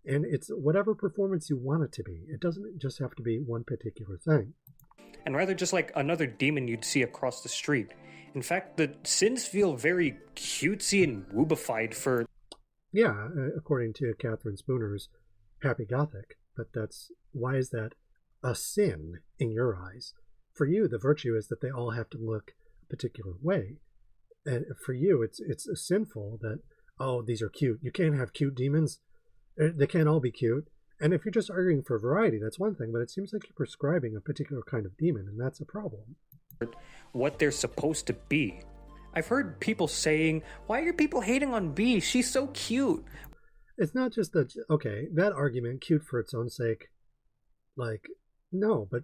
and it's whatever performance you want it to be. It doesn't just have to be one particular thing. And rather just like another demon you'd see across the street. In fact, the sins feel very cutesy and woobified for... Yeah, according to Catherine Spooner's Happy Gothic. But why is that a sin in your eyes? For you, the virtue is that they all have to look a particular way. And for you, it's sinful that, oh, these are cute. You can't have cute demons. They can't all be cute. And if you're just arguing for variety, that's one thing, but it seems like you're prescribing a particular kind of demon, and that's a problem. What they're supposed to be. I've heard people saying, why are people hating on B? She's so cute. It's not just that, okay, that argument, cute for its own sake, like, no, but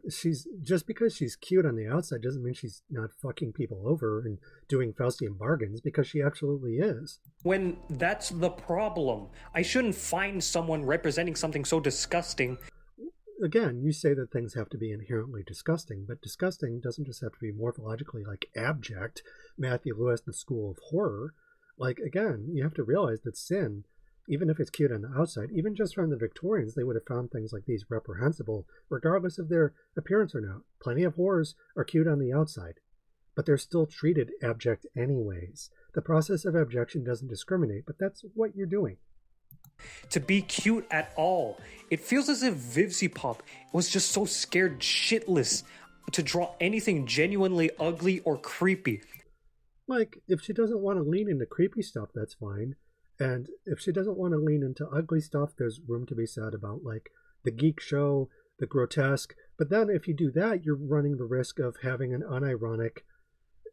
just because she's cute on the outside doesn't mean she's not fucking people over and doing Faustian bargains, because she absolutely is. When that's the problem. I shouldn't find someone representing something so disgusting. Again, you say that things have to be inherently disgusting, but disgusting doesn't just have to be morphologically like abject, Matthew Lewis, the school of horror. Like, again, you have to realize that sin, even if it's cute on the outside, even just from the Victorians, they would have found things like these reprehensible, regardless of their appearance or not. Plenty of whores are cute on the outside, but they're still treated abject anyways. The process of abjection doesn't discriminate, but that's what you're doing. To be cute at all. It feels as if Vivziepop was just so scared shitless to draw anything genuinely ugly or creepy. Like, if she doesn't want to lean into creepy stuff, that's fine. And if she doesn't want to lean into ugly stuff, there's room to be said about, like, the geek show, the grotesque. But then if you do that, you're running the risk of having an unironic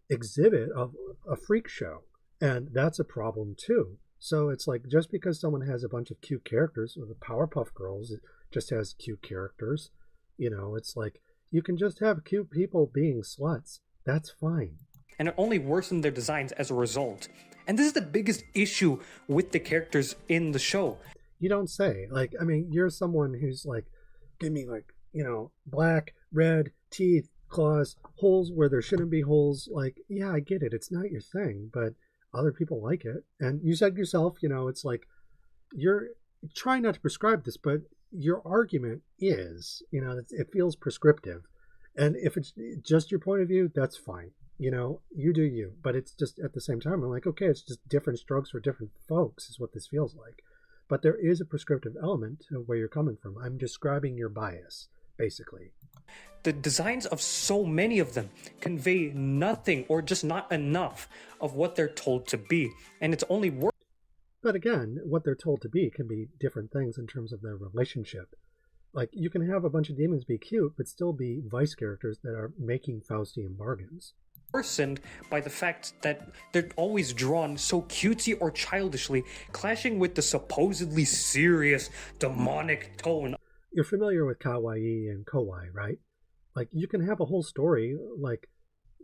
exhibit of a freak show. And that's a problem, too. So it's like, just because someone has a bunch of cute characters, or the Powerpuff Girls just has cute characters, it's like, you can just have cute people being sluts. That's fine. And it only worsened their designs as a result. And this is the biggest issue with the characters in the show. You don't say. Like, I mean, you're someone who's like, give me like, black, red, teeth, claws, holes where there shouldn't be holes. Like, yeah, I get it. It's not your thing, but other people like it. And you said yourself, it's like, you're trying not to prescribe this, but your argument is, it feels prescriptive. And if it's just your point of view, that's fine. You do you. But it's just, at the same time, I'm like, okay, it's just different strokes for different folks is what this feels like. But there is a prescriptive element to where you're coming from. I'm describing your bias, basically. The designs of so many of them convey nothing or just not enough of what they're told to be. And it's only worse. But again, what they're told to be can be different things in terms of their relationship. Like, you can have a bunch of demons be cute, but still be vice characters that are making Faustian bargains. Worsened by the fact that they're always drawn so cutesy or childishly, clashing with the supposedly serious, demonic tone. You're familiar with kawaii and kawaii, right? Like, you can have a whole story, like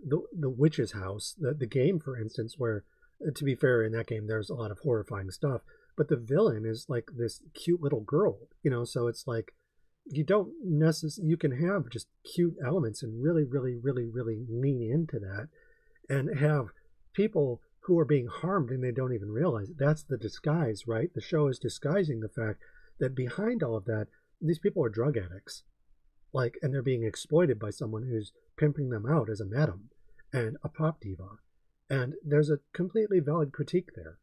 the witch's house, the game, for instance, where, to be fair, in that game, there's a lot of horrifying stuff, but the villain is like this cute little girl, so it's like, you don't necessarily, you can have just cute elements and really, really, really, really lean into that and have people who are being harmed and they don't even realize it. That's the disguise, right? The show is disguising the fact that behind all of that, these people are drug addicts. Like, and they're being exploited by someone who's pimping them out as a madam and a pop diva. And there's a completely valid critique there.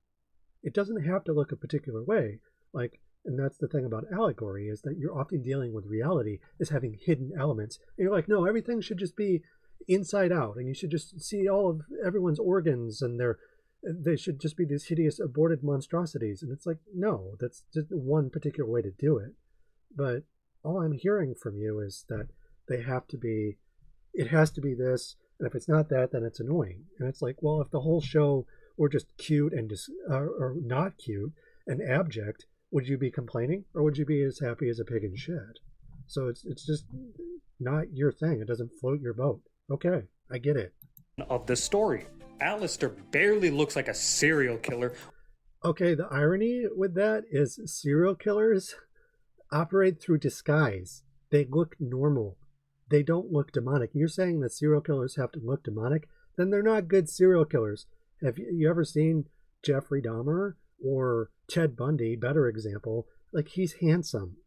It doesn't have to look a particular way. Like, and that's the thing about allegory, is that you're often dealing with reality as having hidden elements. And you're like, no, everything should just be inside out, and you should just see all of everyone's organs, and they should just be these hideous aborted monstrosities. And it's like, no, that's just one particular way to do it. But all I'm hearing from you is that it has to be this, and if it's not that, then it's annoying. And it's like, well, if the whole show were just cute and or not cute and abject, would you be complaining, or would you be as happy as a pig in shit? So it's just not your thing. It doesn't float your boat. Okay, I get it. Of the story, Alistair barely looks like a serial killer. Okay, the irony with that is serial killers operate through disguise. They look normal. They don't look demonic. You're saying that serial killers have to look demonic? Then they're not good serial killers. Have you ever seen Jeffrey Dahmer or Ted Bundy? Better example. Like, he's handsome.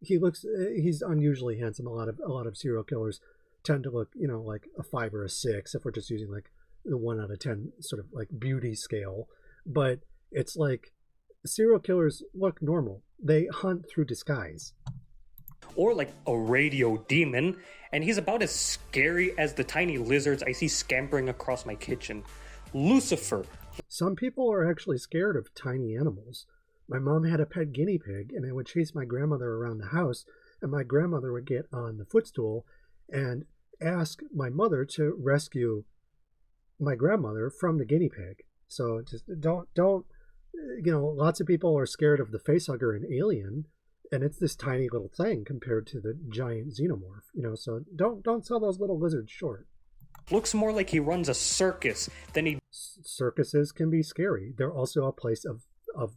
He's unusually handsome. A lot of serial killers tend to look, like a 5 or a 6 if we're just using like the 1 out of 10 sort of like beauty scale. But it's like serial killers look normal. They hunt through disguise. Or like a radio demon, and he's about as scary as the tiny lizards I see scampering across my kitchen. Lucifer. Some people are actually scared of tiny animals. My mom had a pet guinea pig, and it would chase my grandmother around the house, and my grandmother would get on the footstool and ask my mother to rescue my grandmother from the guinea pig. So just don't lots of people are scared of the facehugger in Alien, and it's this tiny little thing compared to the giant xenomorph, so don't sell those little lizards short. Looks more like he runs a circus than he... Circuses can be scary. They're also a place of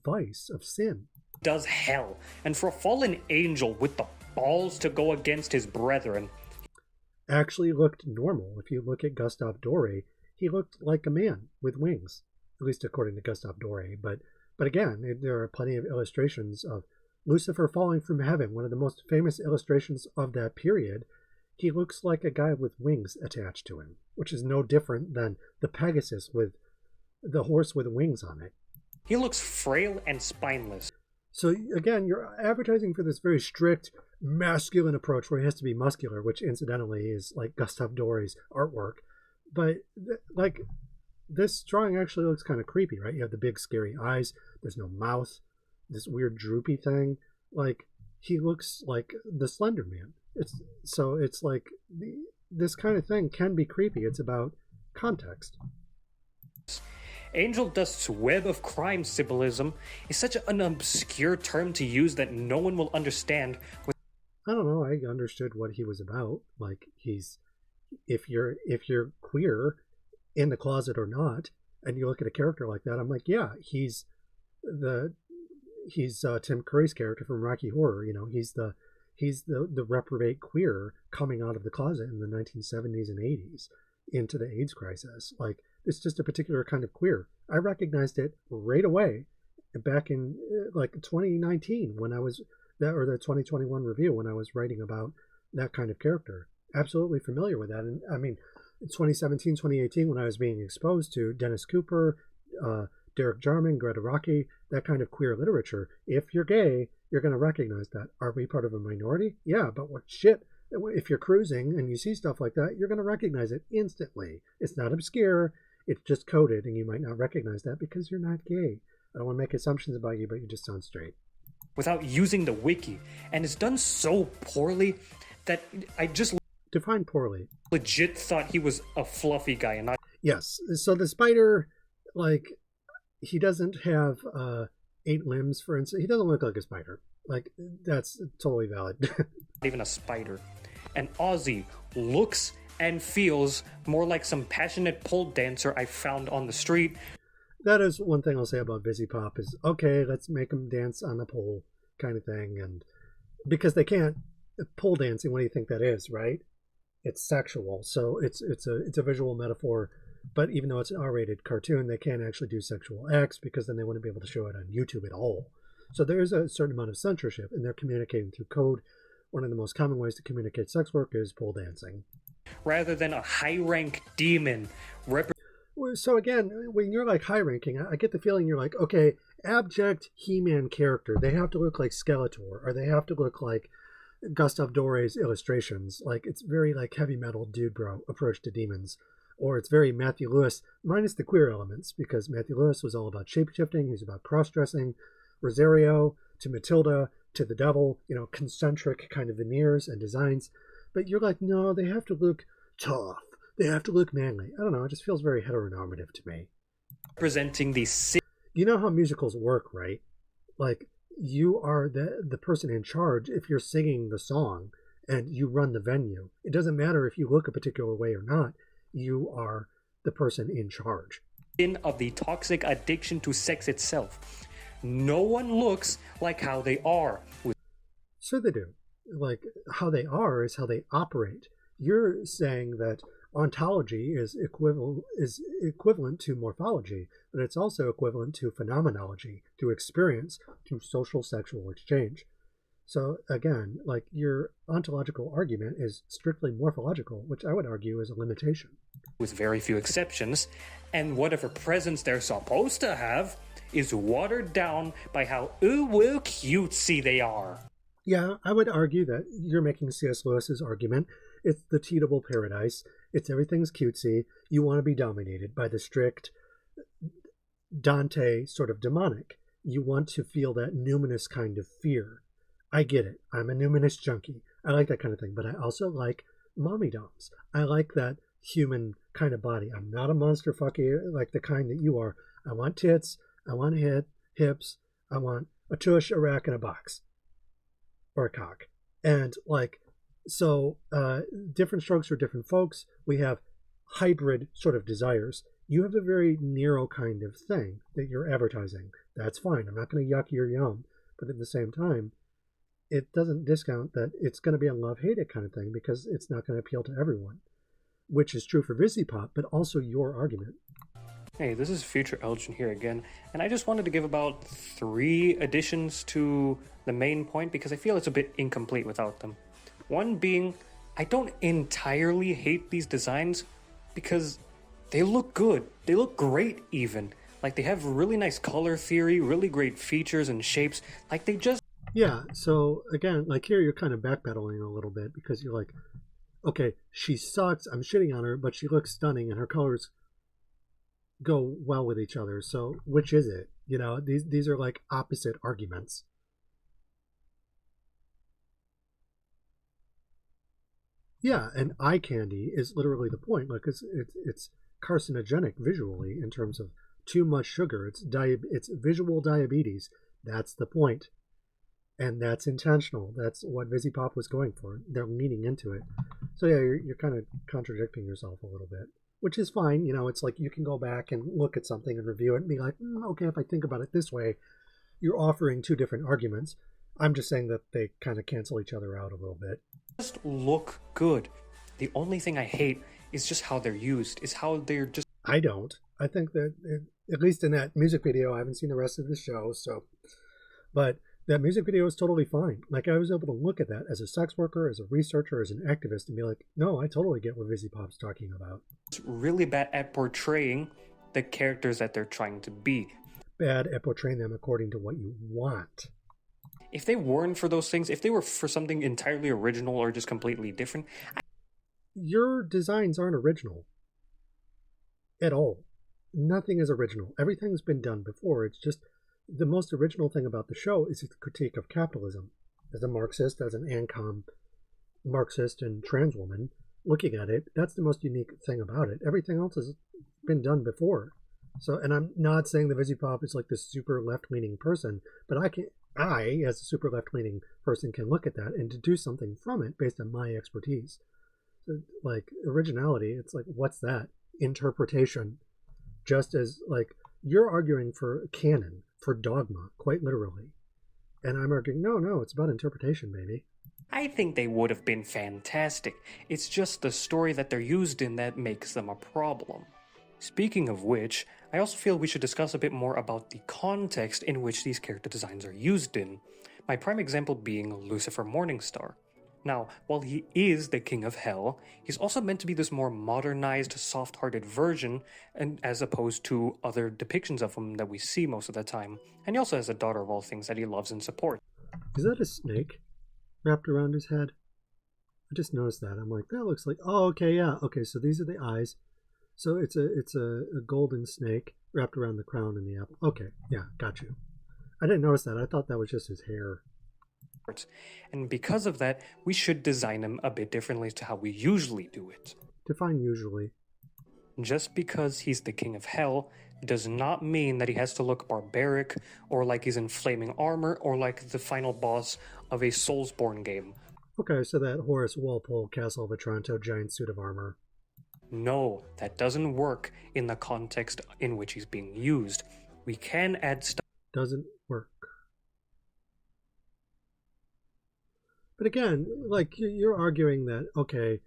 vice, of sin. Does hell. And for a fallen angel with the balls to go against his brethren... Actually looked normal. If you look at Gustave Doré, he looked like a man with wings, at least according to Gustave Doré. But again, there are plenty of illustrations of Lucifer falling from heaven, one of the most famous illustrations of that period. He looks like a guy with wings attached to him, which is no different than the Pegasus with the horse with wings on it. He looks frail and spineless. So again, you're advertising for this very strict masculine approach where he has to be muscular, which incidentally is like Gustave Doré's artwork. But like, this drawing actually looks kind of creepy, right? You have the big scary eyes. There's no mouth. This weird droopy thing. Like, he looks like the Slender Man. It's like this kind of thing can be creepy. It's about context. Angel Dust's web of crime symbolism is such an obscure term to use that no one will understand. I don't know. I understood what he was about. Like, if you're queer in the closet or not, and you look at a character like that, I'm like, yeah, he's Tim Curry's character from Rocky Horror. He's the reprobate queer coming out of the closet in the 1970s and 80s into the AIDS crisis. Like, it's just a particular kind of queer. I recognized it right away back in like 2019 when I was or the 2021 review when I was writing about that kind of character. Absolutely familiar with that. And I mean, 2017, 2018, when I was being exposed to Dennis Cooper, Derek Jarman, Greta Rocky, that kind of queer literature, if you're gay, you're going to recognize that. Are we part of a minority? Yeah, but what shit? If you're cruising and you see stuff like that, you're going to recognize it instantly. It's not obscure. It's just coded, and you might not recognize that because you're not gay. I don't want to make assumptions about you, but you just sound straight. Without using the wiki, and it's done so poorly that I just... Define poorly. Legit thought he was a fluffy guy and not... Yes, so the spider, like, he doesn't have 8 limbs, for instance. He doesn't look like a spider. Like, that's totally valid. Not even a spider. And Ozzy looks and feels more like some passionate pole dancer I found on the street. That is one thing I'll say about Vivziepop is, okay, let's make them dance on the pole kind of thing. And because they can't, pole dancing, what do you think that is, right? It's sexual, so it's a visual metaphor. But even though it's an R-rated cartoon, they can't actually do sexual acts because then they wouldn't be able to show it on YouTube at all. So there is a certain amount of censorship, and they're communicating through code. One of the most common ways to communicate sex work is pole dancing. Rather than a high-rank demon. So again, when you're like high-ranking, I get the feeling you're like, okay, abject He-Man character, they have to look like Skeletor, or they have to look like Gustav Doré's illustrations. Like, it's very like heavy metal dude bro approach to demons. Or it's very Matthew Lewis, minus the queer elements, because Matthew Lewis was all about shapeshifting, he's about cross-dressing, Rosario to Matilda to the devil, concentric kind of veneers and designs. But you're like, no, they have to look tough. They have to look manly. I don't know, it just feels very heteronormative to me. Representing the... You know how musicals work, right? Like, you are the person in charge if you're singing the song and you run the venue. It doesn't matter if you look a particular way or not. You are the person in charge. Of the toxic addiction to sex itself. No one looks like how they are. So they do. Like, how they are is how they operate. You're saying that ontology is equivalent to morphology, but it's also equivalent to phenomenology, to experience, to social sexual exchange. So again, like, your ontological argument is strictly morphological, which I would argue is a limitation. With very few exceptions, and whatever presence they're supposed to have is watered down by how ooh-woo cutesy they are. Yeah, I would argue that you're making C.S. Lewis's argument. It's the teetable paradise. It's everything's cutesy. You want to be dominated by the strict Dante sort of demonic. You want to feel that numinous kind of fear. I get it. I'm a numinous junkie. I like that kind of thing. But I also like mommy doms. I like that human kind of body. I'm not a monster fucker like the kind that you are. I want tits. I want hips. I want a tush, a rack, and a box. Or a cock. And like, so different strokes for different folks. We have hybrid sort of desires. You have a very narrow kind of thing that you're advertising. That's fine. I'm not going to yuck your yum. But at the same time, it doesn't discount that it's going to be a love-hate it kind of thing because it's not going to appeal to everyone, which is true for Vivziepop, but also your argument. Hey, this is Future Eldrin here again, and I just wanted to give about 3 additions to the main point because I feel it's a bit incomplete without them. One being, I don't entirely hate these designs because they look good. They look great even. Like, they have really nice color theory, really great features and shapes. Like, they just... Yeah, so again, like here you're kind of backpedaling a little bit because you're like, okay, she sucks, I'm shitting on her, but she looks stunning and her colors go well with each other. So which is it? These are like opposite arguments. Yeah, and eye candy is literally the point. Like it's carcinogenic visually in terms of too much sugar. It's visual diabetes. That's the point. And that's intentional. That's what Vivziepop was going for. They're leaning into it. So yeah, you're kind of contradicting yourself a little bit, which is fine. It's like you can go back and look at something and review it and be like, okay, if I think about it this way, you're offering 2 different arguments. I'm just saying that they kind of cancel each other out a little bit. Just look good. The only thing I hate is just how they're used, is how they're just... I don't. I think that, at least in that music video, I haven't seen the rest of the show, so... But... that music video is totally fine. Like, I was able to look at that as a sex worker, as a researcher, as an activist, and be like, no, I totally get what Vivziepop's talking about. It's really bad at portraying the characters that they're trying to be. Bad at portraying them according to what you want. If they weren't for those things, if they were for something entirely original or just completely different... Your designs aren't original. At all. Nothing is original. Everything's been done before. It's just... the most original thing about the show is its critique of capitalism. As a Marxist, as an ANCOM Marxist and trans woman, looking at it, that's the most unique thing about it. Everything else has been done before. So, and I'm not saying that Vivziepop is like this super left-leaning person, but I, as a super left-leaning person, can look at that and deduce something from it based on my expertise. So, like, originality, it's like, what's that? Interpretation. Just as, like, you're arguing for canon, for dogma, quite literally. And I'm arguing, no, it's about interpretation, baby. I think they would have been fantastic. It's just the story that they're used in that makes them a problem. Speaking of which, I also feel we should discuss a bit more about the context in which these character designs are used in. My prime example being Lucifer Morningstar. Now, while he is the king of hell, he's also meant to be this more modernized, soft-hearted version, and as opposed to other depictions of him that we see most of the time. And he also has a daughter of all things that he loves and supports. Is that a snake wrapped around his head? I just noticed that. I'm like, that looks like... Oh, okay, yeah. Okay, so these are the eyes. So it's a golden snake wrapped around the crown and the apple. Okay, yeah, got you. I didn't notice that. I thought that was just his hair. And because of that, we should design him a bit differently to how we usually do it. Define usually. Just because he's the king of hell does not mean that he has to look barbaric or like he's in flaming armor or like the final boss of a Soulsborne game. Okay, so that Horace Walpole Castle of Otranto giant suit of armor. No, that doesn't work in the context in which he's being used. We can add stuff. Doesn't work. But again, like, you're arguing that, okay,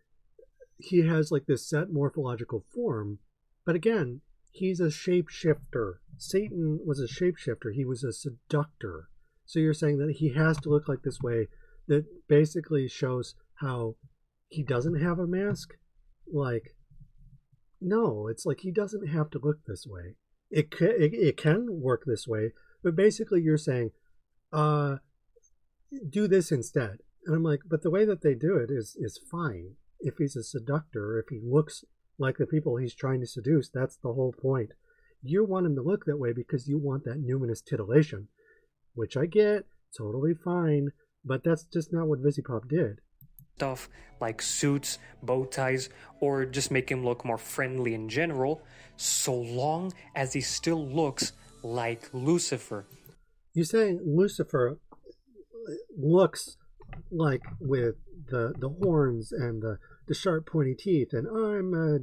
he has like this set morphological form, but again, he's a shapeshifter. Satan was a shapeshifter. He was a seductor. So you're saying that he has to look like this way, that basically shows how he doesn't have a mask? Like, no, it's like he doesn't have to look this way. It can work this way, but basically you're saying, do this instead. And I'm like, but the way that they do it is fine. If he's a seductor, if he looks like the people he's trying to seduce, that's the whole point. You want him to look that way because you want that numinous titillation, which I get, totally fine, but that's just not what Vivziepop did. Stuff like suits, bow ties, or just make him look more friendly in general, so long as he still looks like Lucifer. You're saying Lucifer looks like with the horns and the sharp pointy teeth, and I'm a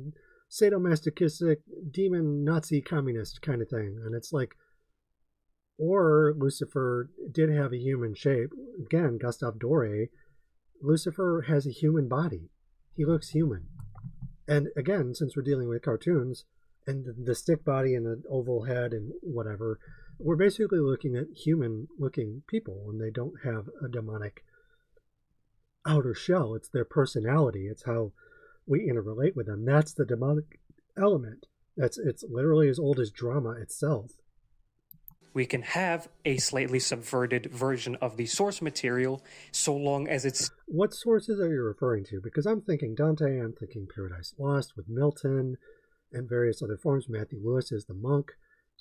sadomasochistic demon Nazi communist kind of thing. And it's like, or Lucifer did have a human shape. Again, Gustave Doré, Lucifer has a human body. He looks human. And again, since we're dealing with cartoons and the stick body and the oval head and whatever, we're basically looking at human looking people, and they don't have a demonic outer shell. It's their personality. It's how we interrelate with them. That's the demonic element. It's literally as old as drama itself. We can have a slightly subverted version of the source material so long as it's... What sources are you referring to? Because I'm thinking Dante, I'm thinking Paradise Lost with Milton and various other forms. Matthew Lewis is the monk.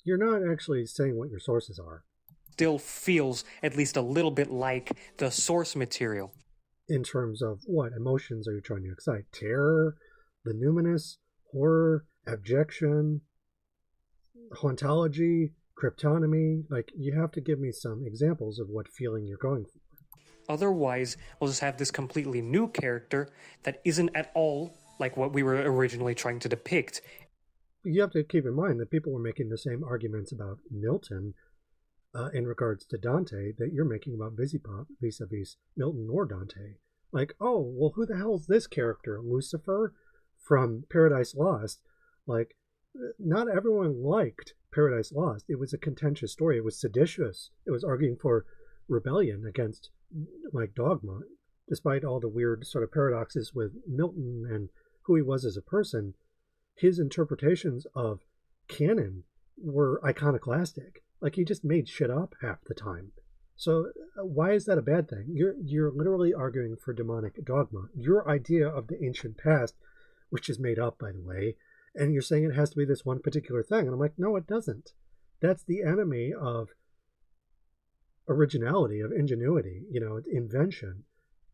You're not actually saying what your sources are. Still feels at least a little bit like the source material. In terms of what emotions are you trying to excite? Terror, the numinous, horror, abjection, hauntology, cryptonomy. Like, you have to give me some examples of what feeling you're going for. Otherwise, we'll just have this completely new character that isn't at all like what we were originally trying to depict. You have to keep in mind that people were making the same arguments about Milton in regards to Dante that you're making about Vivziepop vis-a-vis Milton or Dante. Like, oh, well, who the hell is this character? Lucifer from Paradise Lost? Like, not everyone liked Paradise Lost. It was a contentious story. It was seditious. It was arguing for rebellion against, like, dogma. Despite all the weird sort of paradoxes with Milton and who he was as a person, his interpretations of canon were iconoclastic. Like, he just made shit up half the time. So why is that a bad thing? You're literally arguing for demonic dogma. Your idea of the ancient past, which is made up, by the way, and you're saying it has to be this one particular thing. And I'm like, no, it doesn't. That's the enemy of originality, of ingenuity, invention.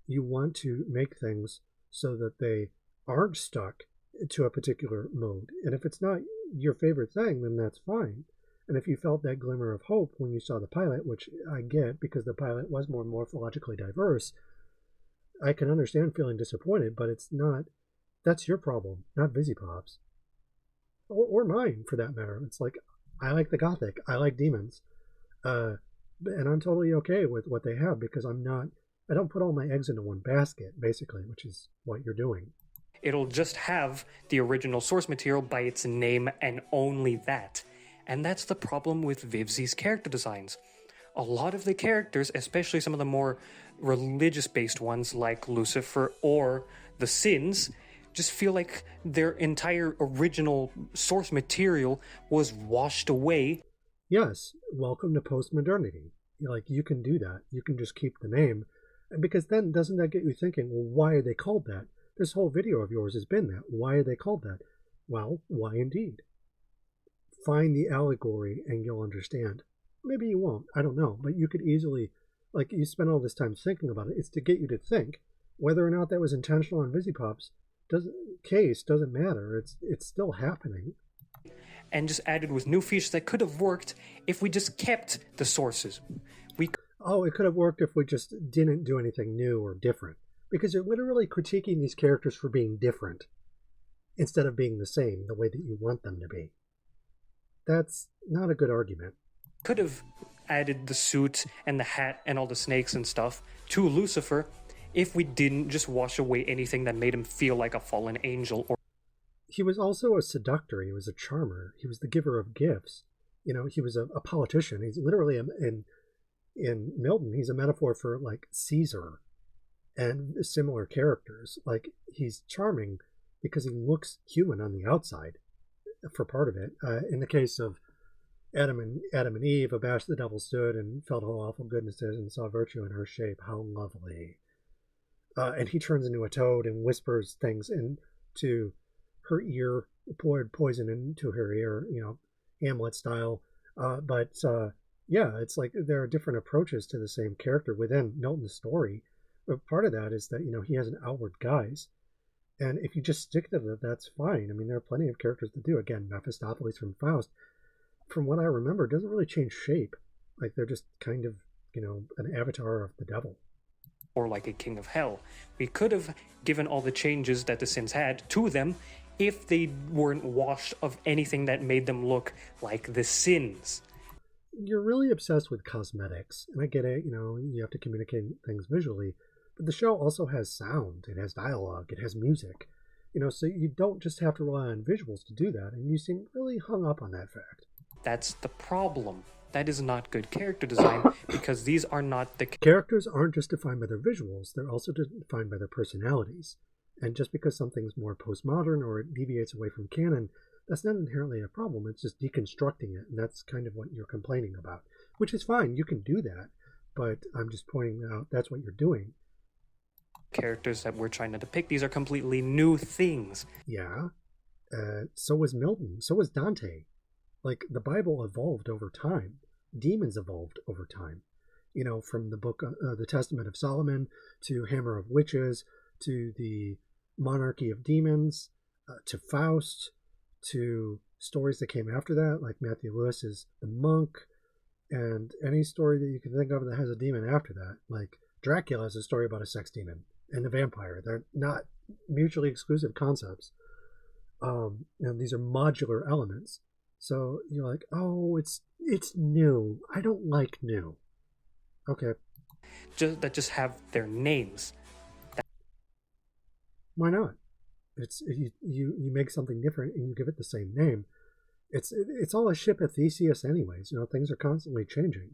You want to make things so that they aren't stuck to a particular mode. And if it's not your favorite thing, then that's fine. And if you felt that glimmer of hope when you saw the pilot, which I get because the pilot was more morphologically diverse, I can understand feeling disappointed, but it's not, that's your problem, not Vivziepop's. Or mine, for that matter. It's like, I like the Gothic, I like demons. And I'm totally okay with what they have because I'm not I don't put all my eggs into one basket, basically, which is what you're doing. It'll just have the original source material by its name and only that. And that's the problem with Vivzie's character designs. A lot of the characters, especially some of the more religious-based ones like Lucifer or the Sins, just feel like their entire original source material was washed away. Yes, welcome to postmodernity. Like, you can do that. You can just keep the name. And because then, doesn't that get you thinking, well, why are they called that? This whole video of yours has been that. Why are they called that? Well, why indeed? Find the allegory and you'll understand. Maybe you won't. I don't know. But you could easily, like, you spend all this time thinking about it. It's to get you to think. Whether or not that was intentional on Vivziepop's case doesn't matter. It's still happening. And just added with new features that could have worked if we just kept the sources. It could have worked if we just didn't do anything new or different. Because you're literally critiquing these characters for being different instead of being the same, the way that you want them to be. That's not a good argument. Could have added the suit and the hat and all the snakes and stuff to Lucifer if we didn't just wash away anything that made him feel like a fallen angel. Or he was also a seductor. He was a charmer. He was the giver of gifts. You know, he was a politician. He's literally, in Milton, he's a metaphor for, like, Caesar and similar characters. Like, he's charming because he looks human on the outside for part of it. In the case of Adam and Eve, abashed the devil stood and felt how awful goodness is and saw virtue in her shape. How lovely. And he turns into a toad and whispers things into her ear, poured poison into her ear, you know, Hamlet style. Yeah, it's like there are different approaches to the same character within Milton's story. But part of that is that, you know, he has an outward guise. And if you just stick to that, that's fine. I mean, there are plenty of characters to do. Again, Mephistopheles from Faust, from what I remember, doesn't really change shape. Like, they're just kind of, you know, an avatar of the devil. Or like a king of hell. We could have given all the changes that the Sins had to them if they weren't washed of anything that made them look like the Sins. You're really obsessed with cosmetics, and I get it, you know, you have to communicate things visually, but the show also has sound, it has dialogue, it has music, you know, so you don't just have to rely on visuals to do that, and you seem really hung up on that fact. That's the problem. That is not good character design, because these are not the... Characters aren't just defined by their visuals, they're also defined by their personalities. And just because something's more postmodern or it deviates away from canon, that's not inherently a problem. It's just deconstructing it, and that's kind of what you're complaining about. Which is fine, you can do that, but I'm just pointing out that's what you're doing. Characters that we're trying to depict, these are completely new things. Yeah, so was Milton, so was Dante. Like, the Bible evolved over time. Demons evolved over time. You know, from the book, the Testament of Solomon, to Hammer of Witches, to the Monarchy of Demons, to Faust, to stories that came after that, like Matthew Lewis's The Monk, and any story that you can think of that has a demon after that. Like, Dracula is a story about a sex demon and a vampire. They're not mutually exclusive concepts. And these are modular elements. So you're like, oh, it's new. I don't like new. Okay. That just have their names. Why not? It's you make something different and you give it the same name. It's all a Ship of Theseus anyways. You know, things are constantly changing.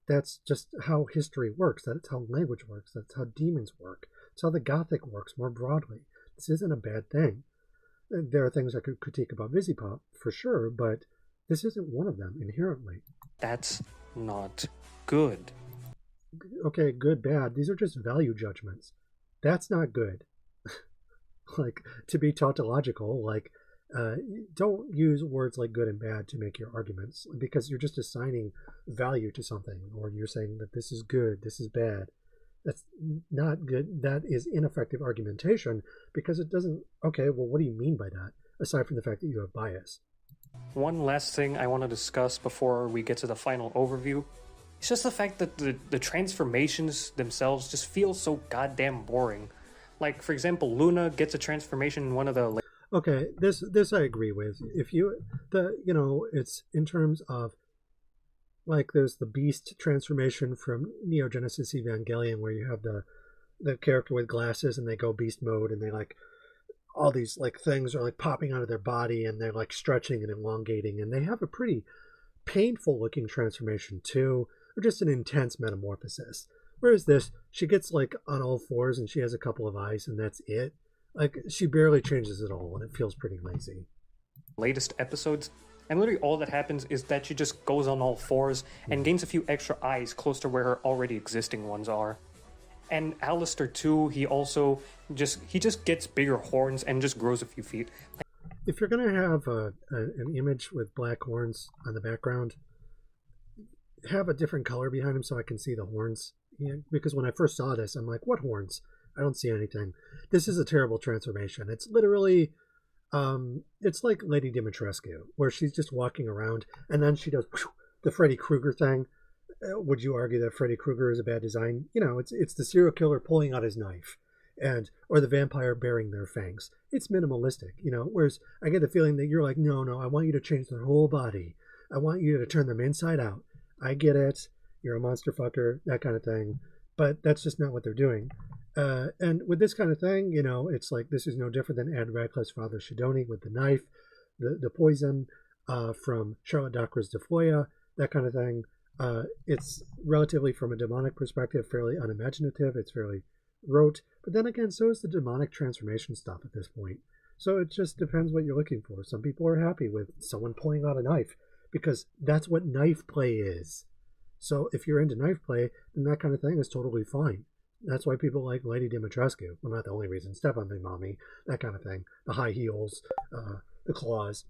That's just how history works. That's how language works. That's how demons work. It's how the Gothic works more broadly. This isn't a bad thing. There are things I could critique about Vivziepop, for sure, but this isn't one of them inherently. That's not good. Okay, good, bad. These are just value judgments. That's not good. Like, to be tautological, like, don't use words like good and bad to make your arguments, because you're just assigning value to something, or you're saying that this is good, this is bad. That's not good. That is ineffective argumentation, because it doesn't... Okay, well, what do you mean by that, aside from the fact that you have bias? One last thing I want to discuss before we get to the final overview. It's just the fact that the transformations themselves just feel so goddamn boring. Like, for example, Luna gets a transformation in one of the... Okay, this I agree with. If you... it's in terms of... Like there's the beast transformation from Neo Genesis Evangelion, where you have the character with glasses and they go beast mode, and they like all these like things are like popping out of their body, and they're like stretching and elongating, and they have a pretty painful looking transformation too, or just an intense metamorphosis. Whereas this, she gets like on all fours and she has a couple of eyes and that's it. Like she barely changes at all, and it feels pretty lazy. Latest episodes, and literally all that happens is that she just goes on all fours and gains a few extra eyes close to where her already existing ones are. And Alistair too, he just gets bigger horns and just grows a few feet. If you're gonna have an image with black horns on the background, have a different color behind them so I can see the horns. Yeah, because when I first saw this, I'm like, what horns? I don't see anything. This is a terrible transformation. It's literally, it's like Lady Dimitrescu, where she's just walking around and then she does the Freddy Krueger thing. Would you argue that Freddy Krueger is a bad design? You know, it's the serial killer pulling out his knife, or the vampire bearing their fangs. It's minimalistic, you know. Whereas I get the feeling that you're like, no, I want you to change their whole body. I want you to turn them inside out. I get it. You're a monster fucker, that kind of thing. But that's just not what they're doing. And with this kind of thing, you know, it's like this is no different than Anne Radcliffe's Father Shidoni with the knife, the poison from Charlotte Dockwra's De Foya, that kind of thing. It's relatively, from a demonic perspective, fairly unimaginative. It's fairly rote. But then again, so is the demonic transformation stuff at this point. So it just depends what you're looking for. Some people are happy with someone pulling out a knife because that's what knife play is. So if you're into knife play, then that kind of thing is totally fine. That's why people like Lady Dimitrescu. Well, not the only reason. Step on me, mommy. That kind of thing. The high heels, the claws.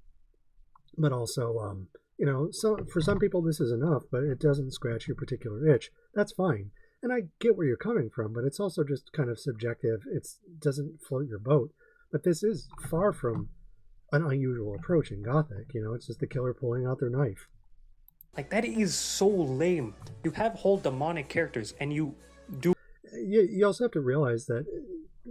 But also, you know, so for some people this is enough, but it doesn't scratch your particular itch. That's fine. And I get where you're coming from, but it's also just kind of subjective. It doesn't float your boat. But this is far from an unusual approach in Gothic. You know, it's just the killer pulling out their knife. Like, that is so lame. You have whole demonic characters, and you do... You also have to realize that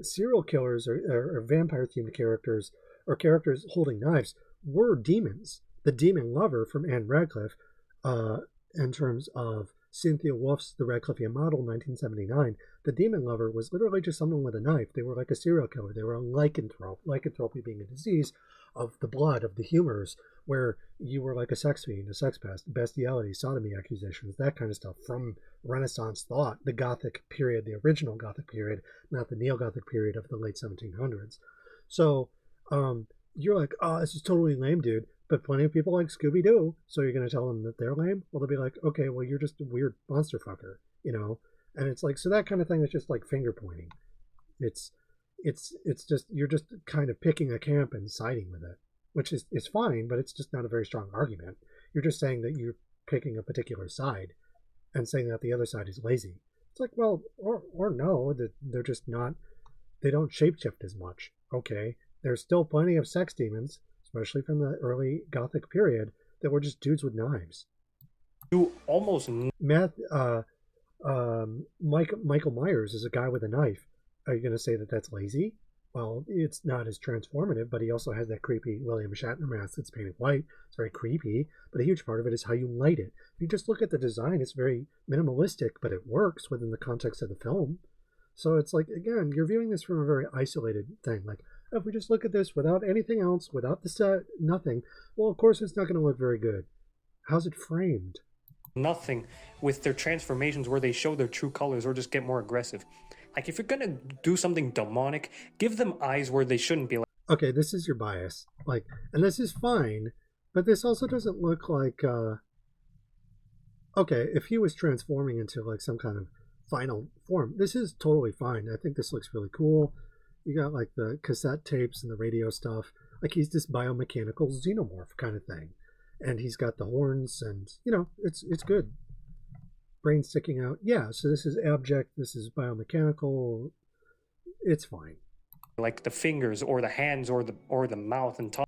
serial killers or vampire-themed characters, or characters holding knives, were demons. The demon lover from Anne Radcliffe, in terms of Cynthia Wolfe's The Radcliffean Model, 1979, the demon lover was literally just someone with a knife. They were like a serial killer. They were a lycanthrope. Lycanthropy being a disease of the blood, of the humors, where you were like a sex fiend, a sex pest, bestiality, sodomy accusations, that kind of stuff from Renaissance thought, the Gothic period, the original Gothic period, not the Neo-Gothic period of the late 1700s. So you're like, oh, this is totally lame, dude. But plenty of people like Scooby-Doo, so you're going to tell them that they're lame? Well, they'll be like, okay, well, you're just a weird monster fucker, you know? And it's like, so that kind of thing is just like finger pointing. It's just, you're just kind of picking a camp and siding with it, which is fine, but it's just not a very strong argument. You're just saying that you're picking a particular side and saying that the other side is lazy. It's like, well, or no, that they're just not, they don't shapeshift as much. Okay, there's still plenty of sex demons, especially from the early Gothic period, that were just dudes with knives. You almost... Michael Myers is a guy with a knife. Are you going to say that that's lazy? Well, it's not as transformative, but he also has that creepy William Shatner mask that's painted white. It's very creepy, but a huge part of it is how you light it. If you just look at the design, it's very minimalistic, but it works within the context of the film. So it's like, again, you're viewing this from a very isolated thing. Like, if we just look at this without anything else, without the set, nothing, well, of course it's not going to look very good. How's it framed? Nothing with their transformations where they show their true colors or just get more aggressive. Like, if you're gonna do something demonic, give them eyes where they shouldn't be. Like, okay, this is your bias. Like, and this is fine, but this also doesn't look like, okay, if he was transforming into like some kind of final form, this is totally fine. I think this looks really cool. You got like the cassette tapes and the radio stuff. Like, he's this biomechanical xenomorph kind of thing. And he's got the horns and, you know, it's good. Brain sticking out. Yeah, so this is abject. This is biomechanical. It's fine. Like the fingers or the hands or the mouth and tongue.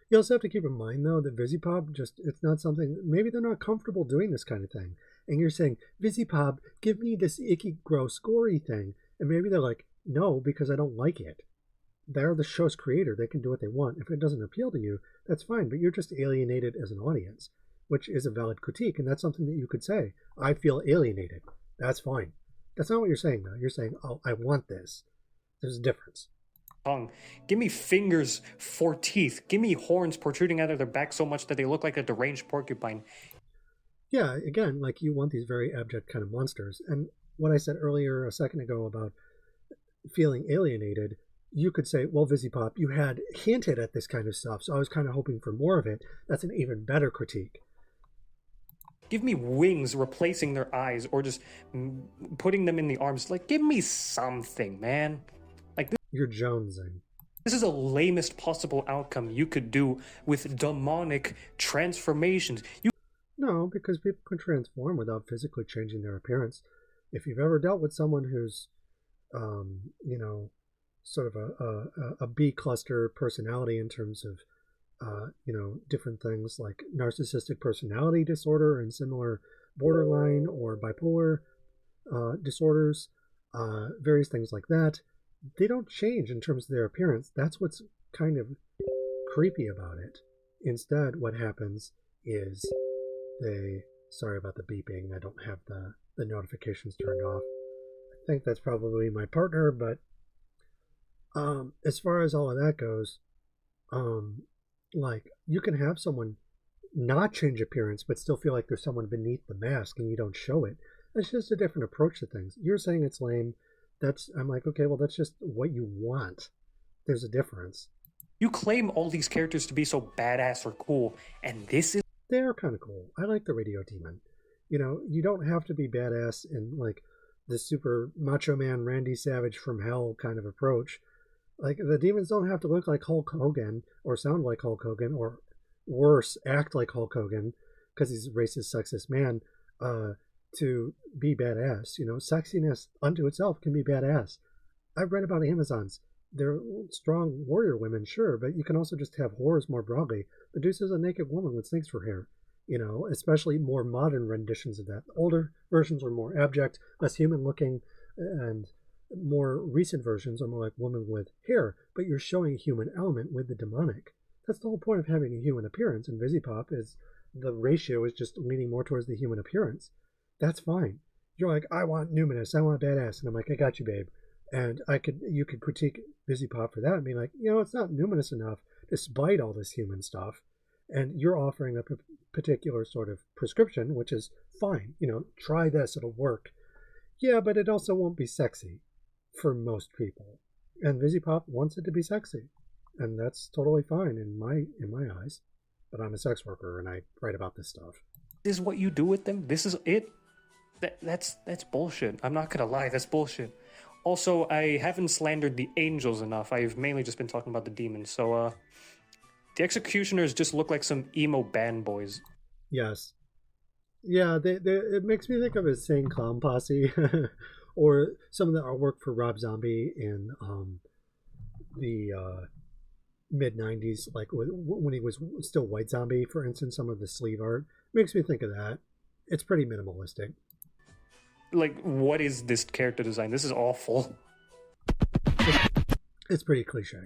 You also have to keep in mind, though, that Vivziepop it's not something, maybe they're not comfortable doing this kind of thing. And you're saying, Vivziepop, give me this icky, gross, gory thing. And maybe they're like, no, because I don't like it. They're the show's creator. They can do what they want. If it doesn't appeal to you, that's fine, but you're just alienated as an audience. which is a valid critique, and that's something that you could say. I feel alienated. That's fine. That's not what you're saying, though. You're saying, oh, I want this. There's a difference. Tongue. Give me fingers for teeth. Give me horns protruding out of their back so much that they look like a deranged porcupine. Yeah, again, like you want these very abject kind of monsters. And what I said earlier a second ago about feeling alienated, you could say, well, Vivziepop, you had hinted at this kind of stuff, so I was kind of hoping for more of it. That's an even better critique. Give me wings replacing their eyes, or just putting them in the arms. Like, give me something, man. Like, you're jonesing. This is the lamest possible outcome you could do with demonic transformations. No, because people can transform without physically changing their appearance. If you've ever dealt with someone who's, sort of a B cluster personality in terms of, different things like narcissistic personality disorder and similar borderline or bipolar disorders, various things like that, they don't change in terms of their appearance. That's what's kind of creepy about it. Instead, what happens is sorry about the beeping, I don't have the notifications turned off. I think that's probably my partner, but as far as all of that goes, like, you can have someone not change appearance but still feel like there's someone beneath the mask and you don't show it. It's just a different approach to things. You're saying it's lame. I'm like, okay, well, that's just what you want. There's a difference. You claim all these characters to be so badass or cool, and this is... They're kind of cool. I like the radio demon. You don't have to be badass in, like, the super macho man Randy Savage from hell kind of approach. Like, the demons don't have to look like Hulk Hogan or sound like Hulk Hogan or worse, act like Hulk Hogan because he's a racist, sexist man to be badass. Sexiness unto itself can be badass. I've read about Amazons. They're strong warrior women, sure, but you can also just have whores more broadly. Medusa's a naked woman with snakes for hair. Especially more modern renditions of that. Older versions are more abject, less human looking, and more recent versions are more like woman with hair, but you're showing a human element with the demonic. That's the whole point of having a human appearance, and Vivziepop is the ratio is just leaning more towards the human appearance. That's fine. You're like, I want numinous, I want badass, and I'm like, I got you, babe. And you could critique Vivziepop for that and be like, it's not numinous enough despite all this human stuff. And you're offering a particular sort of prescription, which is fine. Try this, it'll work. Yeah, but it also won't be sexy for most people. And Vivziepop wants it to be sexy. And that's totally fine in my eyes. But I'm a sex worker and I write about this stuff. This is what you do with them? This is it? That's bullshit. I'm not gonna lie, that's bullshit. Also, I haven't slandered the angels enough. I've mainly just been talking about the demons. So, the executioners just look like some emo band boys. Yes. Yeah, it makes me think of a Insane Clown Posse. Or some of the artwork for Rob Zombie in the mid-90s, like when he was still White Zombie, for instance, some of the sleeve art. Makes me think of that. It's pretty minimalistic. Like, what is this character design? This is awful. It's pretty cliche.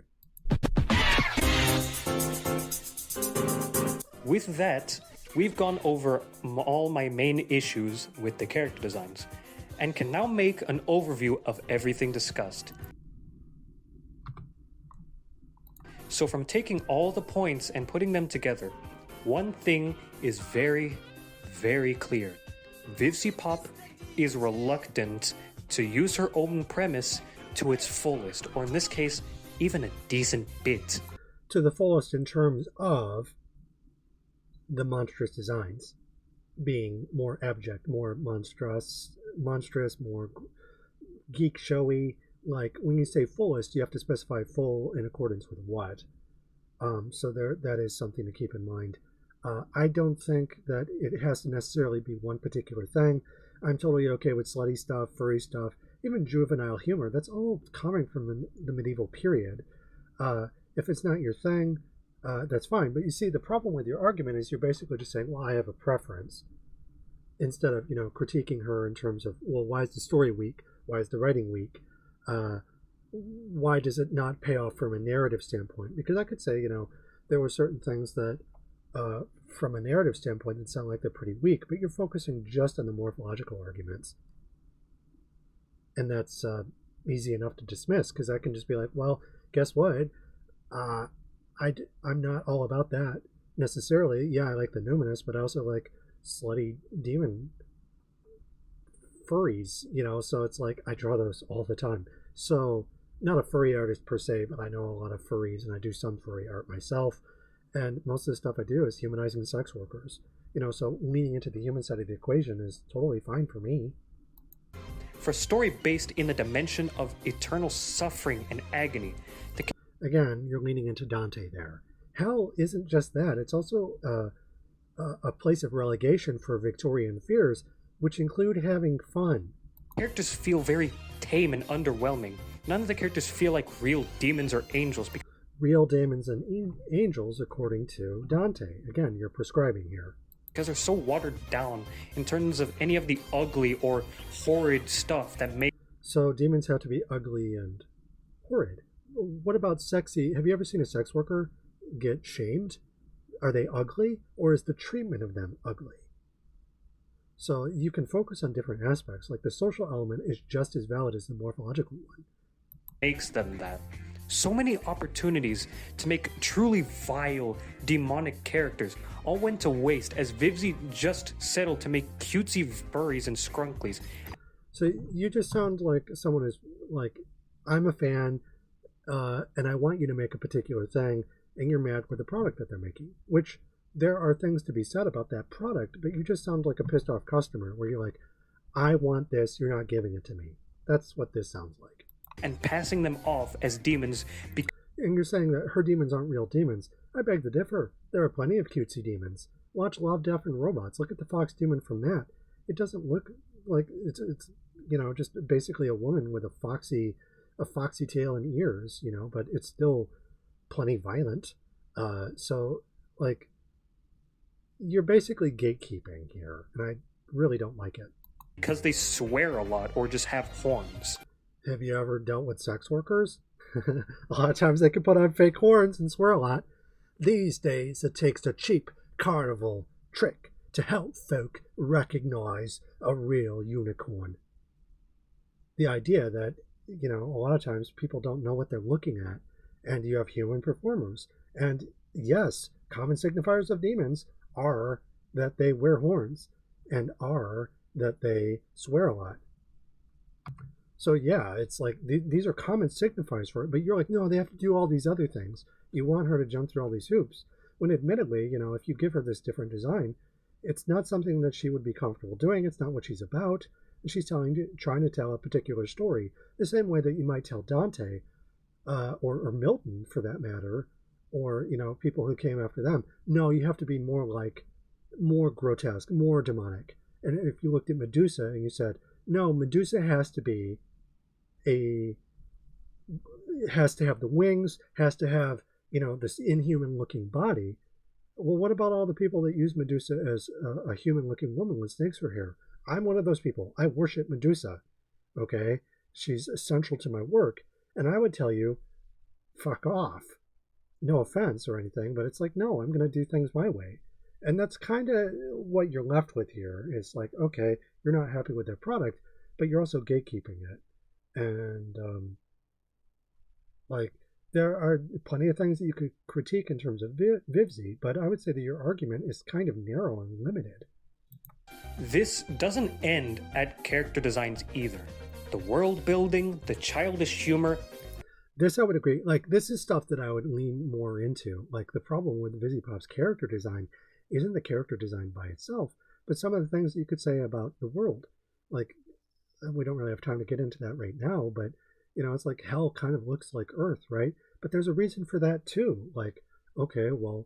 With that, we've gone over all my main issues with the character designs, and can now make an overview of everything discussed. So from taking all the points and putting them together, one thing is very, very clear. Vivziepop is reluctant to use her own premise to its fullest, or in this case, even a decent bit. To the fullest in terms of the monstrous designs being more abject, more monstrous, more geek showy. Like, when you say fullest, you have to specify full in accordance with what. So that is something to keep in mind. I don't think that it has to necessarily be one particular thing. I'm totally okay with slutty stuff, furry stuff, even juvenile humor. That's all coming from the medieval period. If it's not your thing, that's fine. But you see, the problem with your argument is you're basically just saying, well, I have a preference, instead of, critiquing her in terms of, well, why is the story weak? Why is the writing weak? Why does it not pay off from a narrative standpoint? Because I could say, there were certain things that, from a narrative standpoint that sound like they're pretty weak, but you're focusing just on the morphological arguments. And that's easy enough to dismiss, because I can just be like, well, guess what? I'm not all about that necessarily. Yeah, I like the numinous, but I also like slutty demon furries, so it's like I draw those all the time. So not a furry artist per se, but I know a lot of furries, and I do some furry art myself, and most of the stuff I do is humanizing sex workers, so leaning into the human side of the equation is totally fine for me. For a story based in the dimension of eternal suffering and agony, again, you're leaning into Dante there. Hell isn't just that. It's also a place of relegation for Victorian fears, which include having fun. Characters feel very tame and underwhelming. None of the characters feel like real demons or angels. Real demons and angels, according to Dante. Again, you're prescribing here. Because they're so watered down in terms of any of the ugly or horrid stuff that makes... So demons have to be ugly and horrid. What about sexy? Have you ever seen a sex worker get shamed? Are they ugly, or is the treatment of them ugly? So you can focus on different aspects, like the social element is just as valid as the morphological one. Makes them that. So many opportunities to make truly vile, demonic characters all went to waste as Vivzie just settled to make cutesy furries and scrunklies. So you just sound like someone who's like, I'm a fan, and I want you to make a particular thing, and you're mad with the product that they're making, which there are things to be said about that product, but you just sound like a pissed off customer where you're like, I want this, you're not giving it to me. That's what this sounds like. And passing them off as demons and you're saying that her demons aren't real demons. I beg to differ. There are plenty of cutesy demons. Watch Love, Death, and Robots. Look at the fox demon from that. It doesn't look like it's just basically a woman with a foxy tail and ears, but it's still plenty violent. So like, you're basically gatekeeping here, and I really don't like it. Because they swear a lot or just have horns. Have you ever dealt with sex workers? A lot of times they can put on fake horns and swear a lot. These days it takes a cheap carnival trick to help folk recognize a real unicorn. The idea that, a lot of times people don't know what they're looking at, and you have human performers. And yes, common signifiers of demons are that they wear horns and are that they swear a lot. So yeah, it's like these are common signifiers for it, but you're like, no, they have to do all these other things. You want her to jump through all these hoops. When admittedly, if you give her this different design, it's not something that she would be comfortable doing. It's not what she's about. And she's trying to tell a particular story, the same way that you might tell Dante, or Milton for that matter, or people who came after them. No, you have to be more grotesque, more demonic. And if you looked at Medusa and you said, no, Medusa has to have the wings, has to have this inhuman looking body. Well, what about all the people that use Medusa as a human looking woman with snakes for hair? I'm one of those people. I worship Medusa. Okay, she's essential to my work, and I would tell you, fuck off. No offense or anything, but it's like, no, I'm going to do things my way. And that's kind of what you're left with here. Is like, okay, you're not happy with their product, but you're also gatekeeping it. And there are plenty of things that you could critique in terms of Vivzie, but I would say that your argument is kind of narrow and limited. This doesn't end at character designs either. The world building, the childish humor. This I would agree. Like, this is stuff that I would lean more into. Like, the problem with Vivziepop's character design isn't the character design by itself, but some of the things that you could say about the world. Like, we don't really have time to get into that right now, but it's like hell kind of looks like Earth, right? But there's a reason for that too. Like, okay, well,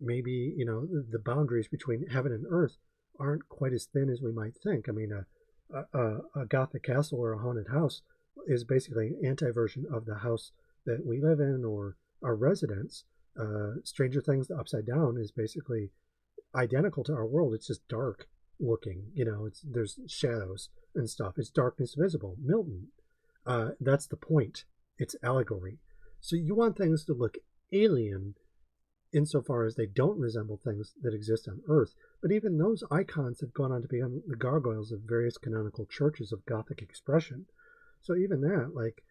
maybe, the boundaries between heaven and earth aren't quite as thin as we might think. I mean, a Gothic castle or a haunted house is basically an anti-version of the house that we live in or our residence. Stranger Things, the Upside Down, is basically identical to our world. It's just dark looking, there's shadows and stuff. It's darkness visible. Milton, that's the point. It's allegory. So you want things to look alien insofar as they don't resemble things that exist on Earth. But even those icons have gone on to become the gargoyles of various canonical churches of Gothic expression. So even that, like,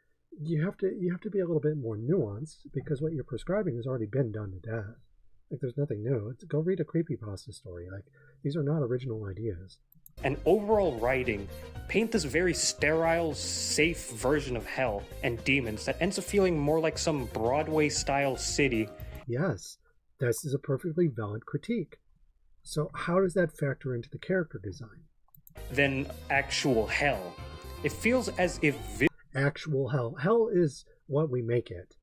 you have to be a little bit more nuanced, because what you're prescribing has already been done to death. Like, there's nothing new. Go read a creepypasta story. Like, these are not original ideas. And overall writing paint this very sterile, safe version of hell and demons that ends up feeling more like some Broadway-style city. Yes, this is a perfectly valid critique. So how does that factor into the character design? Then actual hell. It feels as if actual hell. Hell is what we make it.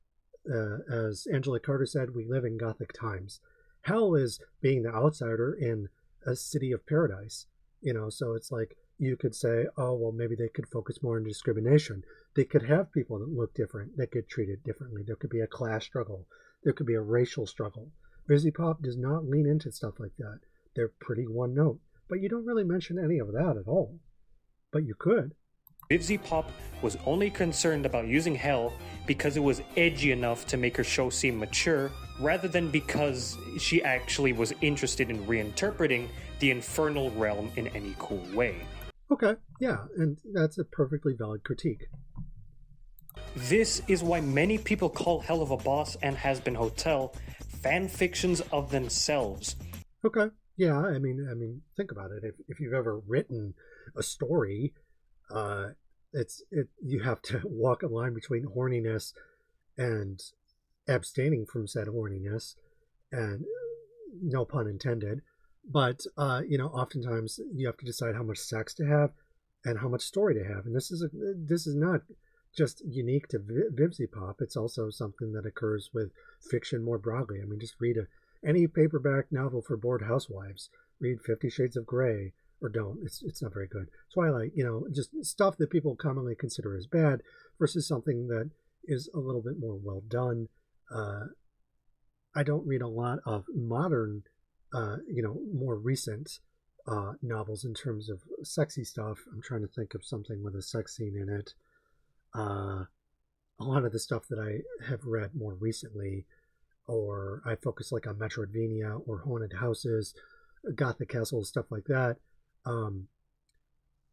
As Angela Carter said, we live in Gothic times. Hell is being the outsider in a city of paradise. You know, so it's like, you could say, oh, well, maybe they could focus more on discrimination. They could have people that look different, that get treated differently. There could be a class struggle. There could be a racial struggle. Vivziepop does not lean into stuff like that. They're pretty one note. But you don't really mention any of that at all. But you could. Vivziepop was only concerned about using hell because it was edgy enough to make her show seem mature, rather than because she actually was interested in reinterpreting the infernal realm in any cool way. Okay, yeah, and that's a perfectly valid critique. This is why many people call Helluva Boss and Hazbin Hotel fan fictions of themselves. Okay, yeah, I mean, think about it. If you've ever written a story, you have to walk a line between horniness and abstaining from said horniness, and no pun intended. But oftentimes you have to decide how much sex to have and how much story to have, and this is not just unique to Vivziepop. It's also something that occurs with fiction more broadly. I mean, just read any paperback novel for bored housewives. Read 50 Shades of Grey. Or don't. It's not very good. Twilight, just stuff that people commonly consider as bad versus something that is a little bit more well done. I don't read a lot of modern, more recent novels in terms of sexy stuff. I'm trying to think of something with a sex scene in it. A lot of the stuff that I have read more recently, or I focus like on Metroidvania or haunted houses, Gothic castles, stuff like that.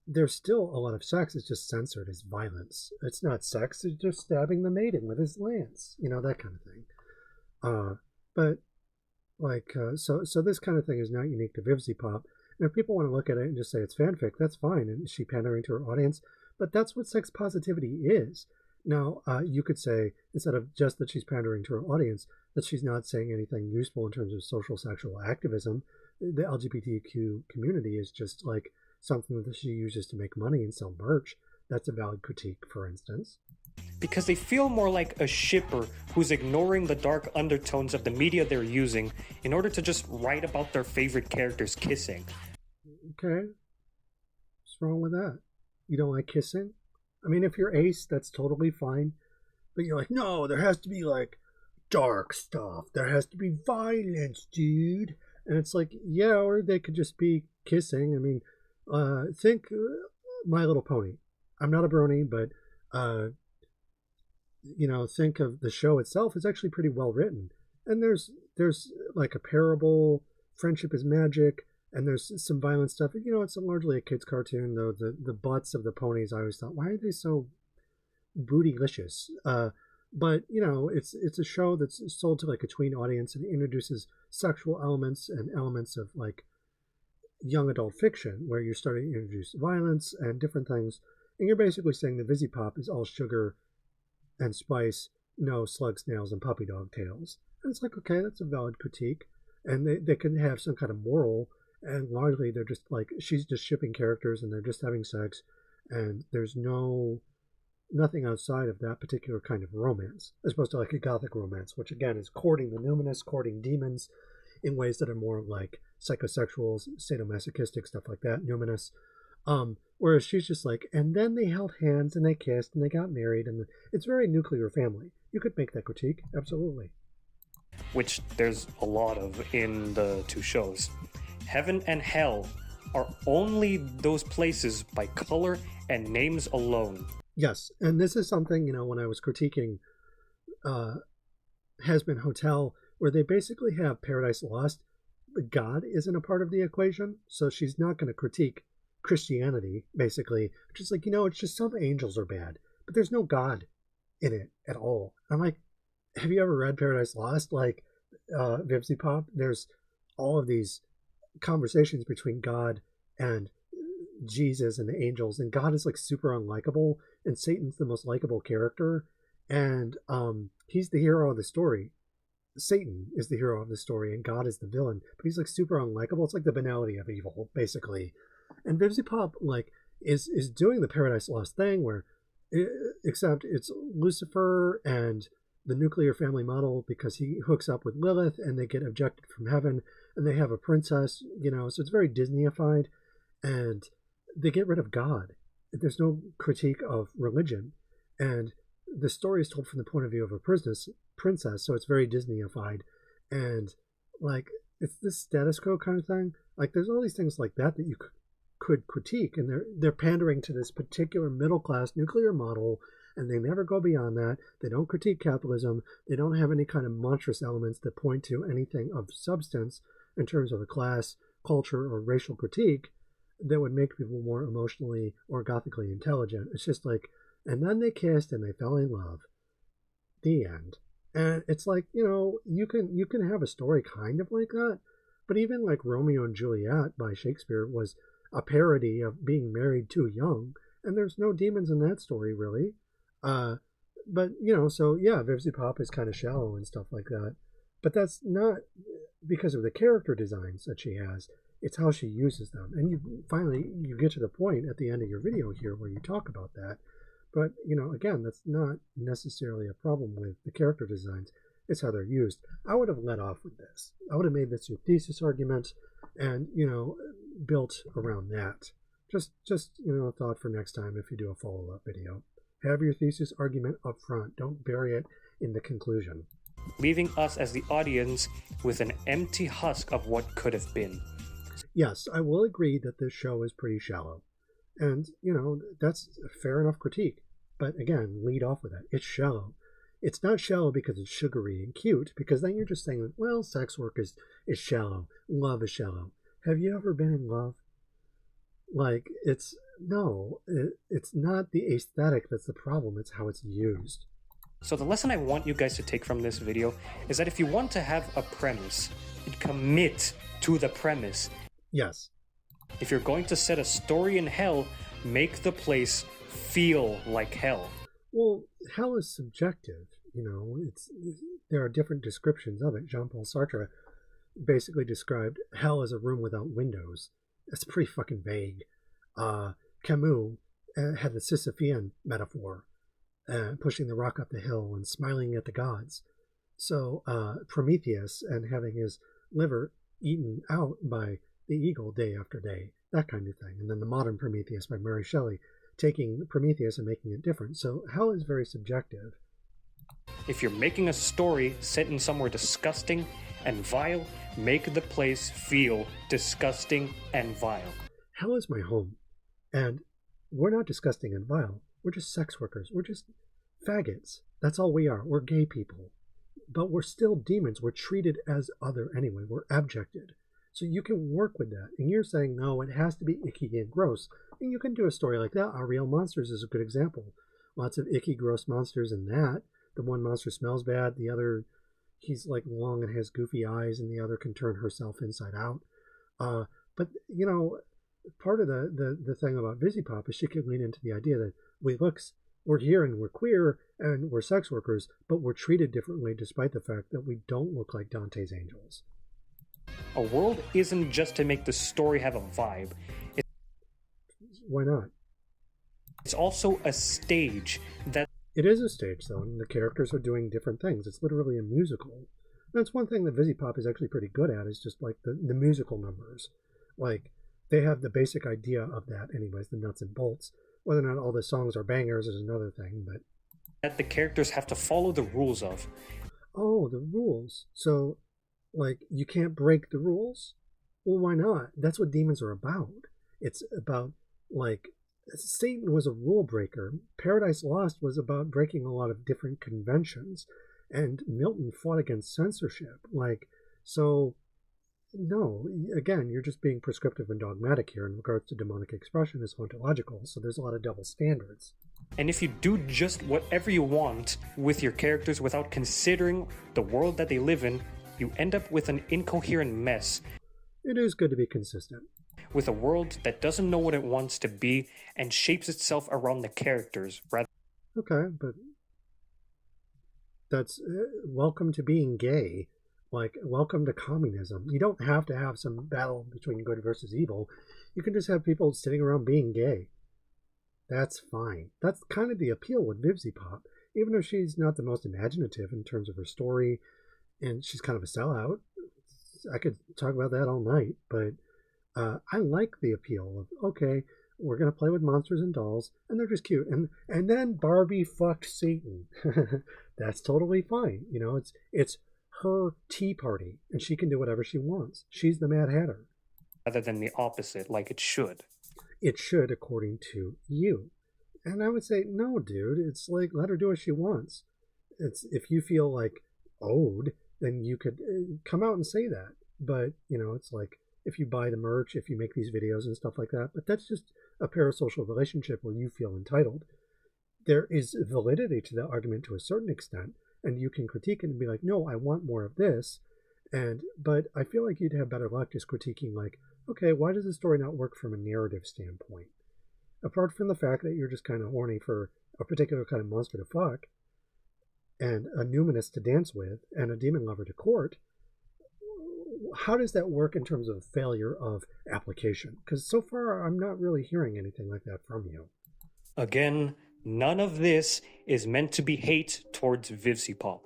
There's still a lot of sex. It's just censored as violence. It's not sex. It's just stabbing the maiden with his lance, that kind of thing. But like, so this kind of thing is not unique to Vivziepop. And if people want to look at it and just say it's fanfic, that's fine. And is she pandering to her audience? But that's what sex positivity is. Now, you could say, instead of just that she's pandering to her audience, that she's not saying anything useful in terms of social sexual activism. The LGBTQ community is just like something that she uses to make money and sell merch. That's a valid critique, for instance. Because they feel more like a shipper who's ignoring the dark undertones of the media they're using in order to just write about their favorite characters kissing. Okay. What's wrong with that? You don't like kissing? I mean, if you're ace, that's totally fine. But you're like, no, there has to be like dark stuff. There has to be violence, dude. And it's like, yeah, or they could just be kissing. I mean, think My Little Pony. I'm not a brony, but, think of the show itself. It's actually pretty well written. And there's like a parable, friendship is magic, and there's some violent stuff. It's largely a kid's cartoon, though. The butts of the ponies, I always thought, why are they so bootylicious? But, it's a show that's sold to like a tween audience, and it introduces sexual elements and elements of like young adult fiction where you're starting to introduce violence and different things. And you're basically saying that Vivziepop is all sugar and spice, no slug snails and puppy dog tails. And it's like, okay, that's a valid critique. And they can have some kind of moral, and largely they're just like, she's just shipping characters and they're just having sex, and there's nothing outside of that particular kind of romance, as opposed to like a Gothic romance, which again is courting the numinous, courting demons in ways that are more like psychosexuals, sadomasochistic, stuff like that, numinous. Whereas she's just like, and then they held hands and they kissed and they got married, and it's very nuclear family. You could make that critique, absolutely. Which there's a lot of in the two shows. Heaven and hell are only those places by color and names alone. Yes, and this is something, when I was critiquing Hazbin Hotel where they basically have Paradise Lost, but God isn't a part of the equation, so she's not going to critique Christianity, basically, which is like, it's just some angels are bad, but there's no God in it at all. I'm like, have you ever read Paradise Lost? Like, Vivziepop, there's all of these conversations between God and Jesus and the angels, and God is like super unlikable, and Satan's the most likable character, and he's the hero of the story. Satan is the hero of the story, and God is the villain, but he's like super unlikable. It's like the banality of evil, basically. And Vivziepop like is doing the Paradise Lost thing, where except it's Lucifer and the nuclear family model, because he hooks up with Lilith and they get ejected from heaven, and they have a princess, so it's very Disneyified, and they get rid of God. There's no critique of religion, and the story is told from the point of view of a princess, so it's very Disneyified, and like it's this status quo kind of thing. Like there's all these things like that you could critique, and they're pandering to this particular middle class nuclear model, and they never go beyond that. They don't critique capitalism. They don't have any kind of monstrous elements that point to anything of substance in terms of a class, culture, or racial critique that would make people more emotionally or gothically intelligent. It's just like, and then they kissed and they fell in love. The end. And it's like, you can have a story kind of like that, but even like Romeo and Juliet by Shakespeare was a parody of being married too young, and there's no demons in that story really. But so yeah, Vivziepop is kind of shallow and stuff like that, but that's not because of the character designs that she has. It's how she uses them. And you get to the point at the end of your video here where you talk about that. But, again, that's not necessarily a problem with the character designs. It's how they're used. I would have let off with this. I would have made this your thesis argument and, built around that. Just a thought for next time if you do a follow-up video. Have your thesis argument up front. Don't bury it in the conclusion. Leaving us as the audience with an empty husk of what could have been. Yes, I will agree that this show is pretty shallow. And, that's a fair enough critique. But again, lead off with that. It's shallow. It's not shallow because it's sugary and cute, because then you're just saying, well, sex work is shallow. Love is shallow. Have you ever been in love? Like, it's not the aesthetic that's the problem. It's how it's used. So the lesson I want you guys to take from this video is that if you want to have a premise, commit to the premise. Yes. If you're going to set a story in hell, make the place feel like hell. Well, hell is subjective, there are different descriptions of it. Jean-Paul Sartre basically described hell as a room without windows. That's pretty fucking vague. Camus had the Sisyphean metaphor, pushing the rock up the hill and smiling at the gods. So Prometheus and having his liver eaten out by the eagle day after day, that kind of thing. And then the modern Prometheus by Mary Shelley, taking Prometheus and making it different. So hell is very subjective. If you're making a story set in somewhere disgusting and vile, make the place feel disgusting and vile. Hell is my home. And we're not disgusting and vile. We're just sex workers. We're just faggots. That's all we are. We're gay people. But we're still demons. We're treated as other anyway. We're abjected. So you can work with that. And you're saying, no, it has to be icky and gross. And you can do a story like that. Our Real Monsters is a good example. Lots of icky, gross monsters in that. The one monster smells bad. The other, he's like long and has goofy eyes. And the other can turn herself inside out. But, part of the thing about Vivziepop is she can lean into the idea that we're here and we're queer and we're sex workers, but we're treated differently despite the fact that we don't look like Dante's angels. A world isn't just to make the story have a vibe. Why not? It's also a stage that... It is a stage, though, and the characters are doing different things. It's literally a musical. That's one thing that Vivziepop is actually pretty good at, is just like the musical numbers. Like, they have the basic idea of that anyways, the nuts and bolts. Whether or not all the songs are bangers is another thing, but... that the characters have to follow the rules of. Oh, the rules. So, like, you can't break the rules? Well, why not? That's what demons are about. It's about, like, Satan was a rule breaker. Paradise Lost was about breaking a lot of different conventions. and Milton fought against censorship. Like, so, no, again, you're just being prescriptive and dogmatic here in regards to demonic expression as hauntological, so there's a lot of double standards. And if you do just whatever you want with your characters without considering the world that they live in, you end up with an incoherent mess. It is good to be consistent. With a world that doesn't know what it wants to be and shapes itself around the characters rather. Okay, but that's welcome to being gay. Like, welcome to communism. You don't have to have some battle between good versus evil. You can just have people sitting around being gay. That's fine. That's kind of the appeal with Vivziepop. Even if she's not the most imaginative in terms of her story, and she's kind of a sellout. I could talk about that all night, but I like the appeal of, okay, we're going to play with monsters and dolls, and they're just cute. And then Barbie fucked Satan. That's totally fine. You know, it's her tea party, and she can do whatever she wants. She's the Mad Hatter. Rather than the opposite, like it should. It should, according to you. And I would say, no, dude. It's like, let her do what she wants. It's if you feel like owed, then you could come out and say that. But, you know, it's like, if you buy the merch, if you make these videos and stuff like that. But that's just a parasocial relationship where you feel entitled. There is validity to that argument to a certain extent, and you can critique it and be like, no, I want more of this. But I feel like you'd have better luck just critiquing, like, okay, why does the story not work from a narrative standpoint? Apart from the fact that you're just kind of horny for a particular kind of monster to fuck, and a numinous to dance with, and a demon lover to court, how does that work in terms of failure of application? Because so far, I'm not really hearing anything like that from you. Again, none of this is meant to be hate towards Vivziepop.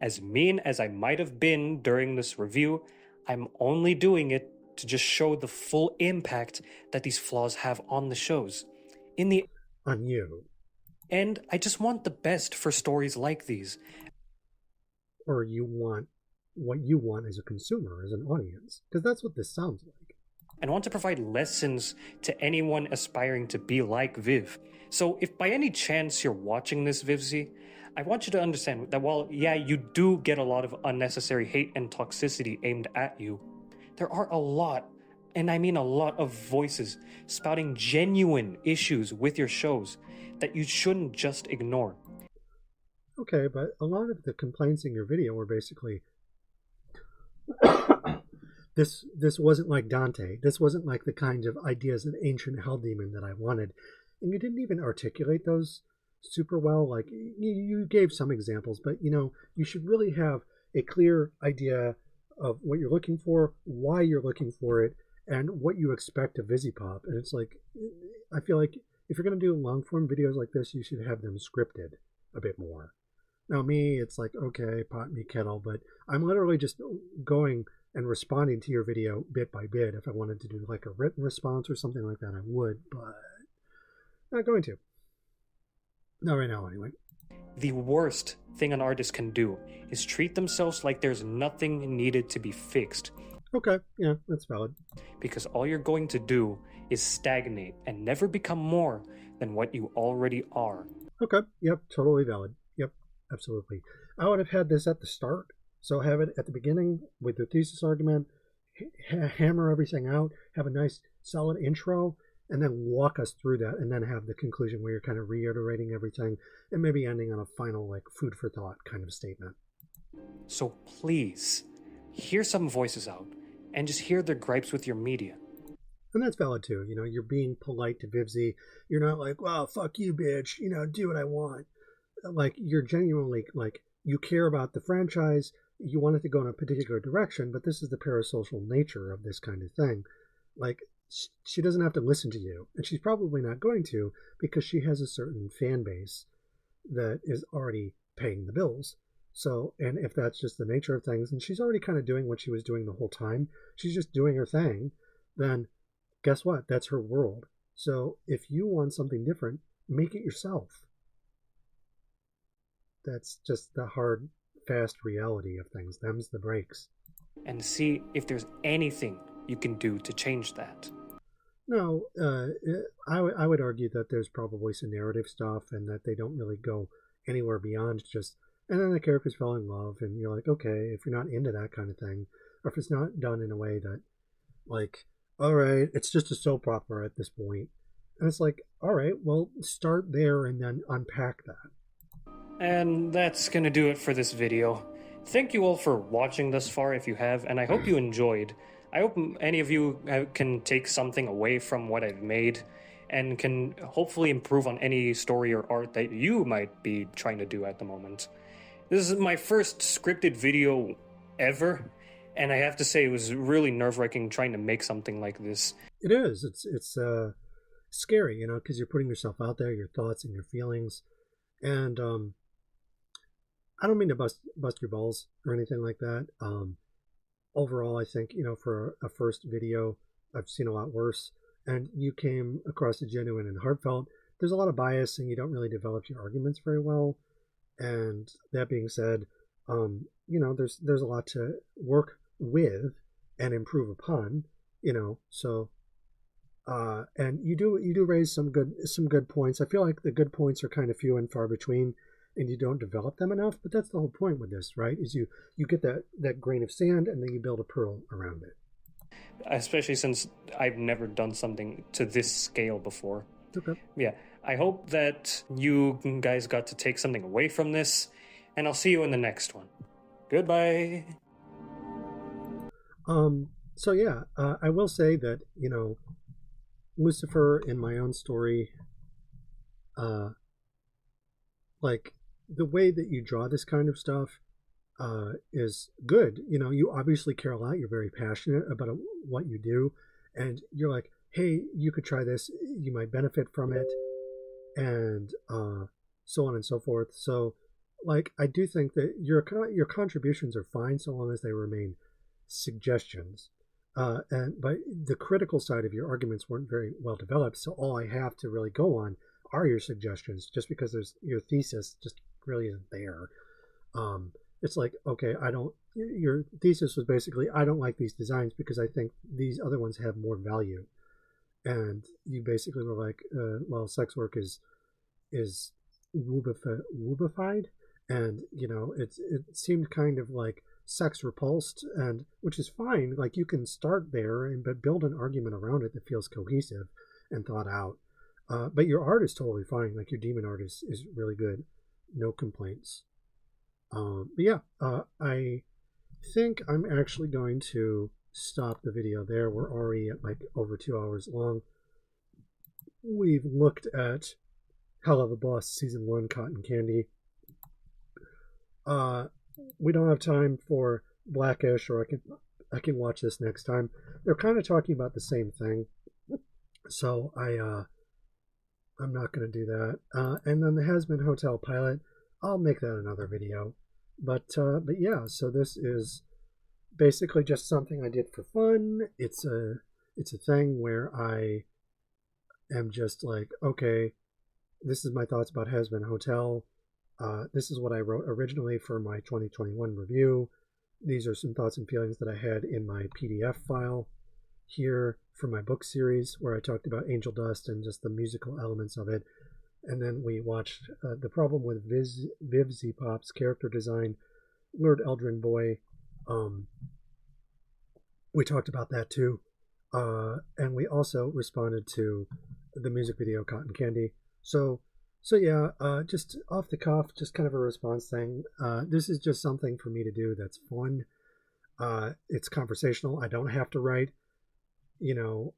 As mean as I might have been during this review, I'm only doing it to just show the full impact that these flaws have on the shows. On you. And I just want the best for stories like these. Or you want what you want as a consumer, as an audience. Because that's what this sounds like. And want to provide lessons to anyone aspiring to be like Viv. So if by any chance you're watching this, Vivzie, I want you to understand that while, yeah, you do get a lot of unnecessary hate and toxicity aimed at you, there are a lot, and I mean a lot of voices spouting genuine issues with your shows that you shouldn't just ignore. Okay, but a lot of the complaints in your video were basically, this wasn't like Dante. This wasn't like the kinds of ideas of ancient hell demon that I wanted. And you didn't even articulate those super well. Like, you gave some examples, but, you know, you should really have a clear idea of what you're looking for, why you're looking for it, and what you expect of Vivziepop. And it's like, I feel like if you're going to do long form videos like this, you should have them scripted a bit more. Now, me, it's like, okay, pot me kettle, but I'm literally just going and responding to your video bit by bit. If I wanted to do like a written response or something like that, I would, but not going to. Not right now, anyway. The worst thing an artist can do is treat themselves like there's nothing needed to be fixed. Okay, yeah, that's valid. Because all you're going to do is stagnate and never become more than what you already are. Okay, yep, totally valid. Yep, absolutely. I would have had this at the start. So have it at the beginning with the thesis argument, hammer everything out, have a nice solid intro, and then walk us through that, and then have the conclusion where you're kind of reiterating everything, and maybe ending on a final, like, food for thought kind of statement. So please, hear some voices out, and just hear their gripes with your media. And that's valid too. You know, you're being polite to Vivzie. You're not like, well, fuck you, bitch. You know, do what I want. Like, you're genuinely, like, you care about the franchise. You want it to go in a particular direction, but this is the parasocial nature of this kind of thing. Like, she doesn't have to listen to you, and she's probably not going to, because she has a certain fan base that is already paying the bills. So, and if that's just the nature of things, and she's already kind of doing what she was doing the whole time, she's just doing her thing, then guess what? That's her world. So if you want something different, make it yourself. That's just the hard, fast reality of things. Them's the breaks. And see if there's anything you can do to change that. No, I would argue that there's probably some narrative stuff, and that they don't really go anywhere beyond just And then the characters fell in love, and you're like, okay, if you're not into that kind of thing, or if it's not done in a way that, like, all right, it's just a soap opera at this point. And it's like, all right, well, start there and then unpack that. And that's gonna do it for this video. Thank you all for watching thus far if you have, and I hope you enjoyed. I hope any of you can take something away from what I've made and can hopefully improve on any story or art that you might be trying to do at the moment. This is my first scripted video ever, and I have to say it was really nerve-wracking trying to make something like this. It is. It's scary, you know, because you're putting yourself out there, your thoughts and your feelings. And I don't mean to bust your balls or anything like that. Overall, I think, you know, for a first video, I've seen a lot worse. And you came across as genuine and heartfelt. There's a lot of bias, and you don't really develop your arguments very well. And that being said, you know, there's a lot to work with and improve upon, you know. So, and you do raise some good points. I feel like the good points are kind of few and far between, and you don't develop them enough. But that's the whole point with this, right? Is you get that grain of sand, and then you build a pearl around it. Especially since I've never done something to this scale before. Okay. Yeah, I hope that you guys got to take something away from this, and I'll see you in the next one. Goodbye. So yeah, I will say that, you know, Lucifer in my own story, like the way that you draw this kind of stuff is good. You know, you obviously care a lot. You're very passionate about what you do, and you're like, hey, you could try this. You might benefit from it, and so on and so forth. So, like, I do think that your contributions are fine so long as they remain suggestions. But the critical side of your arguments weren't very well developed. So all I have to really go on are your suggestions, just because your thesis just really isn't there. It's like, okay, your thesis was basically, I don't like these designs because I think these other ones have more value. And you basically were like, well, sex work is woobified. And, you know, it seemed kind of like sex repulsed, and which is fine. Like, you can start there but build an argument around it that feels cohesive and thought out. But your art is totally fine. Like, your demon art is really good. No complaints. But yeah, I think I'm actually going to stop the video there. We're already at like over 2 hours long. We've looked at Helluva Boss Season 1 Cotton Candy. We don't have time for Blackish, or I can watch this next time. They're kind of talking about the same thing, so I'm not going to do that. And then the Hazbin Hotel pilot, I'll make that another video. But yeah, so this is basically just something I did for fun. It's a thing where I am just like, okay, this is my thoughts about Hazbin Hotel. This is what I wrote originally for my 2021 review. These are some thoughts and feelings that I had in my PDF file here for my book series, where I talked about Angel Dust and just the musical elements of it. And then we watched The Problem with Vivziepop's character design, LerdEldrinBoi. We talked about that too. And we also responded to the music video Cotton Candy. So yeah, just off the cuff, just kind of a response thing. This is just something for me to do that's fun. It's conversational. I don't have to write, you know,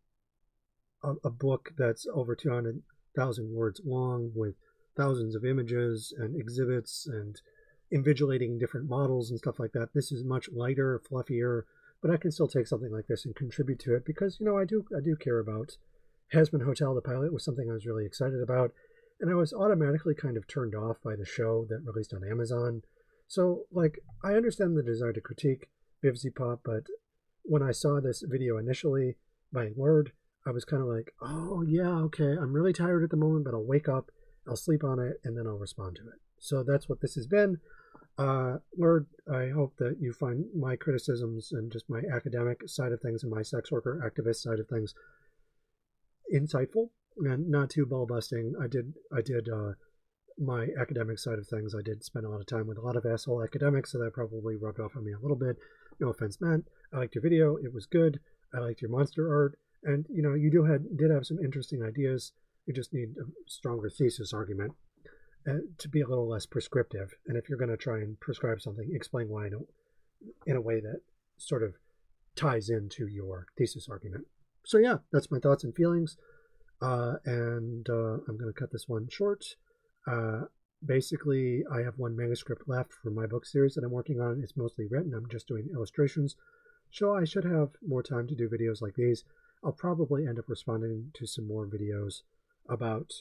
a book that's over 200,000 words long with thousands of images and exhibits and invigilating different models and stuff like that. This is much lighter, fluffier, but I can still take something like this and contribute to it because, you know, I do care about Hazbin Hotel. The pilot was something I was really excited about. And I was automatically kind of turned off by the show that released on Amazon. So, like, I understand the desire to critique Vivziepop, but when I saw this video initially by Lerd, I was kind of like, oh, yeah, okay, I'm really tired at the moment, but I'll wake up, I'll sleep on it, and then I'll respond to it. So that's what this has been. Lerd, I hope that you find my criticisms and just my academic side of things and my sex worker activist side of things insightful and not too ball busting. I did my academic side of things, I did spend a lot of time with a lot of asshole academics, so that probably rubbed off on me a little bit. No offense meant. I liked your video. It was good. I liked your monster art. And, you know, you did have some interesting ideas. You just need a stronger thesis argument to be a little less prescriptive. And if you're going to try and prescribe something, explain why in a way that sort of ties into your thesis argument. So yeah, that's my thoughts and feelings. And I'm going to cut this one short. Basically, I have one manuscript left for my book series that I'm working on. It's mostly written. I'm just doing illustrations. So I should have more time to do videos like these. I'll probably end up responding to some more videos about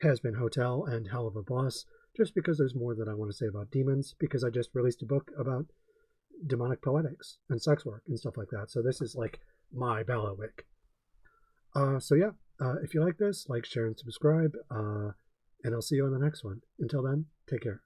Hazbin Hotel and Helluva Boss, just because there's more that I want to say about demons, because I just released a book about demonic poetics and sex work and stuff like that. So this is like my bailiwick. So yeah, if you like this, like, share, and subscribe. And I'll see you on the next one. Until then, take care.